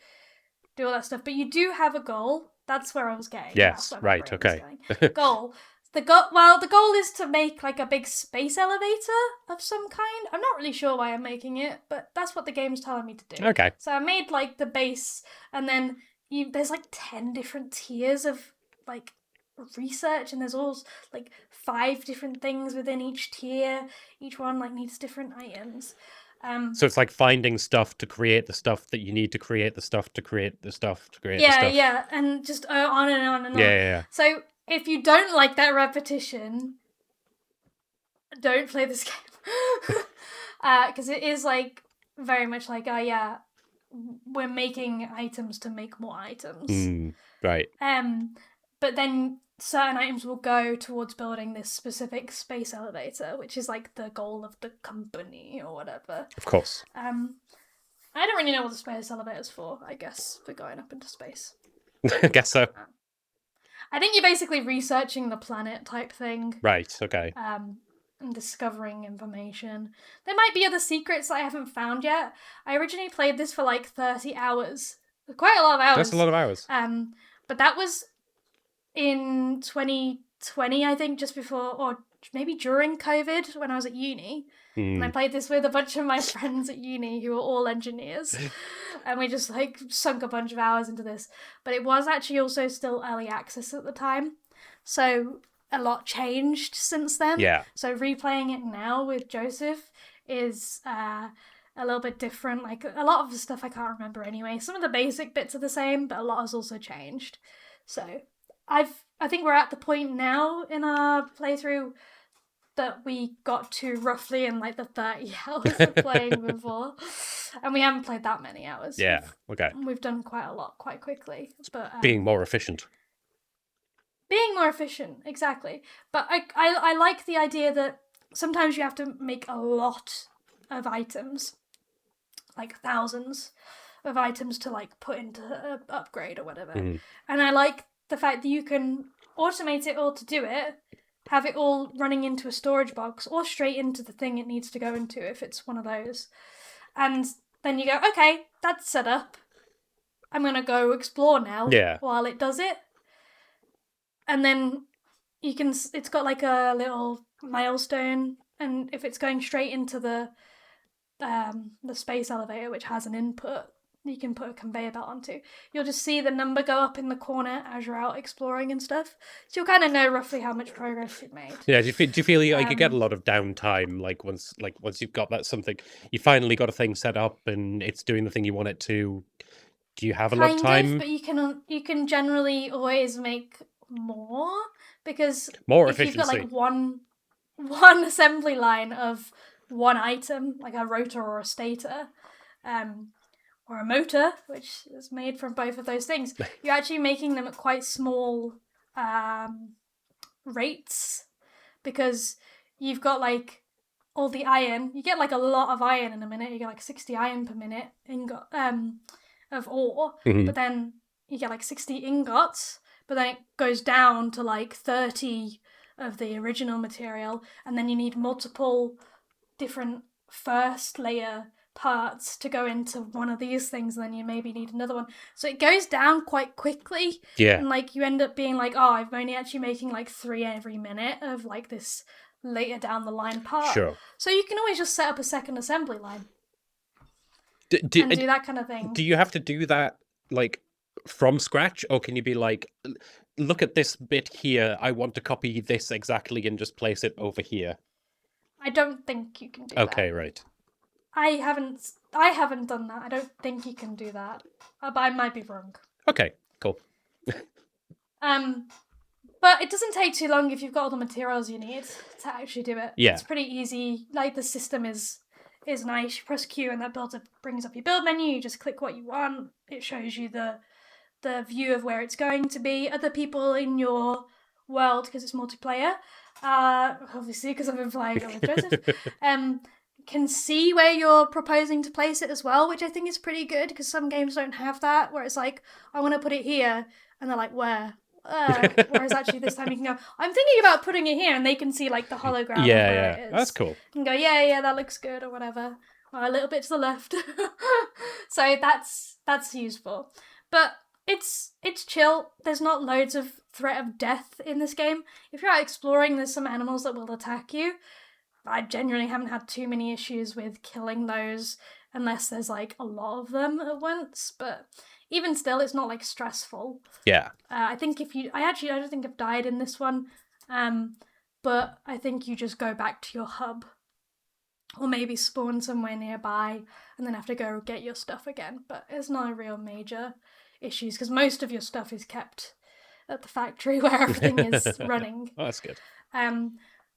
S2: do all that stuff. But you do have a goal. That's where I was getting.
S1: Yes, right, okay.
S2: Goal. The goal is to make like a big space elevator of some kind. I'm not really sure why I'm making it, but that's what the game's telling me to do.
S1: Okay.
S2: So I made like the base, and then there's like 10 different tiers of like research, and there's all like 5 different things within each tier. Each one like needs different items.
S1: So it's like finding stuff to create the stuff that you need to create the stuff to create the stuff to create the stuff.
S2: Yeah, and just on and on and on.
S1: Yeah.
S2: So if you don't like that repetition, don't play this game. Because it is like very much like, we're making items to make more items.
S1: Right.
S2: But then certain items will go towards building this specific space elevator, which is like the goal of the company or whatever.
S1: Of course.
S2: I don't really know what the space elevator's for, I guess, for going up into space.
S1: I guess so.
S2: I think you're basically researching the planet type thing.
S1: Right, okay.
S2: And discovering information. There might be other secrets that I haven't found yet. I originally played this for like 30 hours. Quite a lot of hours.
S1: That's a lot of hours.
S2: But that was in 2020, I think, just before, or maybe during COVID, when I was at uni. And I played this with a bunch of my friends at uni who were all engineers. And we just like sunk a bunch of hours into this. But it was actually also still early access at the time. So a lot changed since then.
S1: Yeah.
S2: So replaying it now with Joseph is a little bit different. Like a lot of the stuff I can't remember anyway. Some of the basic bits are the same, but a lot has also changed. So I think we're at the point now in our playthrough that we got to roughly in like the 30 hours of playing before, and we haven't played that many hours.
S1: Yeah, okay.
S2: We've done quite a lot quite quickly, but
S1: being more efficient,
S2: exactly. But I like the idea that sometimes you have to make a lot of items, like thousands of items to like put into an upgrade or whatever. And I like the fact that you can automate it all to do it, have it all running into a storage box or straight into the thing it needs to go into if it's one of those. And then you go, okay, that's set up. I'm gonna go explore now
S1: Yeah.
S2: while it does it. And then it's got like a little milestone, and if it's going straight into the space elevator, which has an input you can put a conveyor belt onto, you'll just see the number go up in the corner as you're out exploring and stuff. So you'll kind of know roughly how much progress you've made.
S1: Yeah, do you feel like you get a lot of downtime, like once you've got that something, you finally got a thing set up and it's doing the thing you want it to? Do you have a lot of time?
S2: But you can generally always make more, because
S1: More
S2: if
S1: efficiency.
S2: you've got like one assembly line of one item, like a rotor or a stator, or a motor, which is made from both of those things, you're actually making them at quite small rates, because you've got like all the iron. You get like a lot of iron in a minute. You get like 60 iron per minute of ore, but then you get like 60 ingots, but then it goes down to like 30 of the original material, and then you need multiple different first layer parts to go into one of these things, and then you maybe need another one. So it goes down quite quickly.
S1: Yeah.
S2: And like you end up being like, oh, I'm only actually making like 3 every minute of like this later down the line part.
S1: Sure.
S2: So you can always just set up a second assembly line
S1: and
S2: do that kind of thing.
S1: Do you have to do that like from scratch, or can you be like, look at this bit here, I want to copy this exactly and just place it over here?
S2: I don't think you can do that.
S1: Okay, right.
S2: I haven't done that. I don't think you can do that. But I might be wrong.
S1: Okay, cool.
S2: But it doesn't take too long if you've got all the materials you need to actually do it.
S1: Yeah.
S2: It's pretty easy. Like, the system is nice. You press Q and that brings up your build menu. You just click what you want. It shows you the view of where it's going to be. Other people in your world, because it's multiplayer, obviously because I've been playing it with Joseph, can see where you're proposing to place it as well, which I think is pretty good, because some games don't have that, where it's like, I want to put it here, and they're like, where? Whereas actually this time you can go, I'm thinking about putting it here, and they can see like the hologram of where it is.
S1: That's cool.
S2: And go, yeah, that looks good, or whatever. Or a little bit to the left. So that's useful. But it's chill. There's not loads of threat of death in this game. If you're out exploring, there's some animals that will attack you. I genuinely haven't had too many issues with killing those, unless there's like a lot of them at once. But even still, it's not like stressful.
S1: Yeah.
S2: I think I don't think I've died in this one. But I think you just go back to your hub, or maybe spawn somewhere nearby and then have to go get your stuff again. But it's not a real major issues, because most of your stuff is kept at the factory where everything is running.
S1: Oh, that's good.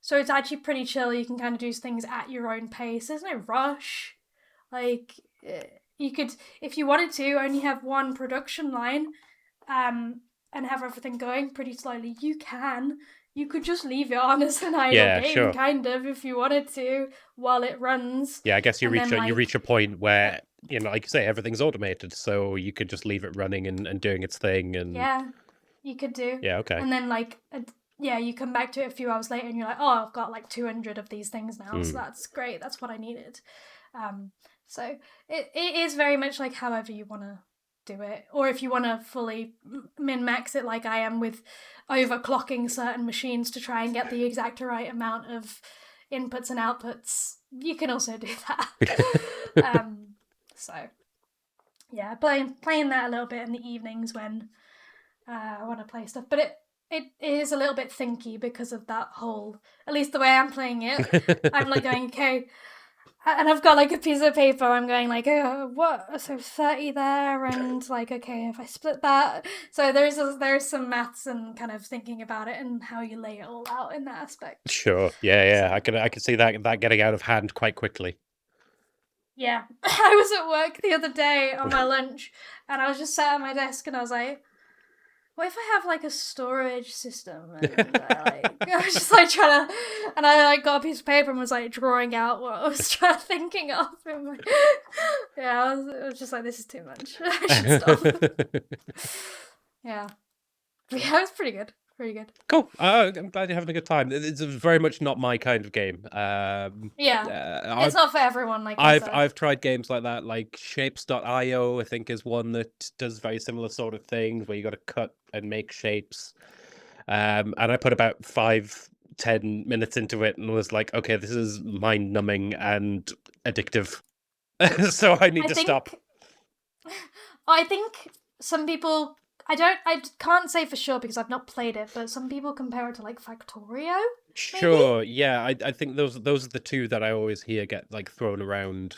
S2: So it's actually pretty chill. You can kind of do things at your own pace. There's no rush. Like, you could, if you wanted to, only have one production line, and have everything going pretty slowly. You can. You could just leave it on as an idle game,
S1: sure.
S2: kind of, if you wanted to, while it runs.
S1: Yeah, I guess you reach a point where, you know, like you say, everything's automated, so you could just leave it running and doing its thing. And
S2: yeah, you could do.
S1: Yeah, okay.
S2: And then you come back to it a few hours later and you're like, oh, I've got like 200 of these things now, so that's great. That's what I needed. So it is very much like however you want to do it, or if you want to fully min-max it like I am, with overclocking certain machines to try and get the exact right amount of inputs and outputs, you can also do that. So yeah, playing that a little bit in the evenings when I want to play stuff, but it is a little bit thinky because of that whole, at least the way I'm playing it. I'm like going, okay, and I've got like a piece of paper, I'm going like, oh, what, so 30 there, and like, okay, if I split that, so there's some maths and kind of thinking about it and how you lay it all out in that aspect.
S1: Sure. Yeah. I could see that getting out of hand quite quickly.
S2: Yeah. I was at work the other day on my lunch, and I was just sat at my desk and I was like, what if I have like a storage system? And I was just like trying to, and I like got a piece of paper and was like drawing out what I was thinking of. Yeah, it was just like, this is too much. I should stop. Yeah. But yeah, it was pretty good. Pretty good.
S1: Cool. I'm glad you're having a good time. It's very much not my kind of game.
S2: Yeah, it's
S1: I've
S2: not for everyone, like I
S1: I've
S2: said.
S1: I've tried games like that, like Shapes.io. I think is one that does very similar sort of things where you got to cut and make shapes. And I put about 5-10 minutes into it and was like, okay, this is mind numbing and addictive. So I need
S2: I
S1: to stop.
S2: think I think some people. I can't say for sure because I've not played it, but some people compare it to like Factorio, maybe.
S1: Sure, yeah, I think those are the two that I always hear get like thrown around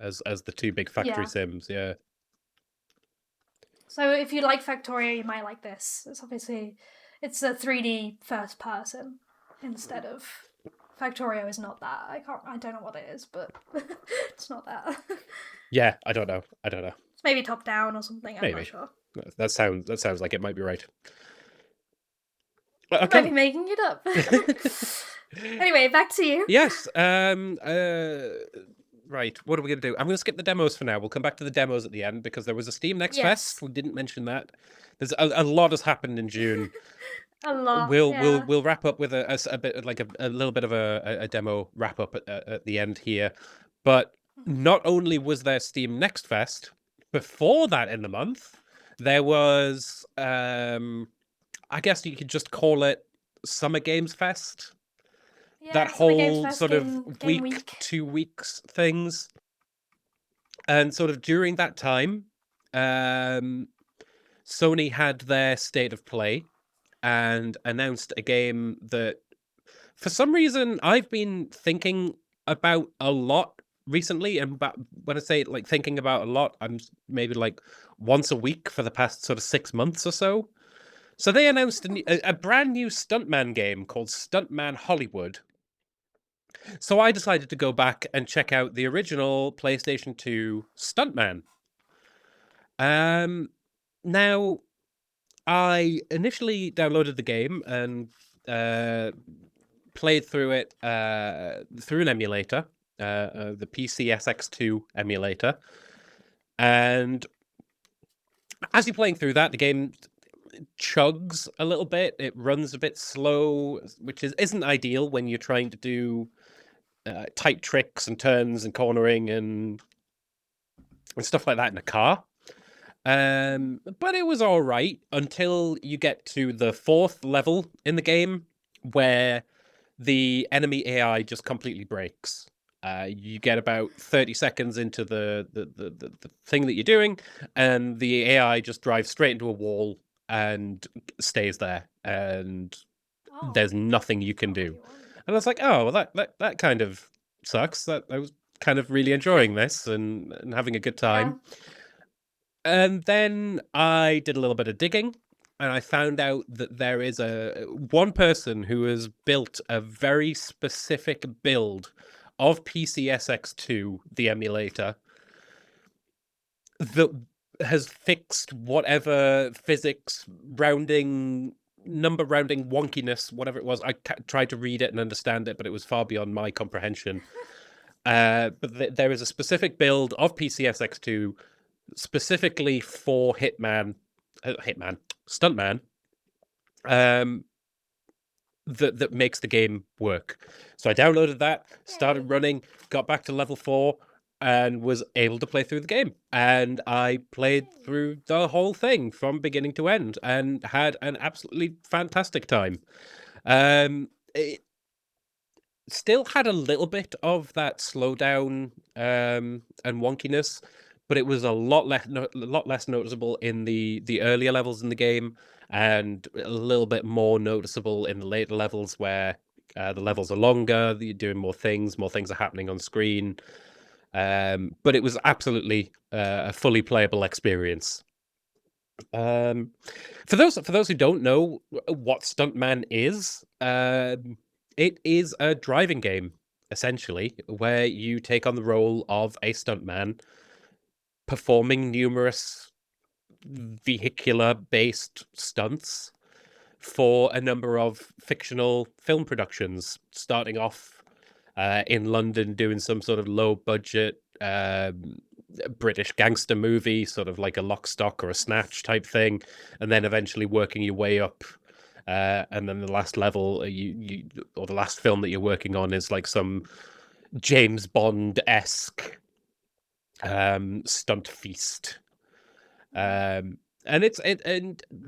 S1: as the two big factory
S2: Yeah.
S1: sims. Yeah,
S2: So if you like Factorio, you might like this. It's a 3D first person instead of Factorio is not that. I don't know what it is, but it's not that.
S1: yeah. I don't know.
S2: It's maybe top down or something. I'm not
S1: Maybe
S2: sure.
S1: that sounds like it might be right.
S2: I might
S1: Okay.
S2: be making it up. Anyway, back to you.
S1: Yes. Right. What are we gonna do? I'm gonna skip the demos for now. We'll come back to the demos at the end because there was a Steam Next Fest.
S2: Yes,
S1: We didn't mention that. There's a lot has happened in June.
S2: a lot.
S1: We'll we'll
S2: Yeah.
S1: we'll wrap up with a bit like a little bit of a demo wrap up at the end here. But not only was there Steam Next Fest, before that in the month, there was I guess you could just call it Summer Games Fest. That
S2: Yeah, Summer Games
S1: whole
S2: Fest
S1: sort of
S2: game
S1: week,
S2: week.
S1: 2 weeks things. And sort of during that time, Sony had their State of Play and announced a game that for some reason I've been thinking about a lot recently. And when I say like thinking about a lot, I'm maybe like once a week for the past sort of 6 months or so. So they announced a brand new Stuntman game called Stuntman Hollywood. So I decided to go back and check out the original PlayStation 2 Stuntman. Um, Now I initially downloaded the game and played through it through an emulator, the PCSX2 emulator. And as you're playing through that, the game chugs a little bit. It runs a bit slow, which isn't ideal when you're trying to do tight tricks and turns and cornering and stuff like that in a car. But it was all right until you get to the fourth level in the game where the enemy AI just completely breaks. You get about 30 seconds into the thing that you're doing, and the AI just drives straight into a wall and stays there, and
S2: Oh,
S1: there's nothing you can
S2: not what
S1: do.
S2: you want.
S1: And I was like, oh, well, that kind of sucks. That I was kind of really enjoying this and having a good
S2: Yeah.
S1: time. And then I did a little bit of digging and I found out that there is a one person who has built a very specific build of PCSX2, the emulator, that has fixed whatever physics rounding number rounding wonkiness whatever it was. I tried to read it and understand it, but it was far beyond my comprehension. But there is a specific build of PCSX2 specifically for Stuntman, um, that makes the game work. So I downloaded that, started
S2: Yay.
S1: running, got back to level 4, and was able to play through the game. And I played
S2: Yay.
S1: through the whole thing from beginning to end and had an absolutely fantastic time. It still had a little bit of that slowdown and wonkiness, but it was a lot less noticeable in the earlier levels in the game, and a little bit more noticeable in the later levels where the levels are longer, you're doing more things are happening on screen. But it was absolutely a fully playable experience. Um, for those who don't know what Stuntman is, it is a driving game essentially where you take on the role of a stuntman performing numerous vehicular-based stunts for a number of fictional film productions, starting off in London doing some sort of low-budget British gangster movie, sort of like a Lock, Stock, or a Snatch type thing, and then eventually working your way up And then the last level, or the last film that you're working on is like some James Bond-esque stunt feast. And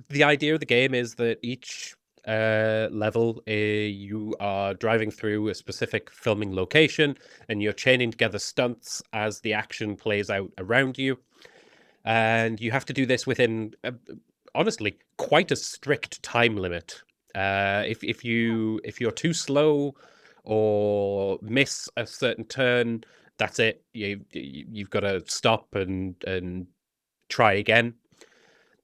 S1: the idea of the game is that each level, you are driving through a specific filming location, and you're chaining together stunts as the action plays out around you. And you have to do this within, honestly, quite a strict time limit. If you're too slow or miss a certain turn, that's it. You've got to stop and try again.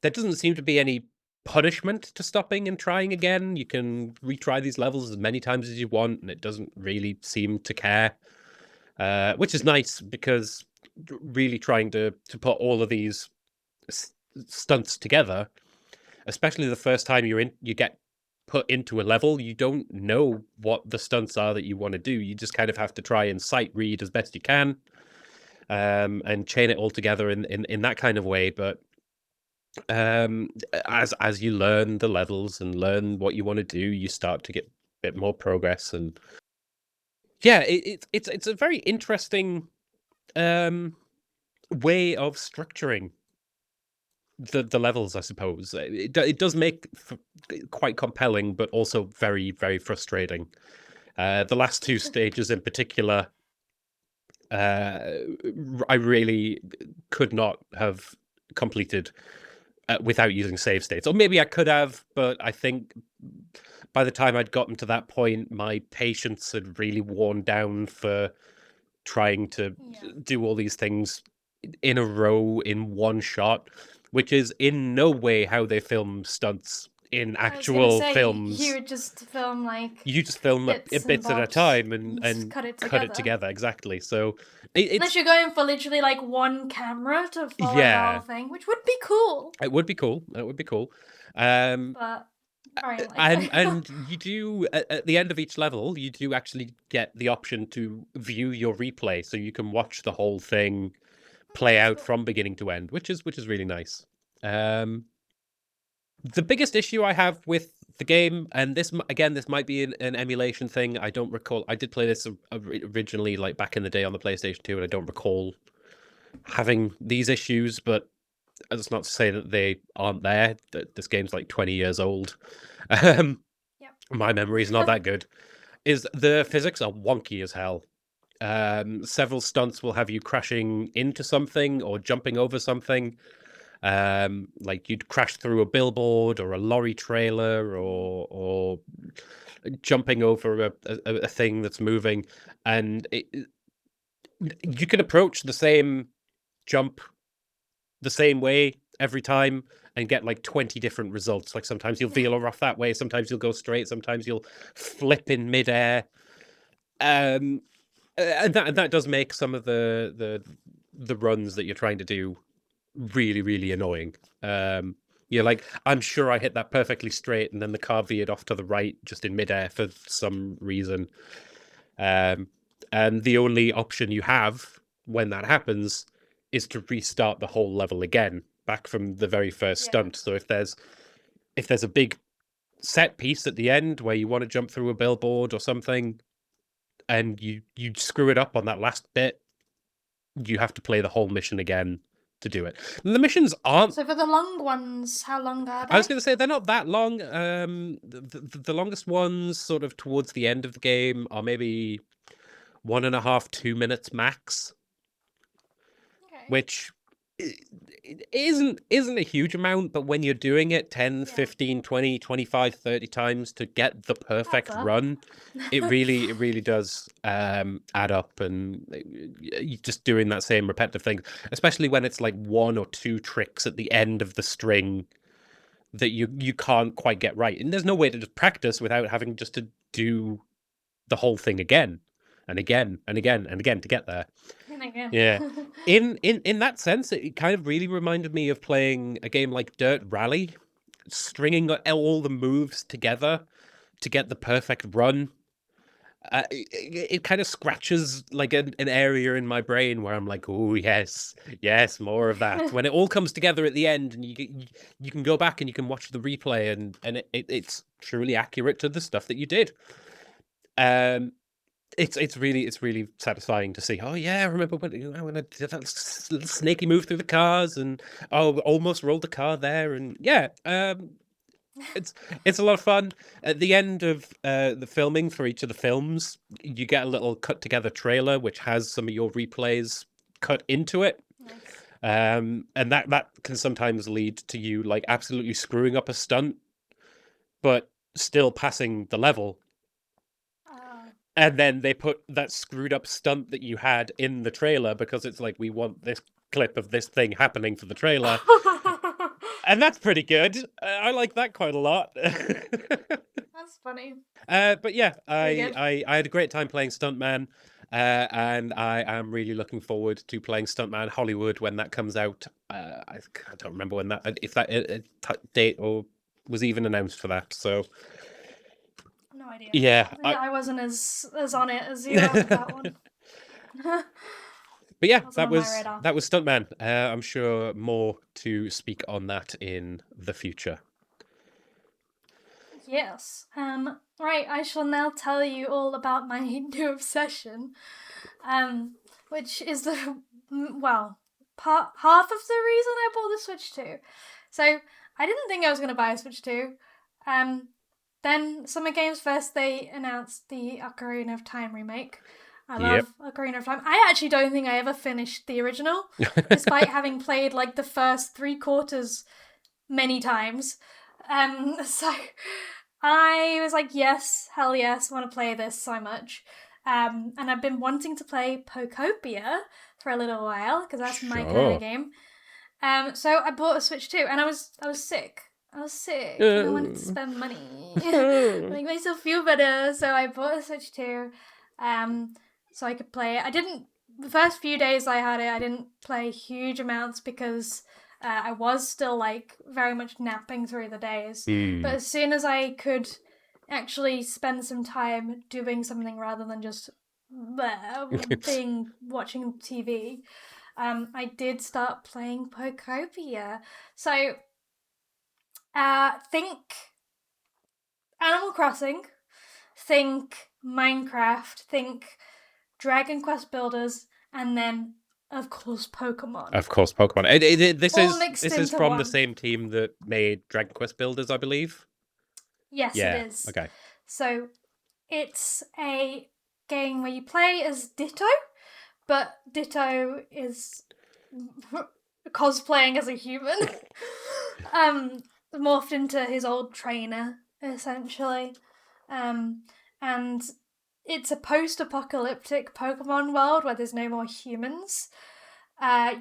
S1: There doesn't seem to be any punishment to stopping and trying again. You can retry these levels as many times as you want, and it doesn't really seem to care, which is nice because really trying to put all of these stunts together, especially the first time you get put into a level, you don't know what the stunts are that you want to do. You just kind of have to try and sight read as best you can, and chain it all together in that kind of way. But as you learn the levels and learn what you want to do, you start to get a bit more progress. And yeah, it's a very interesting way of structuring the levels, I suppose. It does make quite compelling, but also very, very frustrating. The last two stages in particular, I really could not have completed without using save states. Or maybe I could have, but I think by the time I'd gotten to that point, my patience had really worn down for trying to do all these things in a row in one shot, which is in no way how they film stunts in
S2: I was gonna
S1: actual
S2: say
S1: films.
S2: you would just film like
S1: You just film
S2: bits and
S1: bits at a
S2: bobs
S1: time
S2: and
S1: and
S2: cut it
S1: cut it
S2: together.
S1: together. Exactly. So
S2: Unless
S1: it's
S2: you're going for literally like one camera to follow the whole
S1: yeah,
S2: thing, which would be cool,
S1: it would be cool. It would be cool. Um,
S2: but very
S1: and
S2: unlikely.
S1: and you do at the end of each level, you do actually get the option to view your replay, so you can watch the whole thing play
S2: That's
S1: out
S2: cool.
S1: from beginning to end, which is really nice. The biggest issue I have with the game, and this might be an emulation thing. I don't recall. I did play this originally, like back in the day on the PlayStation 2, and I don't recall having these issues. But that's not to say that they aren't there. This game's like 20 years old. Um,
S2: Yep.
S1: my memory's not that good. Is the physics are wonky as hell. Several stunts will have you crashing into something or jumping over something. Like you'd crash through a billboard or a lorry trailer, or jumping over a thing that's moving, and you can approach the same jump the same way every time and get like 20 different results. Like sometimes you'll veer off that way, sometimes you'll go straight, sometimes you'll flip in midair. Um, and that does make some of the runs that you're trying to do really, really annoying. You're like, I'm sure I hit that perfectly straight, and then the car veered off to the right just in midair for some reason. Um, and the only option you have when that happens is to restart the whole level again, back from the very first
S2: Yeah.
S1: stunt. So if there's a big set piece at the end where you want to jump through a billboard or something, and you screw it up on that last bit, you have to play the whole mission again to do it. The missions aren't.
S2: So for the long ones, how long are
S1: I was
S2: they?
S1: going to say they're not that long. The longest ones, sort of towards the end of the game, are maybe 1.5, 2 minutes max,
S2: Okay.
S1: which isn't a huge amount, but when you're doing it 10,
S2: Yeah.
S1: 15, 20, 25, 30 times to get the
S2: Adds
S1: perfect
S2: up.
S1: run, it really does add up. And you're just doing that same repetitive thing, especially when it's like one or two tricks at the end of the string that you can't quite get right, and there's no way to just practice without having just to do the whole thing again and again and again and again to get there.
S2: And again.
S1: Yeah. In that sense, it kind of really reminded me of playing a game like Dirt Rally, stringing all the moves together to get the perfect run. it kind of scratches like an area in my brain where I'm like, oh yes, yes, more of that. When it all comes together at the end, and you can go back and you can watch the replay, and it's truly accurate to the stuff that you did. It's really satisfying to see. Oh yeah, I remember when I did that little snaky move through the cars, and almost rolled the car there, and yeah, it's a lot of fun. At the end of the filming for each of the films, you get a little cut together trailer which has some of your replays cut into it.
S2: Nice.
S1: And that can sometimes lead to you like absolutely screwing up a stunt, but still passing the level. And then they put that screwed up stunt that you had in the trailer because it's like, we want this clip of this thing happening for the trailer. And that's pretty good. I like that quite a lot.
S2: That's funny.
S1: But yeah,
S2: Pretty good.
S1: I had a great time playing Stuntman. And I am really looking forward to playing Stuntman Hollywood when that comes out. I don't remember when that, if that date or was even announced for that. So
S2: No idea.
S1: yeah,
S2: I wasn't as on it as you are with that one.
S1: But yeah,
S2: Wasn't
S1: that
S2: on my
S1: was
S2: radar.
S1: Stuntman. I'm sure more to speak on that in the future.
S2: Yes. Right, I shall now tell you all about my new obsession. Which is the half of the reason I bought the Switch 2. So I didn't think I was gonna buy a Switch 2. Then Summer Games Fest, they announced the Ocarina of Time remake. I love Ocarina of Time. I actually don't think I ever finished the original, despite having played like the first 3/4 many times. So I was like, yes, hell yes, want to play this so much. And I've been wanting to play Pokopia for a little while because that's my kind of game. So I bought a Switch 2, and I was sick. I was sick and I wanted to spend money, make myself feel better. So I bought a Switch 2, so I could play it. The first few days I had it, I didn't play huge amounts because I was still like very much napping through the days. But as soon as I could actually spend some time doing something rather than just watching TV, I did start playing Pokopia. So think Animal Crossing, think Minecraft, think Dragon Quest Builders, and then of course Pokemon.
S1: Of course, Pokemon. This
S2: All mixed
S1: is
S2: into
S1: from
S2: one.
S1: the same team that made Dragon Quest Builders, I believe.
S2: Yes,
S1: Yeah.
S2: it is.
S1: Okay.
S2: So it's a game where you play as Ditto, but Ditto is cosplaying as a human. Morphed into his old trainer, essentially. And it's a post-apocalyptic Pokemon world where there's no more humans.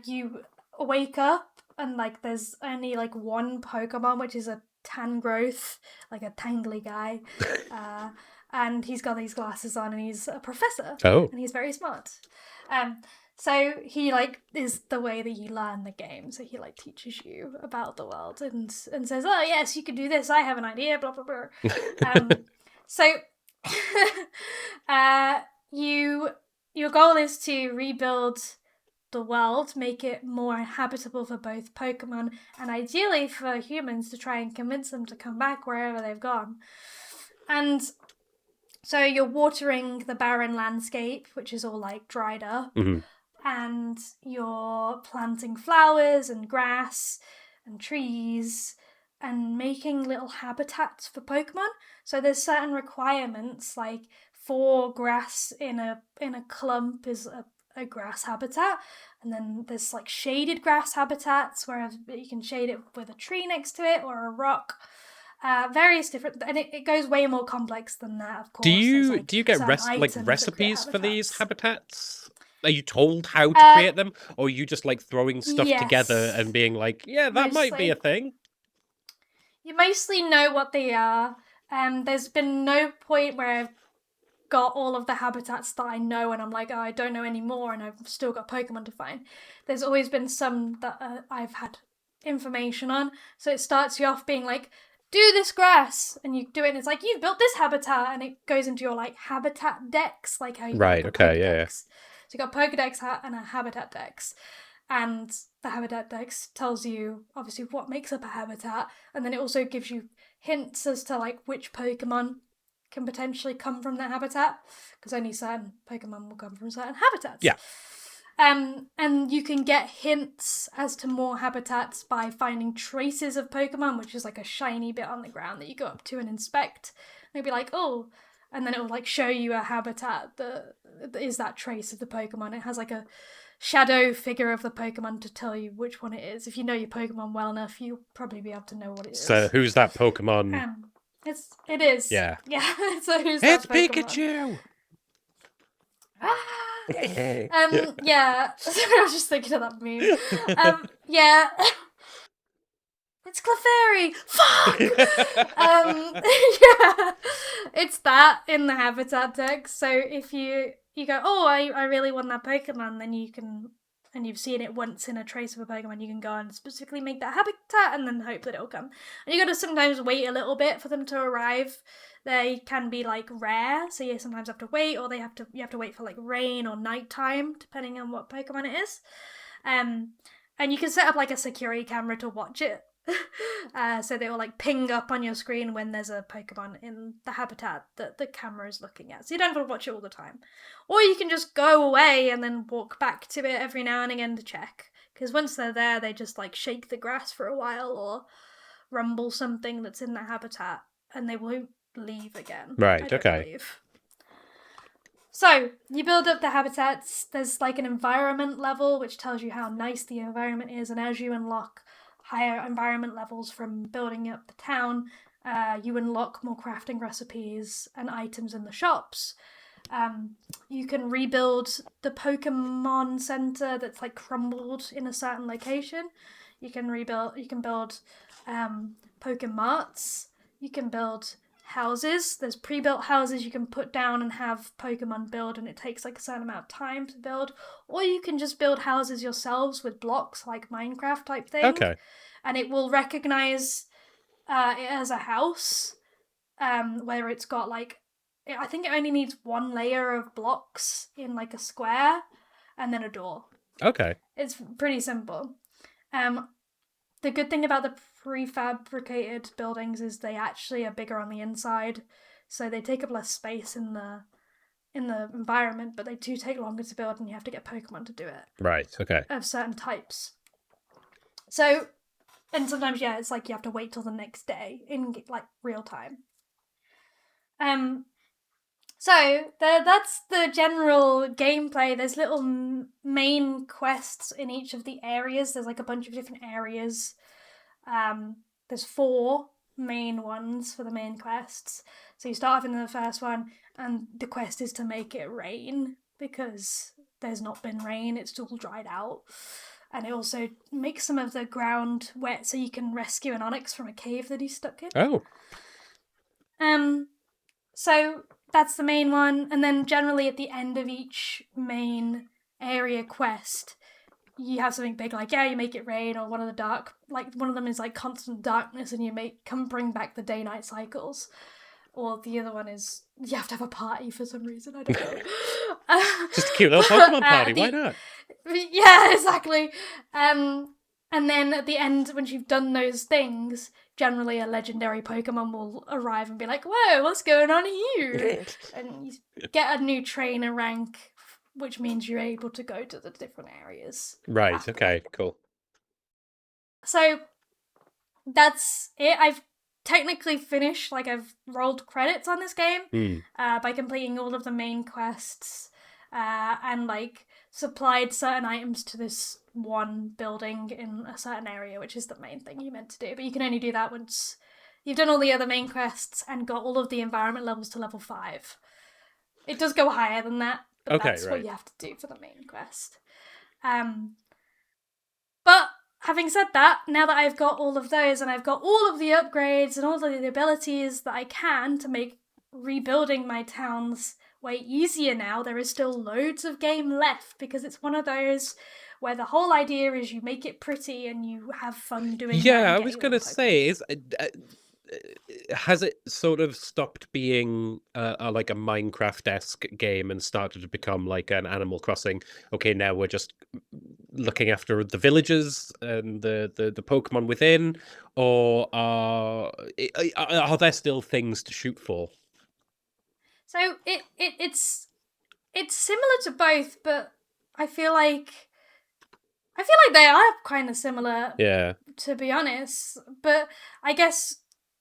S2: You wake up and like there's only like one Pokemon, which is a Tangrowth, like a tangly guy. And he's got these glasses on and he's a professor.
S1: Oh.
S2: And he's very smart. So he like is the way that you learn the game. So he like teaches you about the world and says, "Oh yes, you can do this. I have an idea." Blah blah blah. So your goal is to rebuild the world, make it more habitable for both Pokemon and ideally for humans to try and convince them to come back wherever they've gone. And so you're watering the barren landscape, which is all like dried up, and you're planting flowers and grass and trees and making little habitats for Pokemon. So there's certain requirements, like 4 grass in a clump is a grass habitat, and then there's like shaded grass habitats where you can shade it with a tree next to it or a rock. Various different, and it goes way more complex than that. Of course,
S1: do you get recipes for these habitats? Are you told how to create them, or are you just like throwing stuff together and being like, yeah, that might be a thing?
S2: You mostly know what they are. There's been no point where I've got all of the habitats that I know and I'm like, oh, I don't know anymore, and I've still got Pokemon to find. There's always been some that I've had information on. So it starts you off being like, do this grass, and you do it, and it's like, you've built this habitat, and it goes into your like habitat decks, like how you
S1: Right,
S2: have a
S1: okay,
S2: Pokedex.
S1: yeah.
S2: So you got Pokedex and a habitat dex. And the habitat dex tells you obviously what makes up a habitat, and then it also gives you hints as to like which Pokemon can potentially come from that habitat, because only certain Pokemon will come from certain habitats.
S1: Yeah.
S2: And you can get hints as to more habitats by finding traces of Pokemon, which is like a shiny bit on the ground that you go up to and inspect. And it'll be like, oh, and then it will like show you a habitat that is that trace of the Pokemon. It has like a shadow figure of the Pokemon to tell you which one it is. If you know your Pokemon well enough, you'll probably be able to know what it is.
S1: So who's that Pokemon?
S2: It is.
S1: Yeah.
S2: Yeah. So who's
S1: it's
S2: that Pokemon?
S1: Pikachu!
S2: Yeah. I was just thinking of that meme. Yeah. It's Clefairy! Fuck! Yeah. It's that in the habitat text. So if you go, oh, I really want that Pokemon, then you can, and you've seen it once in a trace of a Pokemon, you can go and specifically make that habitat and then hope that it'll come. And you gotta sometimes wait a little bit for them to arrive. They can be like rare, so you sometimes have to wait, or you have to wait for like rain or nighttime, depending on what Pokemon it is. And you can set up like a security camera to watch it. So they will like ping up on your screen when there's a Pokemon in the habitat that the camera is looking at. So you don't have to watch it all the time. Or you can just go away and then walk back to it every now and again to check. Because once they're there, they just like shake the grass for a while or rumble something that's in the habitat, and they won't leave again.
S1: Right, okay.
S2: Believe. So, you build up the habitats. There's like an environment level which tells you how nice the environment is, and as you unlock higher environment levels from building up the town, you unlock more crafting recipes and items in the shops. You can rebuild the Pokemon Center that's like crumbled in a certain location. You can build Pokemarts. You can build houses. There's pre-built houses you can put down and have Pokemon build, and it takes like a certain amount of time to build. Or you can just build houses yourselves with blocks, like Minecraft type thing.
S1: Okay.
S2: And it will recognize it as a house, where it's got like, I think it only needs one layer of blocks in like a square, and then a door.
S1: Okay.
S2: It's pretty simple. The good thing about the prefabricated buildings is they actually are bigger on the inside, so they take up less space in the environment, but they do take longer to build, and you have to get Pokemon to do it.
S1: Right, okay.
S2: Of certain types. So, and sometimes, yeah, it's like you have to wait till the next day in like real time. So that's the general gameplay. There's little main quests in each of the areas. There's like a bunch of different areas. There's 4 main ones for the main quests. So you start off in the first one, and the quest is to make it rain, because there's not been rain, it's all dried out. And it also makes some of the ground wet so you can rescue an Onyx from a cave that he's stuck in.
S1: Oh.
S2: So that's the main one, and then generally at the end of each main area quest, you have something big like, you make it rain, or one of them is like constant darkness, and you bring back the day-night cycles. Or the other one is you have to have a party for some reason, I don't know.
S1: Just a cute little Pokemon party, why not?
S2: Yeah, exactly. And then at the end, when you've done those things, generally a legendary Pokemon will arrive and be like, whoa, what's going on here? And you get a new trainer rank, which means you're able to go to the different areas.
S1: Right,
S2: after.
S1: okay, cool.
S2: So that's it. I've technically finished, like I've rolled credits on this game by completing all of the main quests and like supplied certain items to this one building in a certain area, which is the main thing you meant to do. But you can only do that once you've done all the other main quests and got all of the environment levels to level 5. It does go higher than that, but that's what you have to do for the main quest. But having said that, now that I've got all of those and I've got all of the upgrades and all of the abilities that I can to make rebuilding my towns way easier now, there is still loads of game left, because it's one of those where the whole idea is you make it pretty and you have fun doing that.
S1: Yeah, I was going to say, has it sort of stopped being like a Minecraft-esque game and started to become like an Animal Crossing? Okay, now we're just looking after the villages and the Pokemon within, or are there still things to shoot for?
S2: So it's similar to both, but I feel like they are kind of similar,
S1: Yeah.
S2: to be honest. But I guess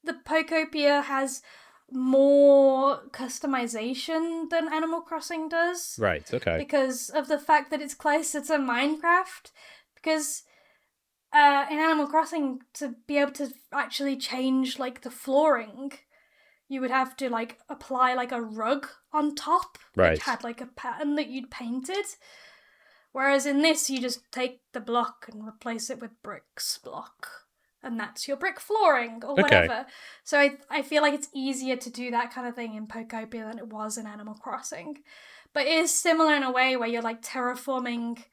S2: the Pokopia has more customization than Animal Crossing does.
S1: Right. Okay.
S2: Because of the fact that it's closer to Minecraft. Because in Animal Crossing, to be able to actually change like the flooring, you would have to like apply like a rug on top,
S1: Right.
S2: which had like a pattern that you'd painted. Whereas in this, you just take the block and replace it with bricks block, and that's your brick flooring or whatever.
S1: Okay.
S2: So I feel like it's easier to do that kind of thing in Pokopia than it was in Animal Crossing. But it is similar in a way where you're like terraforming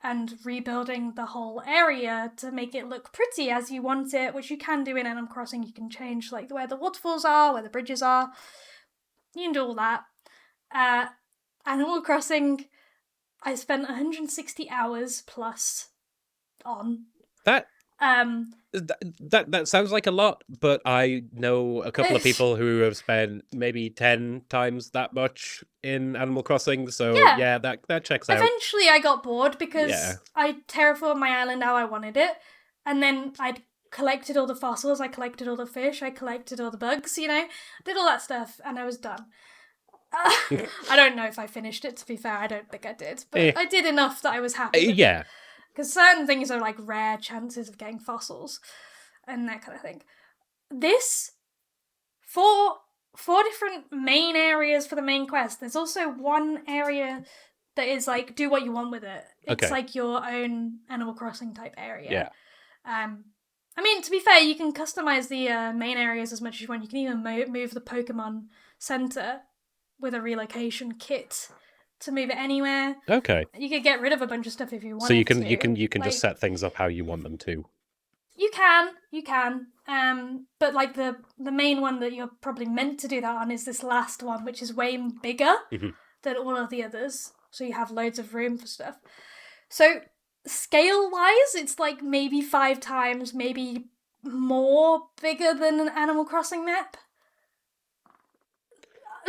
S2: and rebuilding the whole area to make it look pretty as you want it, which you can do in Animal Crossing. You can change like where the waterfalls are, where the bridges are. You can do all that. Animal Crossing, I spent 160 hours plus on.
S1: That sounds like a lot, but I know a couple of people who have spent maybe 10 times that much in Animal Crossing, so yeah, that checks out.
S2: Eventually I got bored because I terraformed my island how I wanted it, and then I'd collected all the fossils, I collected all the fish, I collected all the bugs, did all that stuff, and I was done. I don't know if I finished it, to be fair. I don't think I did, but I did enough that I was happy with it. Because certain things are like rare chances of getting fossils and that kind of thing. This, four different main areas for the main quest. There's also one area that is like, do what you want with it. It's like your own Animal Crossing type area. I mean, to be fair, you can customize the main areas as much as you want. You can even move the Pokemon Center with a relocation kit to move it anywhere.
S1: Okay.
S2: You could get rid of a bunch of stuff if you wanted
S1: so you can
S2: like,
S1: just set things up how you want them to.
S2: You can. But like the main one that you're probably meant to do that on is this last one, which is way bigger than all of the others. So you have loads of room for stuff. So scale-wise, it's like maybe 5 times, maybe more bigger than an Animal Crossing map.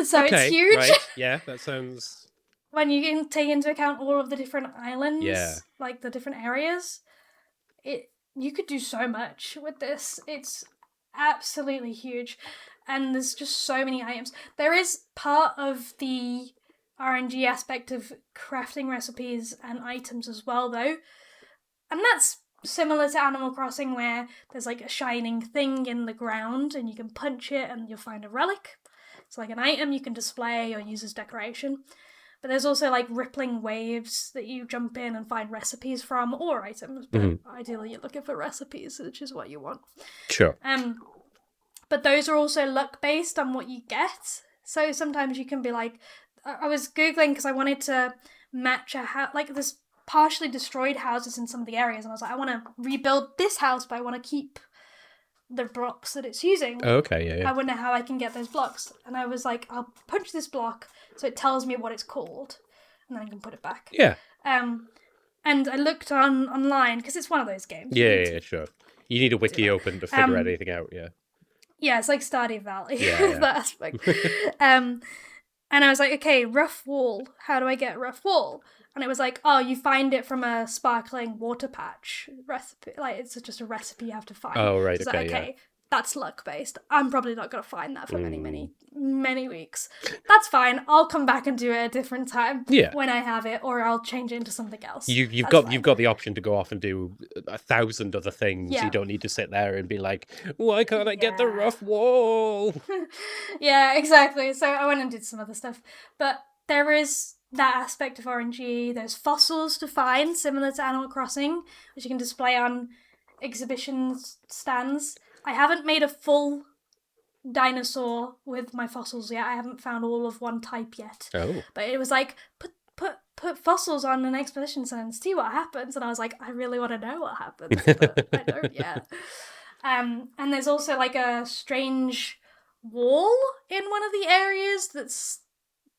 S2: So it's huge.
S1: Right. Yeah, that sounds...
S2: When you can take into account all of the different islands, like the different areas, you could do so much with this. It's absolutely huge. And there's just so many items. There is part of the RNG aspect of crafting recipes and items as well, though. And that's similar to Animal Crossing, where there's like a shining thing in the ground and you can punch it and you'll find a relic. It's like an item you can display or use as decoration. But there's also like rippling waves that you jump in and find recipes from, or items. But ideally you're looking for recipes, which is what you want.
S1: Sure.
S2: But those are also luck based on what you get. So sometimes you can be like, I was Googling because I wanted to match a house, like there's partially destroyed houses in some of the areas. And I was like, I want to rebuild this house, but I want to keep the blocks that it's using.
S1: Oh, okay, yeah.
S2: I wonder how I can get those blocks. And I was like, I'll punch this block so it tells me what it's called, and then I can put it back.
S1: Yeah.
S2: And I looked online, because it's one of those games.
S1: Yeah, sure. You need a wiki open to figure anything out, yeah.
S2: Yeah, it's like Stardew Valley,
S1: yeah.
S2: that aspect. And I was like, okay, rough wall. How do I get rough wall? And it was like, oh, you find it from a sparkling water patch recipe. Like, it's just a recipe you have to find.
S1: Oh, right,
S2: so
S1: okay,
S2: yeah. That's luck-based. I'm probably not going to find that for many weeks. That's fine. I'll come back and do it at a different time when I have it, or I'll change it into something else.
S1: You've got the option to go off and do 1,000 other things. Yeah. You don't need to sit there and be like, why can't I get the rough wall?
S2: Yeah, exactly. So I went and did some other stuff. But there is that aspect of RNG. There's fossils to find, similar to Animal Crossing, which you can display on exhibition stands. I haven't made a full dinosaur with my fossils yet. I haven't found all of one type yet.
S1: Oh.
S2: But it was like, put fossils on an exhibition stand and see what happens. And I was like, I really want to know what happens, but I don't yet. And there's also like a strange wall in one of the areas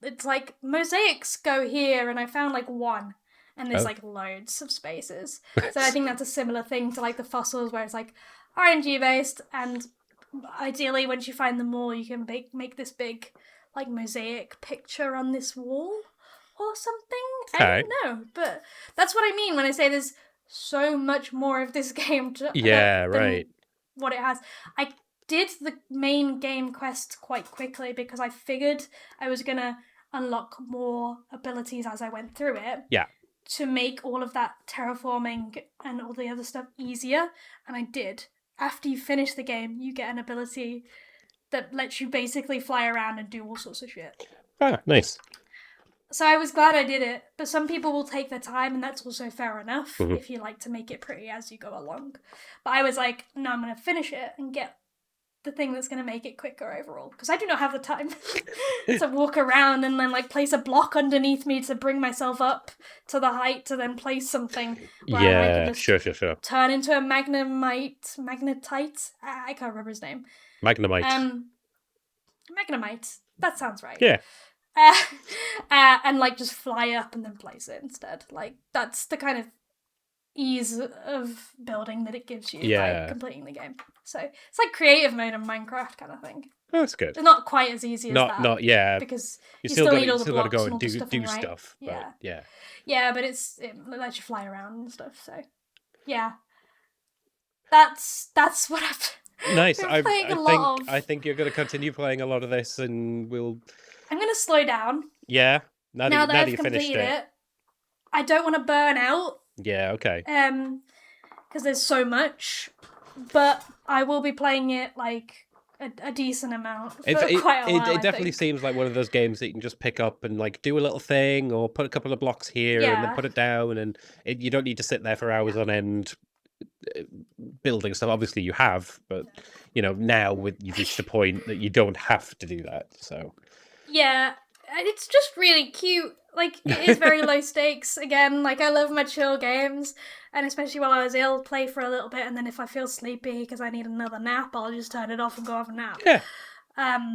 S2: it's like mosaics go here, and I found like one, and there's like loads of spaces. So I think that's a similar thing to like the fossils, where it's like RNG based, and ideally once you find them all, you can make this big like mosaic picture on this wall or something.
S1: Okay.
S2: I don't know, but that's what I mean when I say there's so much more of this game than what it has. I did the main game quest quite quickly because I figured I was gonna unlock more abilities as I went through it.
S1: Yeah.
S2: To make all of that terraforming and all the other stuff easier, and I did. After you finish the game, you get an ability that lets you basically fly around and do all sorts of shit.
S1: Ah, nice.
S2: So I was glad I did it, but some people will take their time, and that's also fair enough if you like to make it pretty as you go along. But I was like, no, I'm going to finish it and get the thing that's going to make it quicker overall, because I do not have the time to walk around and then like place a block underneath me to bring myself up to the height to then place something where I can just
S1: sure.
S2: turn into a magnetite. I can't remember his name.
S1: Magnemite.
S2: Magnemite. That sounds right.
S1: Yeah.
S2: And like just fly up and then place it instead. Like that's the kind of ease of building that it gives you by completing the game. So it's like creative mode in Minecraft kind of thing.
S1: Oh, that's good.
S2: It's not quite as easy as that.
S1: Because
S2: you still need all the blocks
S1: go
S2: and all
S1: do
S2: the stuff
S1: do
S2: right.
S1: stuff.
S2: Yeah.
S1: But
S2: yeah, but it lets you fly around and stuff. So yeah, that's what I've
S1: nice.
S2: been playing a lot of.
S1: I think you're going to continue playing a lot of this, and
S2: I'm going to slow down.
S1: Yeah. Now that
S2: I've completed it, I don't want to burn out.
S1: Yeah. Okay.
S2: Because there's so much, but I will be playing it like a decent amount for quite a while.
S1: It definitely seems like one of those games that you can just pick up and like do a little thing or put a couple of blocks here and then put it down, and you don't need to sit there for hours on end building stuff. Obviously you have, but now you've reached a point that you don't have to do that. So
S2: yeah, it's just really cute. Like, it is very low stakes. Again, like, I love my chill games, and especially while I was ill, play for a little bit, and then if I feel sleepy because I need another nap, I'll just turn it off and go have a nap.
S1: Yeah.
S2: I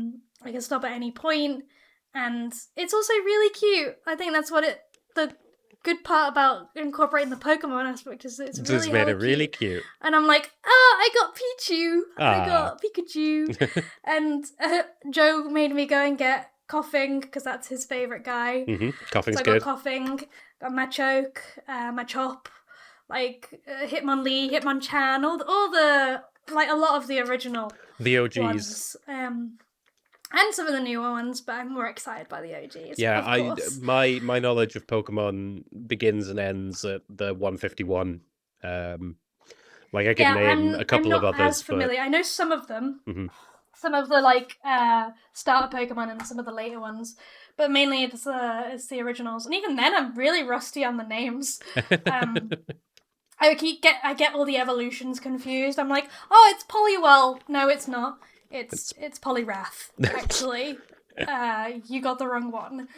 S2: can stop at any point, and it's also really cute. I think that's the good part about incorporating the Pokemon aspect is it's really
S1: just made it really cute.
S2: And I'm like, I got Pichu, I got Pikachu, and Joe made me go and get Coughing, because that's his favourite guy.
S1: Coughing's
S2: so I got Coughing, got Machoke, Machop, like Hitmonlee, Hitmonchan, all the like a lot of the original
S1: OGs.
S2: ones. And some of the newer ones, but I'm more excited by the OGs.
S1: Yeah, my knowledge of Pokemon begins and ends at the 151. Like I can name a couple of others. I'm not
S2: as familiar.
S1: But...
S2: I know some of them. Some of the like starter Pokemon and some of the later ones, but mainly it's the originals. And even then, I'm really rusty on the names. I get all the evolutions confused. I'm like, oh, it's Poliwell. No, it's not. It's Poliwrath. Actually, you got the wrong one.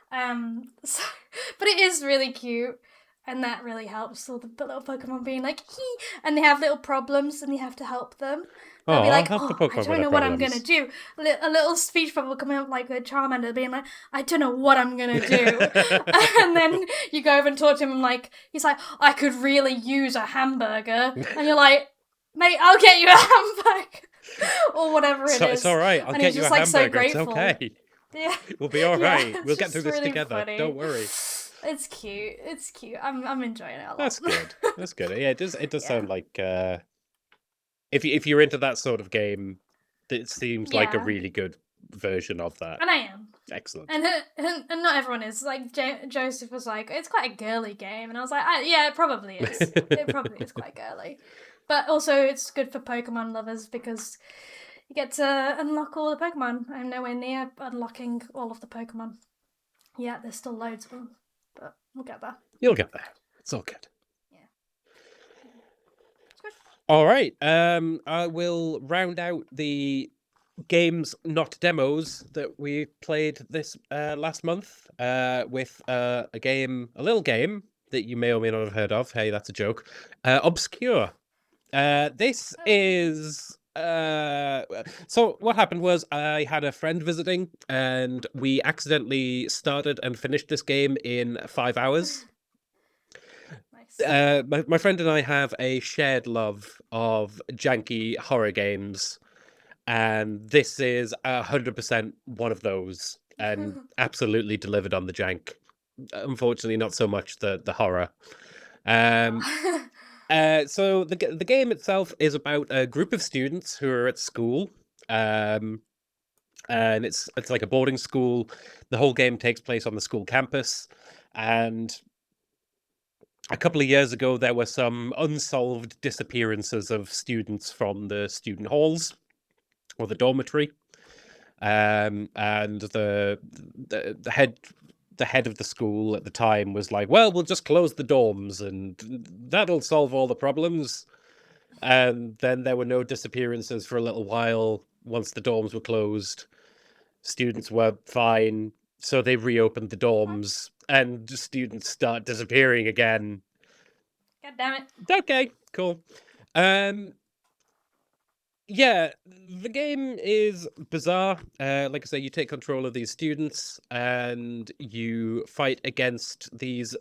S2: But it is really cute. And that really helps. All the little Pokemon being like, hee, and they have little problems, and you have to help them. They'll be like, I don't know what I'm going to do. A little speech bubble coming up like a Charmander being like, I don't know what I'm going to do. And then you go over and talk to him, and like, he's like, I could really use a hamburger. And you're like, mate, I'll get you a hamburger. Or whatever it is.
S1: It's all right. I'll get you a hamburger. So grateful. It's okay.
S2: Yeah.
S1: We'll be all right. We'll get through this together.
S2: Funny.
S1: Don't worry.
S2: It's cute. I'm enjoying it a lot.
S1: That's good. Yeah, it does sound like if you're into that sort of game, it seems like a really good version of that.
S2: And I am.
S1: Excellent.
S2: And not everyone is. Like Joseph was like, it's quite a girly game, and I was like, yeah, it probably is. It probably is quite girly, but also it's good for Pokemon lovers because you get to unlock all the Pokemon. I'm nowhere near unlocking all of the Pokemon. Yeah, there's still loads of them. But we'll get there.
S1: You'll get there. It's all good.
S2: Yeah. It's good.
S1: All right. I will round out the games, not demos, that we played this last month with a little game that you may or may not have heard of. Hey, that's a joke. Obscure. This
S2: Oh.
S1: is so what happened was I had a friend visiting and we accidentally started and finished this game in 5 hours.
S2: Nice.
S1: My friend and I have a shared love of janky horror games, and this is 100% one of those, and absolutely delivered on the jank. Unfortunately, not so much the horror. Um,
S2: Ah.
S1: so the game itself is about a group of students who are at school, um, and it's like a boarding school. The whole game takes place on the school campus, and a couple of years ago there were some unsolved disappearances of students from the student halls or the dormitory, and the head of the school at the time was like, well, we'll just close the dorms and that'll solve all the problems. And then there were no disappearances for a little while once the dorms were closed. Students were fine, so they reopened the
S2: What?
S1: dorms and students start disappearing again.
S2: God damn it.
S1: Okay, cool. Um yeah, the game is bizarre. Like I say, you take control of these students and you fight against these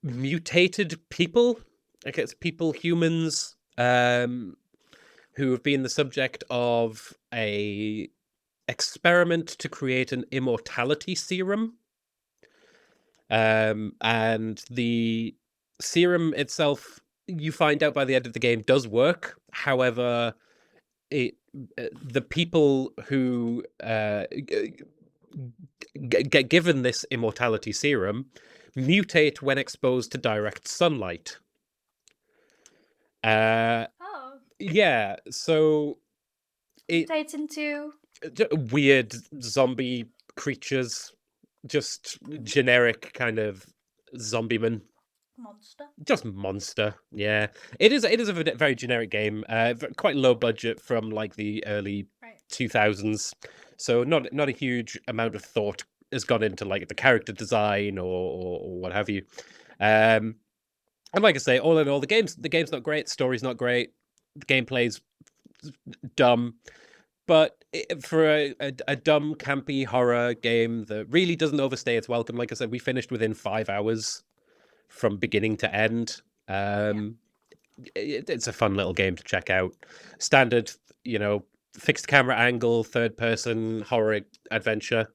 S1: mutated people. Like it's people, humans, who have been the subject of a experiment to create an immortality serum. And the serum itself, you find out by the end of the game, does work. However, it the people who get given this immortality serum mutate when exposed to direct sunlight. Uh,
S2: Oh.
S1: yeah, so it
S2: Mutates into.
S1: weird zombie creatures, just generic kind of zombieman.
S2: Monster.
S1: Just monster, yeah. It is a very generic game, quite low budget from like the early
S2: Right.
S1: 2000s, so not a huge amount of thought has gone into like the character design or what have you. Um, and like I say, all in all, the game's not great, story's not great, the gameplay's dumb, but for a dumb campy horror game that really doesn't overstay its welcome, like I said, we finished within 5 hours from beginning to end.
S2: Yeah.
S1: It's a fun little game to check out. Standard, fixed camera angle, third person horror adventure.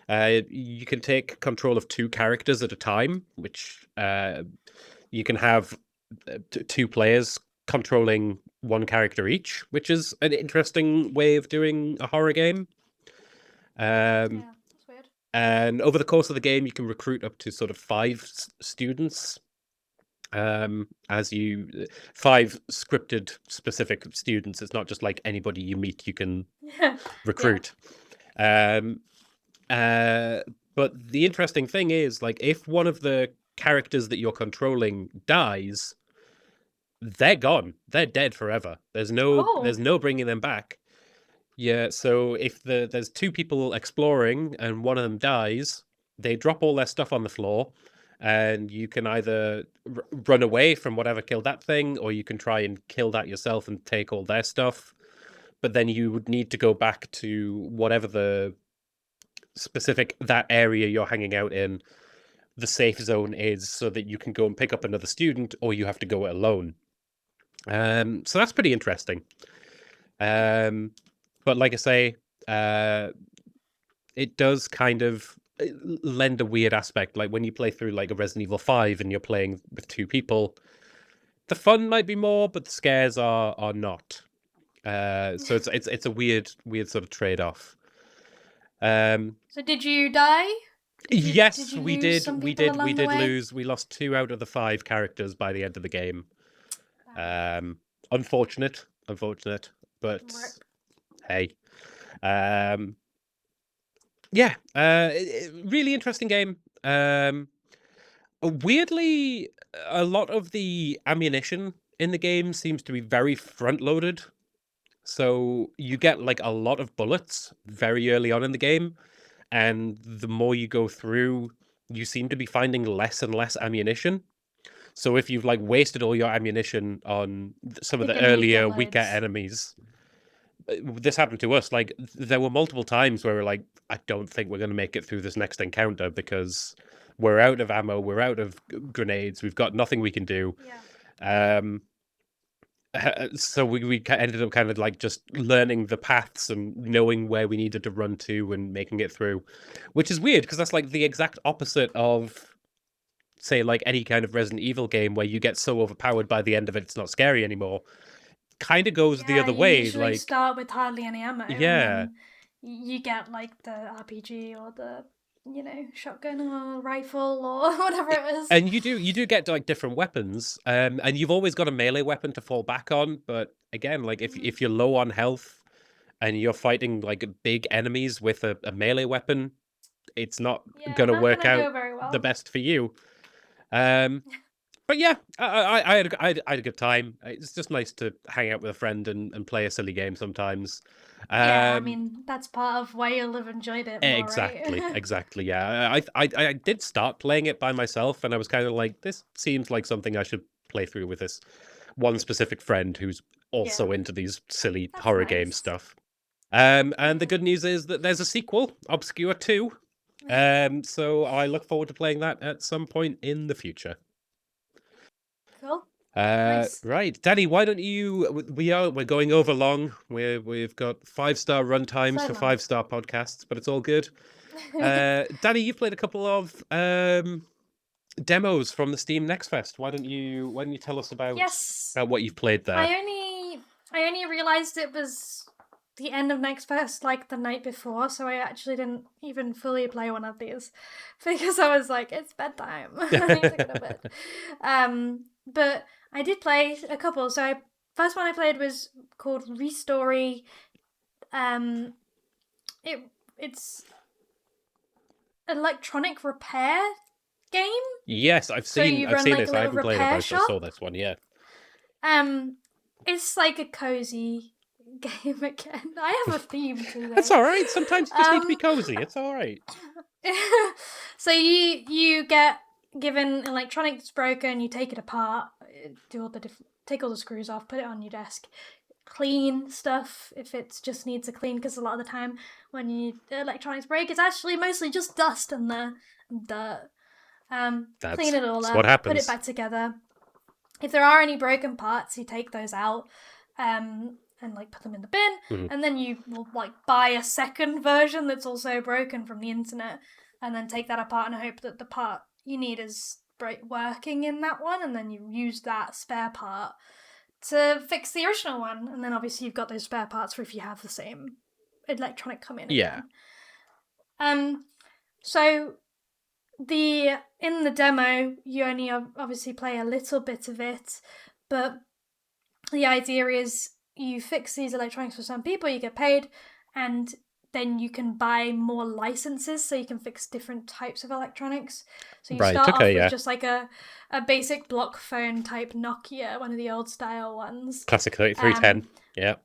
S1: You can take control of two characters at a time, which you can have two players controlling one character each, which is an interesting way of doing a horror game. Um,
S2: Yeah. That's weird.
S1: and over the course of the game, you can recruit up to sort of five students, as you five scripted specific students. It's not just like anybody you meet you can
S2: Yeah.
S1: recruit. um uh but the interesting thing is, like, if one of the characters that you're controlling dies, they're gone, they're dead forever. there's no
S2: Oh.
S1: there's no bringing them back. Yeah, so if there's two people exploring and one of them dies, they drop all their stuff on the floor, and you can either run away from whatever killed that thing, or you can try and kill that yourself and take all their stuff. But then you would need to go back to whatever the specific that area you're hanging out in, the safe zone is, so that you can go and pick up another student, or you have to go it alone. So that's pretty interesting. But like I say, uh, it does kind of lend a weird aspect. Like when you play through like a Resident Evil 5 and you're playing with two people, the fun might be more, but the scares are not. So it's a weird sort of trade off. Um,
S2: So did you die? Did
S1: yes,
S2: you
S1: we
S2: lose
S1: did.
S2: some
S1: We
S2: people
S1: did. We
S2: along the
S1: did
S2: way?
S1: lose. We lost two out of the five characters by the end of the game.
S2: Damn.
S1: Um, unfortunate, but
S2: Rip.
S1: hey. Um, yeah, really interesting game. Weirdly, a lot of the ammunition in the game seems to be very front loaded. So you get like a lot of bullets very early on in the game, and the more you go through, you seem to be finding less and less ammunition. So if you've like wasted all your ammunition on some of
S2: You're
S1: the
S2: gonna need to get
S1: earlier weaker
S2: loads.
S1: enemies, this happened to us. Like there were multiple times where we're like, I don't think we're going to make it through this next encounter because we're out of ammo, we're out of grenades, we've got nothing we can do.
S2: Yeah.
S1: So we ended up kind of like just learning the paths and knowing where we needed to run to and making it through, which is weird because that's like the exact opposite of, say, like any kind of Resident Evil game where you get so overpowered by the end of it it's not scary anymore. Kind of goes the
S2: Yeah,
S1: other
S2: you
S1: way.
S2: usually
S1: Like,
S2: start with hardly any ammo, and
S1: yeah.
S2: then you get like the RPG or the shotgun or rifle or whatever it is.
S1: And you do get like different weapons, and you've always got a melee weapon to fall back on. But again, like if you're low on health and you're fighting like big enemies with a melee weapon, it's not
S2: Yeah,
S1: gonna
S2: not
S1: work
S2: gonna
S1: out
S2: go very
S1: the
S2: well.
S1: best for you. But yeah, I had a good time. It's just nice to hang out with a friend and play a silly game sometimes.
S2: Yeah, I
S1: Um,
S2: mean that's part of why you'll have enjoyed it more,
S1: exactly,
S2: right?
S1: exactly. Yeah, I did start playing it by myself, and I was kind of like, this seems like something I should play through with this one specific friend who's
S2: Yeah,
S1: also into these silly
S2: that's
S1: horror game
S2: nice.
S1: stuff. And the good news is that there's a sequel, Obscure 2. So I look forward to playing that at some point in the future.
S2: Cool, nice.
S1: Right, Danny, why don't you? We're going over long. We've got 5-star run times
S2: So
S1: for
S2: long.
S1: 5-star podcasts, but it's all good. Danny, you've played a couple of demos from the Steam Next Fest. Why don't you tell us about
S2: Yes,
S1: what you've played there?
S2: I only realized it was the end of Next Fest like the night before, so I actually didn't even fully play one of these because I was like, it's bedtime. I need to go to bed. But I did play a couple. So first one I played was called ReStory. Um, it's electronic repair game.
S1: Yes, I've
S2: So
S1: seen
S2: you
S1: I've
S2: run
S1: seen
S2: like a
S1: this. I
S2: little
S1: haven't played it, but
S2: repair
S1: I saw
S2: shop.
S1: this one. Yeah,
S2: It's like a cozy game again. I have a theme today.
S1: that's all right. Sometimes you just need to be
S2: Um,
S1: cozy. It's all right.
S2: so you get given electronics broken, you take it apart, take all the screws off, put it on your desk, clean stuff if it just needs a clean, because a lot of the time when electronics break, it's actually mostly just dust and the dirt. Clean it all
S1: That's what
S2: up, put it
S1: happens.
S2: back together. If there are any broken parts, you take those out, and like put them in the bin,
S1: Mhm.
S2: and then you will like buy a second version that's also broken from the internet, and then take that apart and hope that the part you need is working in that one, and then you use that spare part to fix the original one, and then obviously you've got those spare parts for if you have the same electronic come in
S1: Yeah.
S2: again. So in the demo, you only obviously play a little bit of it, but the idea is you fix these electronics for some people, you get paid, and then you can buy more licenses so you can fix different types of electronics. So you
S1: Right.
S2: start off
S1: Okay.
S2: with
S1: Yeah.
S2: just like a basic block phone type Nokia, one of the old style ones.
S1: Classic 3310. Yeah,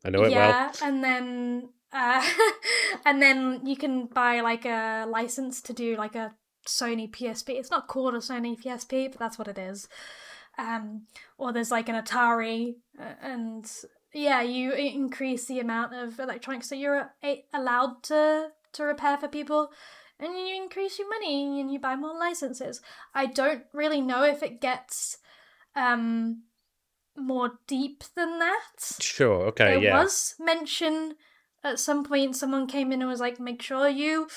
S1: I know it well.
S2: Yeah, and then and then you can buy like a license to do like a Sony PSP. It's not called a Sony PSP, but that's what it is. Or there's like an Atari, and yeah, you increase the amount of electronics that you're allowed to repair for people, and you increase your money and you buy more licenses. I don't really know if it gets more deep than that.
S1: Sure. Okay.
S2: There
S1: Yeah.
S2: was mention at some point, someone came in and was like, make sure you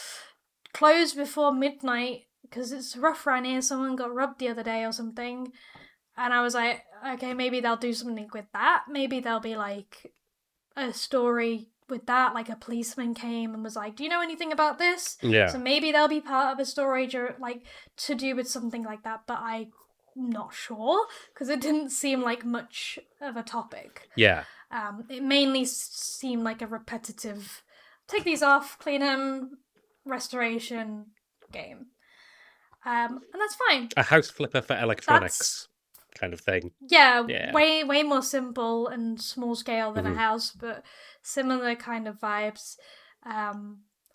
S2: close before midnight because it's rough around here. Someone got robbed the other day or something. And I was like, okay, maybe they'll do something with that. Maybe there'll be like a story with that, like a policeman came and was like, do you know anything about this?
S1: Yeah.
S2: So maybe they'll be part of a story like to do with something like that, but I'm not sure because it didn't seem like much of a topic.
S1: Yeah.
S2: It mainly seemed like a repetitive take these off, clean them, restoration game. And that's fine.
S1: A house flipper for electronics kind of thing.
S2: Yeah,
S1: Yeah.
S2: way more simple and small scale than
S1: Mhm.
S2: a house, but similar kind of vibes,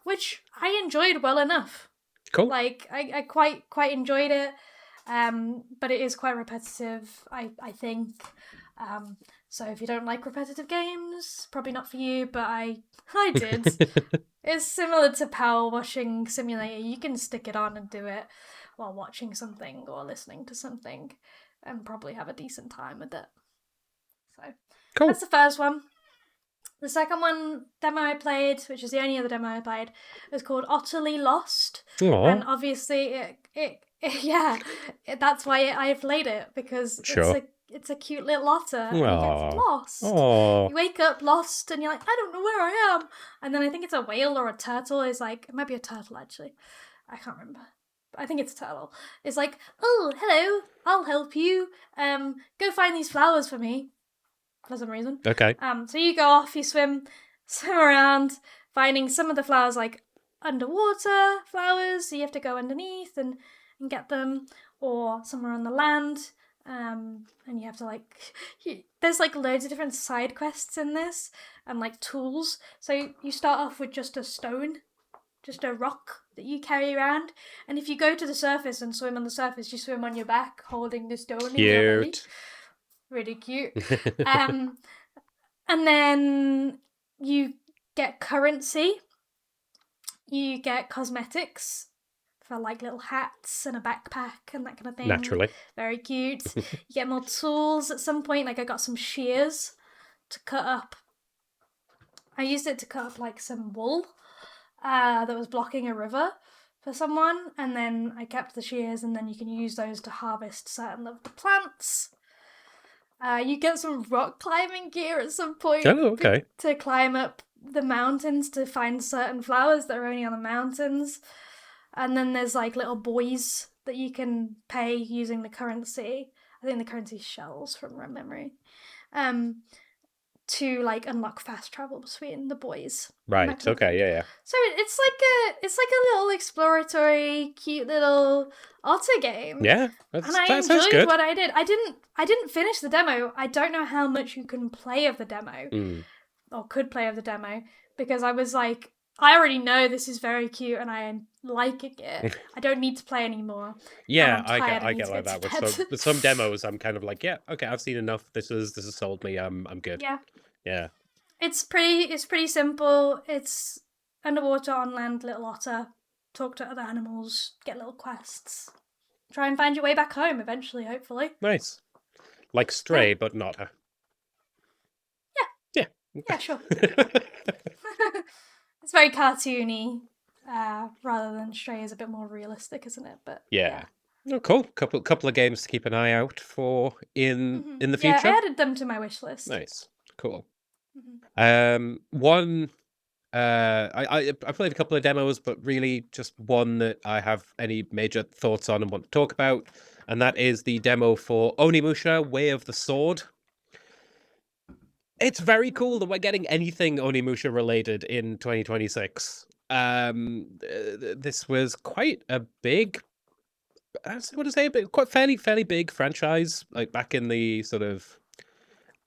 S2: which I enjoyed well enough.
S1: Cool.
S2: Like I quite enjoyed it. But it is quite repetitive, I think. So if you don't like repetitive games, probably not for you, but I did. It's similar to Power Washing Simulator. You can stick it on and do it while watching something or listening to something and probably have a decent time with it. So
S1: Cool.
S2: that's the first one. The second one demo I played, which is the only other demo I played, was called Otterly Lost.
S1: Aww.
S2: And obviously that's why I played it, because
S1: Sure.
S2: it's a cute little otter and he gets lost.
S1: Aww.
S2: You wake up lost and you're like, I don't know where I am. And then I think it's a whale or a turtle. Is like, it might be a turtle actually. I can't remember. I think it's a turtle. It's like, oh, hello, I'll help you. Go find these flowers for me. For some reason.
S1: Okay.
S2: So you go off, you swim around, finding some of the flowers like underwater flowers, so you have to go underneath and get them, or somewhere on the land. And you have to there's like loads of different side quests in this and like tools. So you start off with just a stone, just a rock that you carry around, and if you go to the surface and swim on the surface, you swim on your back holding the stone in your belly. Really cute. And then you get currency. You get cosmetics for like little hats and a backpack and that kind of thing.
S1: Naturally.
S2: Very cute. You get more tools at some point. Like I got some shears to cut up. I used it to cut up like some wool that was blocking a river for someone. And then I kept the shears, and then you can use those to harvest certain of the plants. You get some rock climbing gear at some point.
S1: Oh, okay.
S2: To climb up the mountains to find certain flowers that are only on the mountains. And then there's like little buoys that you can pay using the currency. I think the currency is shells from memory. To like unlock fast travel between the buoys.
S1: Right. Okay. Yeah.
S2: So it's like a little exploratory, cute little otter game.
S1: Yeah.
S2: And I enjoyed
S1: good.
S2: what I did. I didn't finish the demo. I don't know how much you can play of the demo, or could play of the demo, because I was like, I already know this is very cute and I am liking it. I don't need to play anymore.
S1: Yeah, I get like that with some demos. I'm kind of like, yeah, okay, I've seen enough. This has sold me. I'm good. Yeah.
S2: It's pretty simple. It's underwater, on land, little otter. Talk to other animals, get little quests. Try and find your way back home eventually, hopefully.
S1: Nice. Like Stray, but not her. Yeah.
S2: Yeah, sure. It's very cartoony, rather than Stray is a bit more realistic, isn't it? But
S1: yeah. Oh, cool. Couple of games to keep an eye out for in the future.
S2: Yeah, I added them to my wish list.
S1: Nice. Cool. One. I played a couple of demos, but really just one that I have any major thoughts on and want to talk about, and that is the demo for Onimusha: Way of the Sword. It's very cool that we're getting anything Onimusha related in 2026. This was quite a big, I want to say, quite fairly big franchise. Like back in the sort of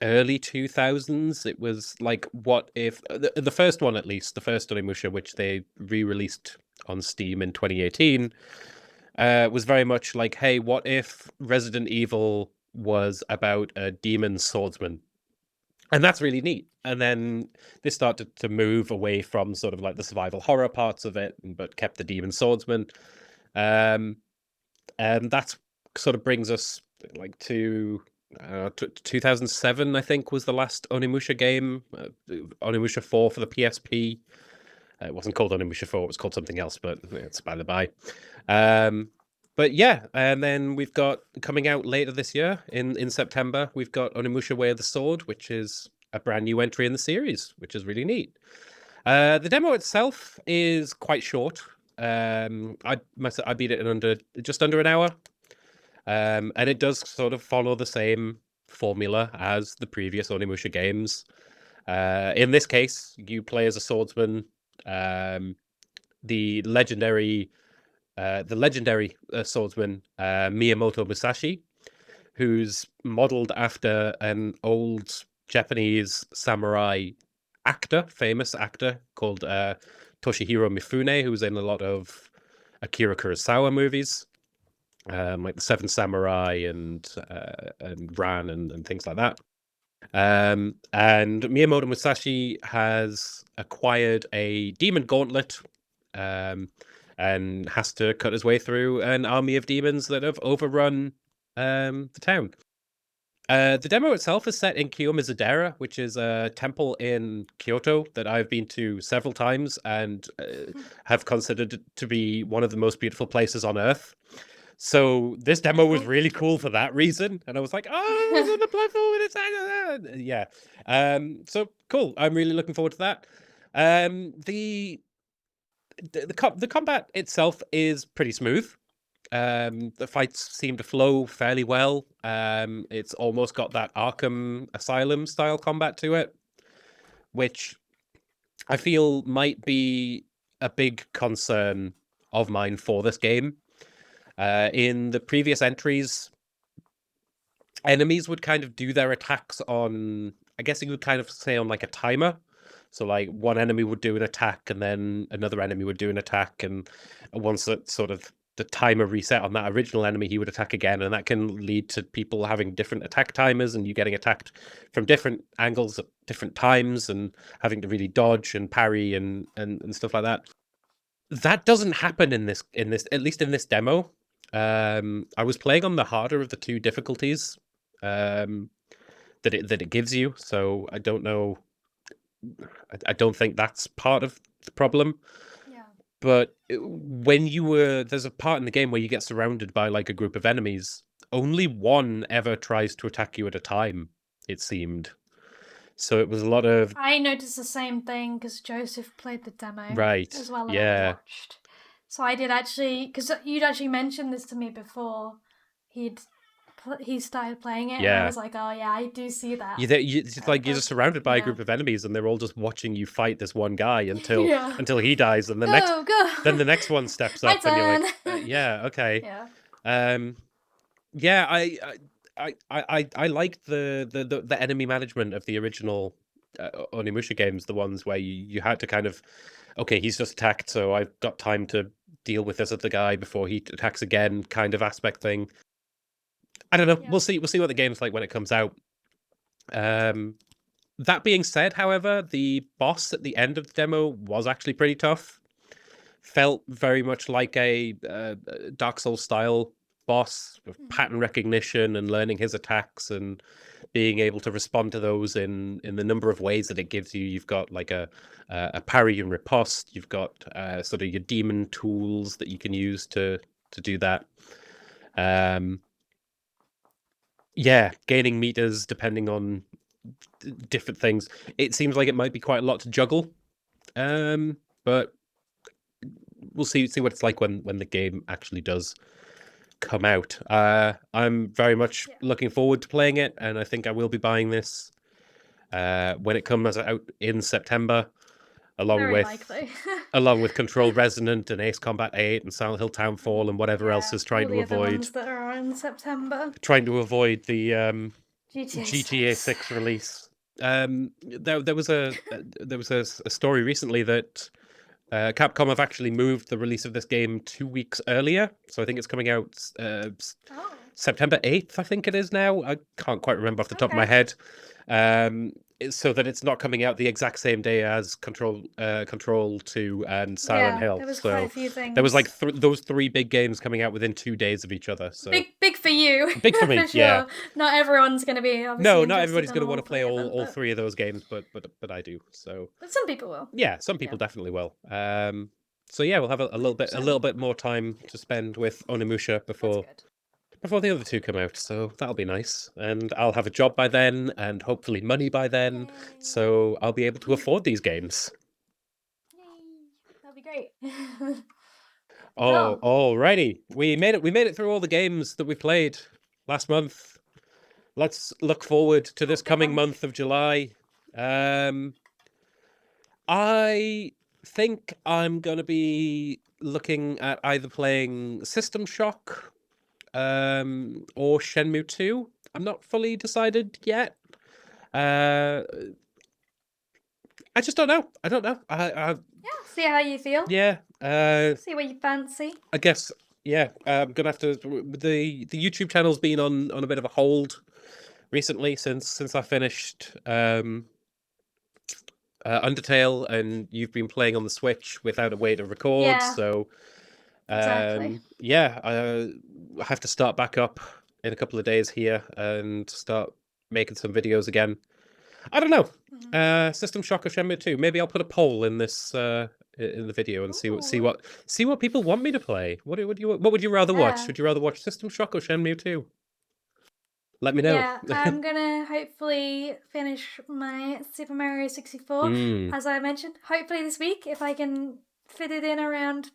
S1: early 2000s, it was like, what if the first one, at least the first Onimusha, which they re-released on Steam in 2018, was very much like, hey, what if Resident Evil was about a demon swordsman? And that's really neat. And then they started to move away from sort of like the survival horror parts of it, but kept the demon swordsman. And that sort of brings us like to 2007, I think, was the last Onimusha game. Onimusha 4 for the PSP. It wasn't called Onimusha 4, it was called something else, but it's by the by. But yeah, and then we've got, coming out later this year, in September, we've got Onimusha: Way of the Sword, which is a brand new entry in the series, which is really neat. The demo itself is quite short. I beat it in just under an hour. And it does sort of follow the same formula as the previous Onimusha games. In this case, you play as a swordsman. The legendary swordsman Miyamoto Musashi, who's modeled after an old Japanese samurai famous actor called Toshihiro Mifune, who's in a lot of Akira Kurosawa movies. like the Seven Samurai and Ran and things like that. And Miyamoto Musashi has acquired a demon gauntlet, and has to cut his way through an army of demons that have overrun the town. The demo itself is set in Kiyomizu-dera, which is a temple in Kyoto that I've been to several times and have considered to be one of the most beautiful places on Earth. So this demo was really cool for that reason, and I was like, "Oh, it's on the platform, and it's yeah." So cool. I'm really looking forward to that. The combat itself is pretty smooth. The fights seem to flow fairly well. It's almost got that Arkham Asylum style combat to it, which I feel might be a big concern of mine for this game. In the previous entries, enemies would kind of do their attacks on, I guess you would kind of say, on like a timer. So like one enemy would do an attack and then another enemy would do an attack, and once that sort of the timer reset on that original enemy, he would attack again, and that can lead to people having different attack timers and you getting attacked from different angles at different times and having to really dodge and parry and stuff like that. That doesn't happen in this at least in this demo. I was playing on the harder of the two difficulties that it gives you, so I don't know. I don't think that's part of the problem.
S2: Yeah.
S1: But there's a part in the game where you get surrounded by like a group of enemies. Only one ever tries to attack you at a time, it seemed. So it was a lot of
S2: I noticed the same thing because Joseph played the demo
S1: right,
S2: as well, and
S1: yeah.
S2: I watched. So I did actually, because you'd actually mentioned this to me before he started playing it, and I was like, oh yeah, I do see that.
S1: It's like you're just surrounded by a group of enemies, and they're all just watching you fight this one guy until he dies, and then the next one steps up, and you're like, yeah, okay, yeah. I liked the enemy management of the original Onimusha games, the ones where you had to kind of, okay, he's just attacked, so I've got time to deal with this other guy before he attacks again, kind of aspect thing. I don't know. We'll see what the game's like when it comes out. That being said, however, the boss at the end of the demo was actually pretty tough. Felt very much like a Dark Souls style boss with pattern recognition and learning his attacks and being able to respond to those in the number of ways that it gives you. You've got like a parry and riposte. You've got sort of your demon tools that you can use to do that. Yeah, gaining meters depending on different things. It seems like it might be quite a lot to juggle, but we'll see what it's like when the game actually does come out. I'm very much looking forward to playing it, and I think I will be buying this when it comes out in September, along with Control Resonant and Ace Combat 8 and Silent Hill Townfall and whatever else is trying to avoid.
S2: Ones that are in September.
S1: Trying to avoid the
S2: GTA
S1: 6 release. There was a story recently that Capcom have actually moved the release of this game 2 weeks earlier. So I think it's coming out September 8th, I think it is now. I can't quite remember off the top of my head. So that it's not coming out the exact same day as Control 2 and Silent Hill.
S2: There was quite a few things.
S1: There was like those three big games coming out within 2 days of each other. So
S2: big for you.
S1: Big for me,
S2: for sure.
S1: yeah.
S2: Not everyone's going to be
S1: no, not everybody's going to want to play all three of those games, but I do. So
S2: but some people will.
S1: Yeah, some people definitely will. So yeah, we'll have a little bit more time to spend with Onimusha before the other two come out, so that'll be nice. And I'll have a job by then, and hopefully money by then, so I'll be able to afford these games.
S2: Yay! That'll be great.
S1: Oh, alrighty. We made it through all the games that we played last month. Let's look forward to this coming month of July. I think I'm gonna be looking at either playing System Shock or Shenmue 2. I'm not fully decided yet. I just don't know. I
S2: see how you feel.
S1: Yeah.
S2: See what you fancy.
S1: I guess, Yeah, I'm gonna have to. The YouTube channel's been on a bit of a hold recently since I finished Undertale, and you've been playing on the Switch without a way to record.
S2: Yeah,
S1: So
S2: exactly.
S1: yeah, I have to start back up in a couple of days here and start making some videos again. I don't know.
S2: Mm-hmm.
S1: System Shock or Shenmue 2. Maybe I'll put a poll in this in the video and
S2: Ooh,
S1: see what people want me to play. What would you rather watch?
S2: yeah.
S1: Would you rather watch System Shock or Shenmue 2? Let me know.
S2: Yeah, I'm gonna hopefully finish my Super Mario 64,
S1: Mm,
S2: as I mentioned. Hopefully this week, if I can fit it in around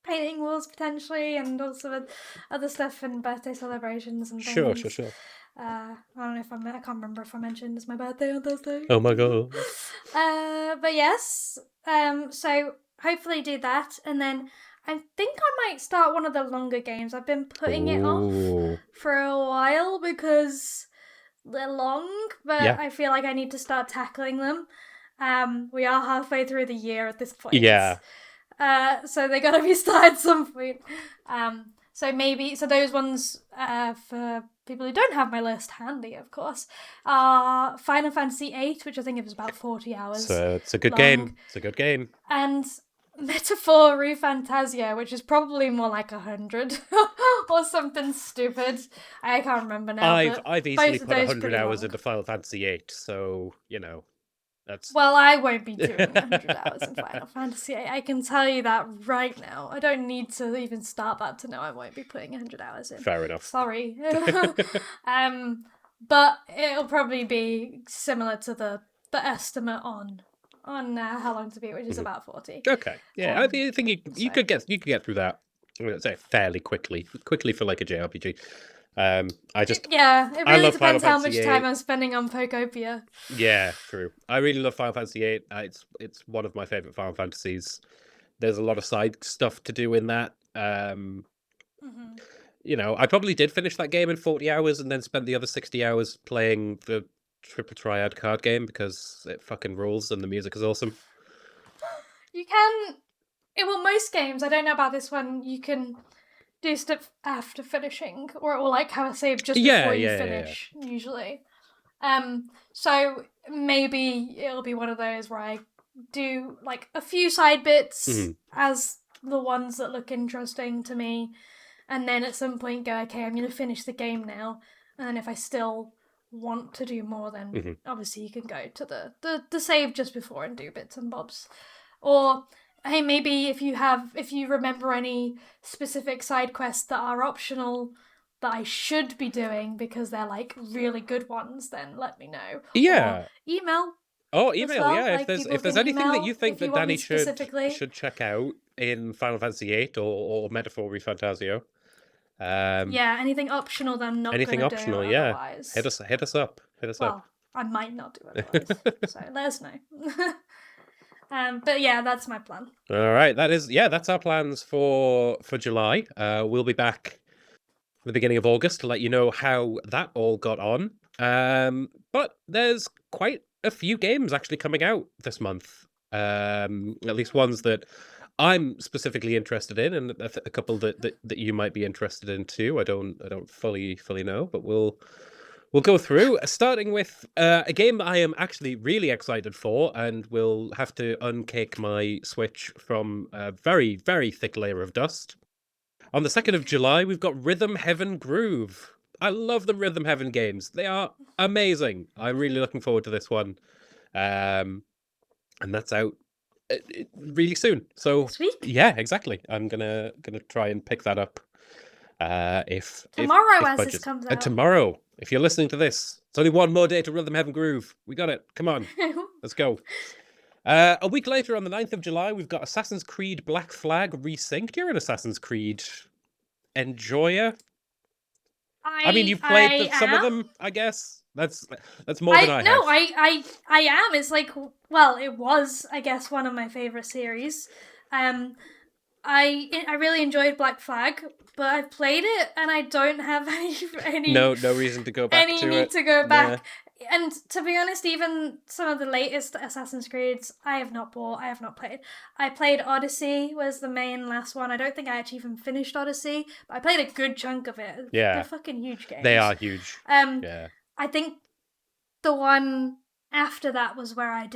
S2: painting walls potentially, and also with other stuff and birthday celebrations and
S1: sure,
S2: things.
S1: sure, sure.
S2: I don't know if I can't remember if I mentioned it's my birthday on Thursday.
S1: Oh my god.
S2: But yes, so hopefully do that, and then I think I might start one of the longer games. I've been putting it off
S1: Ooh.
S2: for a while because they're long, but
S1: Yeah.
S2: I feel like I need to start tackling them. We are halfway through the year at this point.
S1: Yeah.
S2: So they gotta be started at some point. So those ones for people who don't have my list handy, of course, are Final Fantasy VIII, which I think it was about 40 hours
S1: So it's a good
S2: long,
S1: game. It's a good game.
S2: and Metaphor Fantasia, which is probably more like 100 or something stupid. I can't remember now, but
S1: I've easily
S2: both of
S1: put
S2: those
S1: 100
S2: pretty
S1: hours
S2: long.
S1: into Final Fantasy 8, so that's
S2: Well, I won't be doing 100 hours in Final Fantasy VIII. I can tell you that right now. I don't need to even start that to know I won't be putting 100 hours in.
S1: fair enough.
S2: Sorry. But it'll probably be similar to the estimate on how long to beat, which is about 40.
S1: Okay, yeah, I think you
S2: So
S1: could get through that. I'm gonna say fairly quickly for like a JRPG.
S2: it
S1: I
S2: really
S1: love Final
S2: depends how
S1: Fantasy
S2: much time
S1: 8.
S2: I'm spending on Pokopia.
S1: Yeah, true. I really love Final Fantasy 8. It's one of my favorite Final Fantasies. There's a lot of side stuff to do in that.
S2: Mm-hmm.
S1: I probably did finish that game in 40 hours and then spent the other 60 hours playing the Triple Triad card game because it fucking rules and the music is awesome.
S2: You can. Well, most games, I don't know about this one, you can do stuff after finishing, or it will like have a save just
S1: Yeah,
S2: before you
S1: yeah, yeah, yeah.
S2: finish, usually. So maybe it'll be one of those where I do like a few side bits
S1: Mhm.
S2: as the ones that look interesting to me, and then at some point go, okay, I'm gonna finish the game now, and then if I still want to do more, then
S1: Mhm.
S2: obviously you can go to the save just before and do bits and bobs. Or hey, maybe if you remember any specific side quests that are optional that I should be doing because they're like really good ones, then let me know. Or
S1: Yeah.
S2: email
S1: Oh,
S2: as
S1: email.
S2: well.
S1: Yeah,
S2: Like people
S1: if there's
S2: can
S1: anything that
S2: email
S1: you think
S2: if you
S1: that
S2: want me
S1: Danny
S2: specifically.
S1: should check out in Final Fantasy 8 or Metaphor Refantasio, um,
S2: Yeah, anything optional that I'm not
S1: anything
S2: gonna do
S1: optional, yeah,
S2: otherwise.
S1: hit us up.
S2: Well, I might not do otherwise. So let us know. But yeah, that's my plan.
S1: All right, that's our plans for July. We'll be back at the beginning of August to let you know how that all got on. But there's quite a few games actually coming out this month. At least ones that I'm specifically interested in, and a couple that you might be interested in too. I don't fully know, but we'll go through, starting with a game that I am actually really excited for, and will have to uncake my Switch from a very, very thick layer of dust. On the 2nd of July, we've got Rhythm Heaven Groove. I love the Rhythm Heaven games. They are amazing. I'm really looking forward to this one. And that's out really soon. So
S2: This week?
S1: yeah, exactly. I'm gonna try and pick that up.
S2: Tomorrow
S1: If
S2: as this
S1: budget.
S2: comes
S1: And
S2: out.
S1: tomorrow, if you're listening to this, it's only one more day to Rhythm Heaven Groove. We got it. Come on, let's go. A week later, on the 9th of July, we've got Assassin's Creed Black Flag Resynced. You're an Assassin's Creed enjoyer. I mean, you've played
S2: I
S1: some of
S2: am.
S1: them, I guess. That's more than I have.
S2: I am. It's like, well, it was, I guess, one of my favorite series. I really enjoyed Black Flag, but I've played it and I don't have any
S1: No reason to go back
S2: any
S1: to
S2: need
S1: it.
S2: to go
S1: Nah.
S2: back. And to be honest, even some of the latest Assassin's Creeds, I have not bought, I have not played. I played Odyssey, was the main last one. I don't think I actually even finished Odyssey, but I played a good chunk of it.
S1: Yeah.
S2: They're fucking huge games.
S1: They are huge. Yeah.
S2: I think the one after that was where I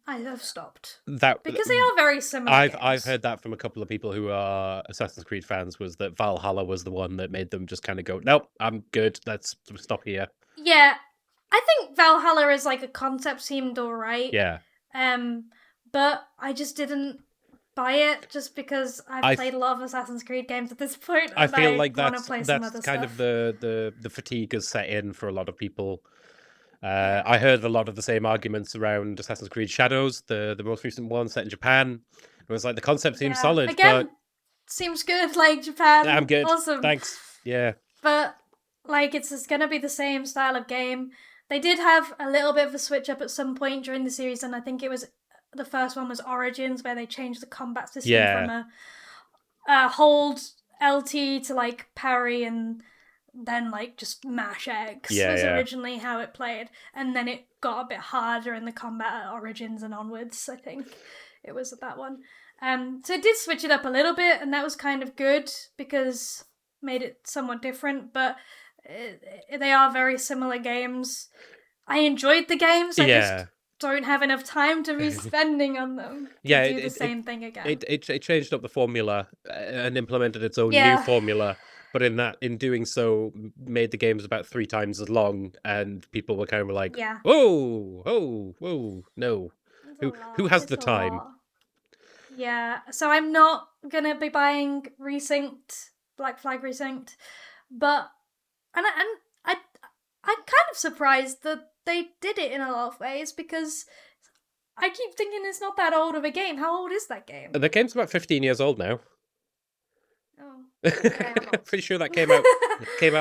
S2: have stopped. Because they are very similar games.
S1: I've heard that from a couple of people who are Assassin's Creed fans, was that Valhalla was the one that made them just kind of go, nope, I'm good, let's stop here.
S2: Yeah. I think Valhalla is like a concept seemed alright.
S1: Yeah.
S2: But I just didn't buy it just because I've played a lot of Assassin's Creed games at this point. And
S1: I feel like that's
S2: kind
S1: of the fatigue has set in for a lot of people. I heard a lot of the same arguments around Assassin's Creed Shadows, the most recent one set in Japan. It was like the concept seems solid,
S2: again, but seems good. Like Japan,
S1: I'm good.
S2: Awesome,
S1: thanks. Yeah,
S2: but like it's gonna be the same style of game. They did have a little bit of a switch up at some point during the series, and I think it was the first one was Origins, where they changed the combat system from a hold LT to like parry and then like just mash X was originally how it played, and then it got a bit harder in the combat at Origins and onwards. I think it was that one. So it did switch it up a little bit, and that was kind of good because made it somewhat different, but they are very similar games. I enjoyed the games. I just don't have enough time to be spending on them to do the same thing again.
S1: It changed up the formula and implemented its own new formula, but in doing so, made the games about 3 times as long, and people were kind of like, whoa, no. Who has the time?
S2: Yeah, so I'm not gonna be buying Resynced, Black Flag Resynced, but and I'm kind of surprised that they did it in a lot of ways, because I keep thinking it's not that old of a game. How old is that game?
S1: The game's about 15 years old now.
S2: Oh,
S1: okay, pretty sure that came out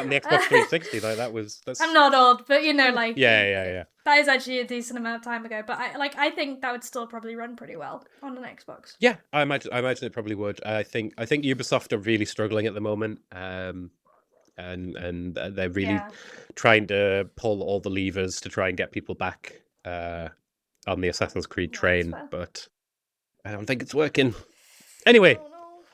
S1: in the Xbox 360. Like that's.
S2: I'm not old, but like
S1: yeah.
S2: That is actually a decent amount of time ago. But I think that would still probably run pretty well on an Xbox.
S1: Yeah, I imagine it probably would. I think Ubisoft are really struggling at the moment. And they're really trying to pull all the levers to try and get people back on the Assassin's Creed train, but I don't think it's working. Anyway,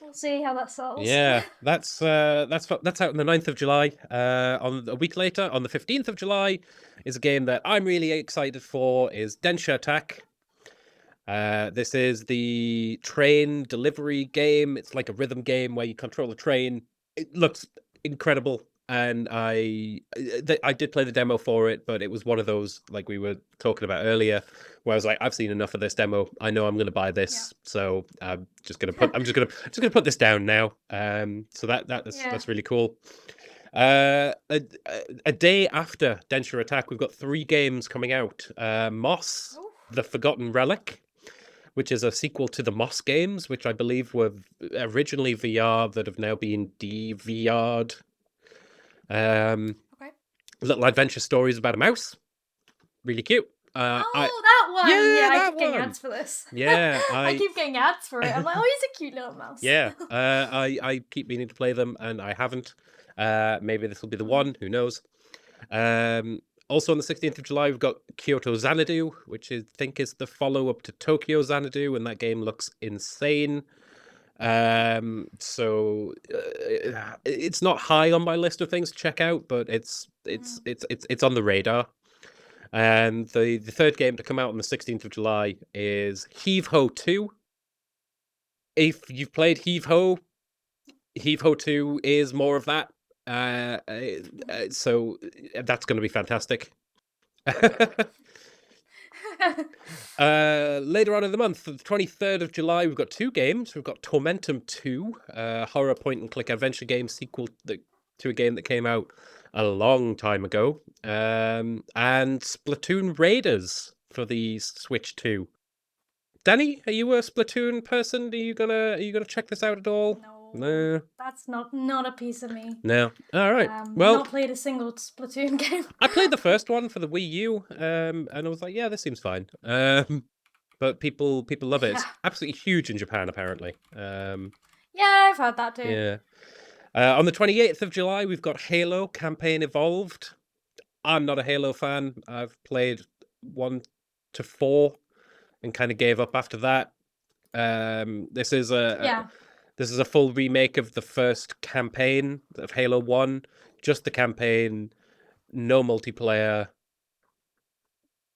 S2: we'll see how that sells.
S1: Yeah, that's out on the 9th of July. On a week later, on the 15th of July, is a game that I'm really excited for. Is Densha Attack. This is the train delivery game. It's like a rhythm game where you control a train. It looks incredible, and I did play the demo for it, but it was one of those, like we were talking about earlier, where I was like, I've seen enough of this demo. I know I'm going to buy this, so I'm just going to put this down now. So that's really cool. A day after Densha Attack, we've got 3 games coming out. Moss, The Forgotten Relic, which is a sequel to the Moss games, which I believe were originally VR that have now been DVR'd. Little adventure stories about a mouse. Really cute.
S2: That one! Yeah, I keep getting
S1: one.
S2: ads for this.
S1: Yeah,
S2: I keep getting ads for it. I'm like, he's a cute little mouse.
S1: Yeah, I keep meaning to play them, and I haven't. Maybe this will be the one. Who knows? Also on the 16th of July, we've got Kyoto Xanadu, which I think is the follow-up to Tokyo Xanadu, and that game looks insane. So it's not high on my list of things to check out, but it's on the radar. And the third game to come out on the 16th of July is Heave Ho 2. If you've played Heave Ho 2 is more of that. So that's going to be fantastic. Later on in the month, the 23rd of July, we've got 2 games. We've got Tormentum 2, horror point-and-click adventure game sequel to a game that came out a long time ago, and Splatoon Raiders for the Switch 2. Danny, are you a Splatoon person? Are you gonna check this out at all?
S2: No. That's not a piece of me.
S1: No. All right. Well,
S2: not played a single Splatoon game.
S1: I played the first one for the Wii U, and I was like, yeah, this seems fine. But people love it. It's absolutely huge in Japan, apparently.
S2: Yeah, I've heard that too.
S1: Yeah. On the 28th of July, we've got Halo Campaign Evolved. I'm not a Halo fan. I've played 1 to 4 and kind of gave up after that. This is
S2: Yeah.
S1: this is a full remake of the first campaign of Halo 1, just the campaign, no multiplayer.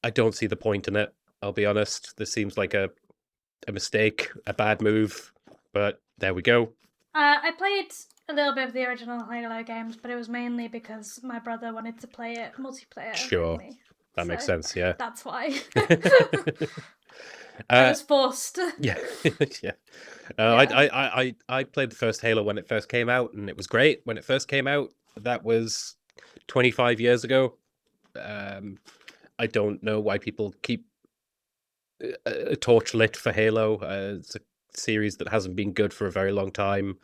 S1: I don't see the point in it, I'll be honest. This seems like a mistake, a bad move, but there we go.
S2: I played a little bit of the original Halo games, but it was mainly because my brother wanted to play it multiplayer
S1: Sure.
S2: with me.
S1: That makes sense, yeah.
S2: That's why. I was forced.
S1: Yeah, yeah.
S2: Yeah.
S1: I played the first Halo when it first came out, and it was great when it first came out. That was 25 years ago. I don't know why people keep a torch lit for Halo. It's a series that hasn't been good for a very long time,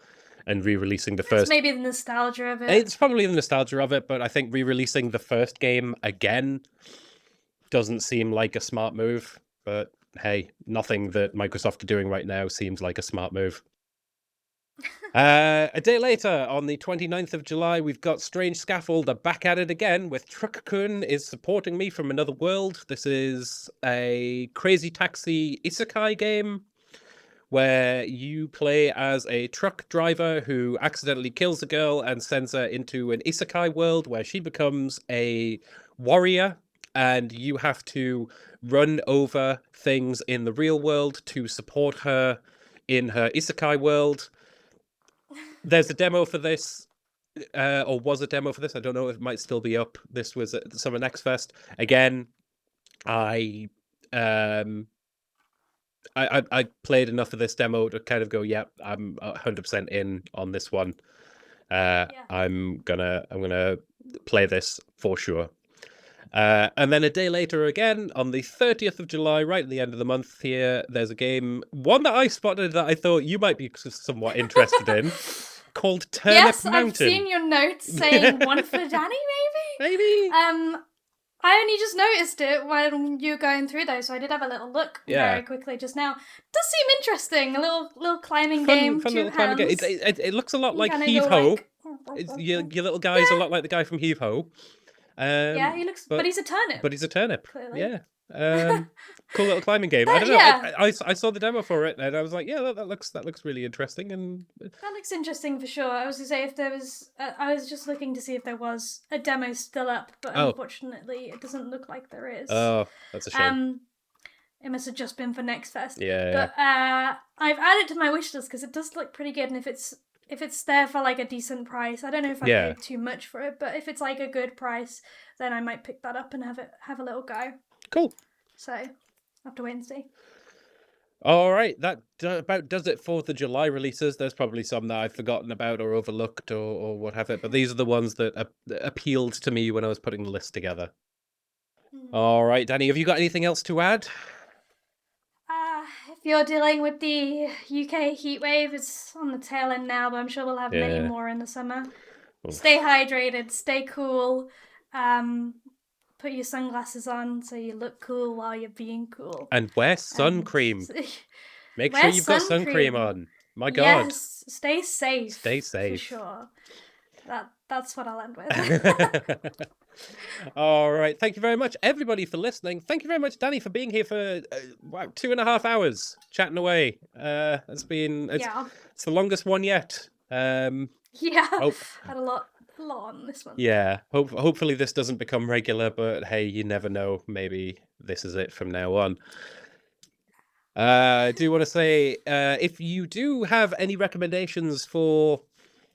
S1: and re-releasing the
S2: It's
S1: first.
S2: maybe the nostalgia of it.
S1: It's probably the nostalgia of it, but I think re-releasing the first game again doesn't seem like a smart move. But hey, nothing that Microsoft are doing right now seems like a smart move. A day later, on the 29th of July, we've got Strange Scaffold are back at it again with Truck-kun is supporting me from another world. This is a Crazy Taxi isekai game where you play as a truck driver who accidentally kills a girl and sends her into an isekai world where she becomes a warrior, and you have to run over things in the real world to support her in her isekai world. There's a demo for this, or was a demo for this. I don't know if it might still be up. This was at Summer Next Fest. Again, I played enough of this demo to kind of go, yeah, I'm 100% in on this one. I'm gonna play this for sure. And then a day later again, on the 30th of July, right at the end of the month here, there's a game, one that I spotted that I thought you might be somewhat interested in, called Turnip
S2: yes,
S1: Mountain.
S2: I've seen your notes saying one for Danny, maybe?
S1: Maybe?
S2: I only just noticed it when you were going through those, so I did have a little look very quickly just now. Does seem interesting. A little climbing game,
S1: fun
S2: 2
S1: little climbing game.
S2: hands.
S1: It looks a lot like
S2: Kinda
S1: Heave
S2: go
S1: Ho.
S2: like...
S1: Your little guy's a lot like the guy from Heave Ho.
S2: yeah, he looks, but he's a turnip.
S1: But he's a turnip.
S2: Clearly.
S1: Yeah. Cool little climbing game. I don't know.
S2: Yeah.
S1: I saw the demo for it and I was like, yeah, that looks really interesting. And
S2: that looks interesting for sure. I was gonna say if there was, I was just looking to see if there was a demo still up, but unfortunately, it doesn't look like there is.
S1: Oh, that's a shame.
S2: It must have just been for Next Fest.
S1: Yeah.
S2: But I've added to my wish list because it does look pretty good, and if it's there for like a decent price, I don't know if I paid too much for it, but if it's like a good price, then I might pick that up and have a little go.
S1: Cool.
S2: So I'll have to wait and see.
S1: All right, that about does it for the July releases. There's probably some that I've forgotten about or overlooked or what have it, but these are the ones that appealed to me when I was putting the list together. All right, Danny, have you got anything else to add?
S2: If you're dealing with the UK heatwave, it's on the tail end now, but I'm sure we'll have many more in the summer. Oof. Stay hydrated, stay cool. Put your sunglasses on so you look cool while you're being cool.
S1: And wear sun cream. Make sure you've got sun cream on. My God.
S2: Yes, stay safe.
S1: Stay safe.
S2: For sure. That's what I'll end with.
S1: All right. Thank you very much, everybody, for listening. Thank you very much, Danny, for being here for 2.5 hours chatting away. It's the longest one yet.
S2: Had a lot on this one.
S1: Yeah. Hopefully this doesn't become regular, but hey, you never know. Maybe this is it from now on. I do want to say, if you do have any recommendations for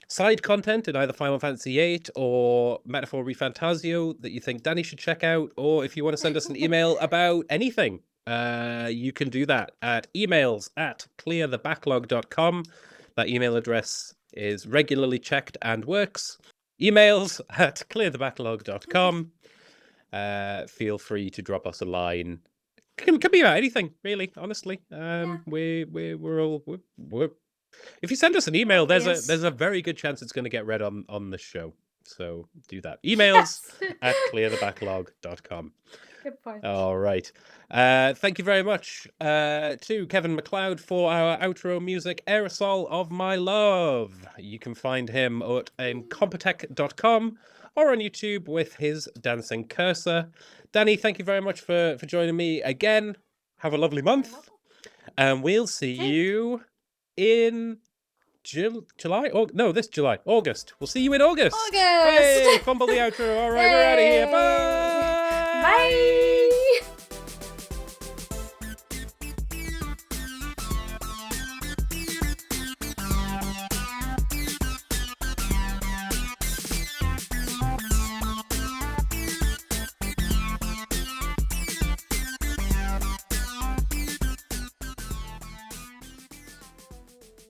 S1: side content in either Final Fantasy VIII or Metaphor ReFantasio that you think Danny should check out, or if you want to send us an email about anything, you can do that at emails@clearthebacklog.com. That email address is regularly checked and works. Emails@clearthebacklog.com. Feel free to drop us a line. Can be about anything, really. Honestly, we're all. If you send us an email, there's a very good chance it's going to get read on the show. So do that. Emails@clearthebacklog.com.
S2: Good point.
S1: All right. Thank you very much to Kevin MacLeod for our outro music, Aerosol of My Love. You can find him at Compotech.com. or on YouTube with his dancing cursor. Danny, thank you very much for joining me again. Have a lovely month. And we'll see you in July? Oh, no, this July. August. We'll see you in August.
S2: August.
S1: Hey, fumble the outro. All right, we're out of here. Bye.
S2: Bye.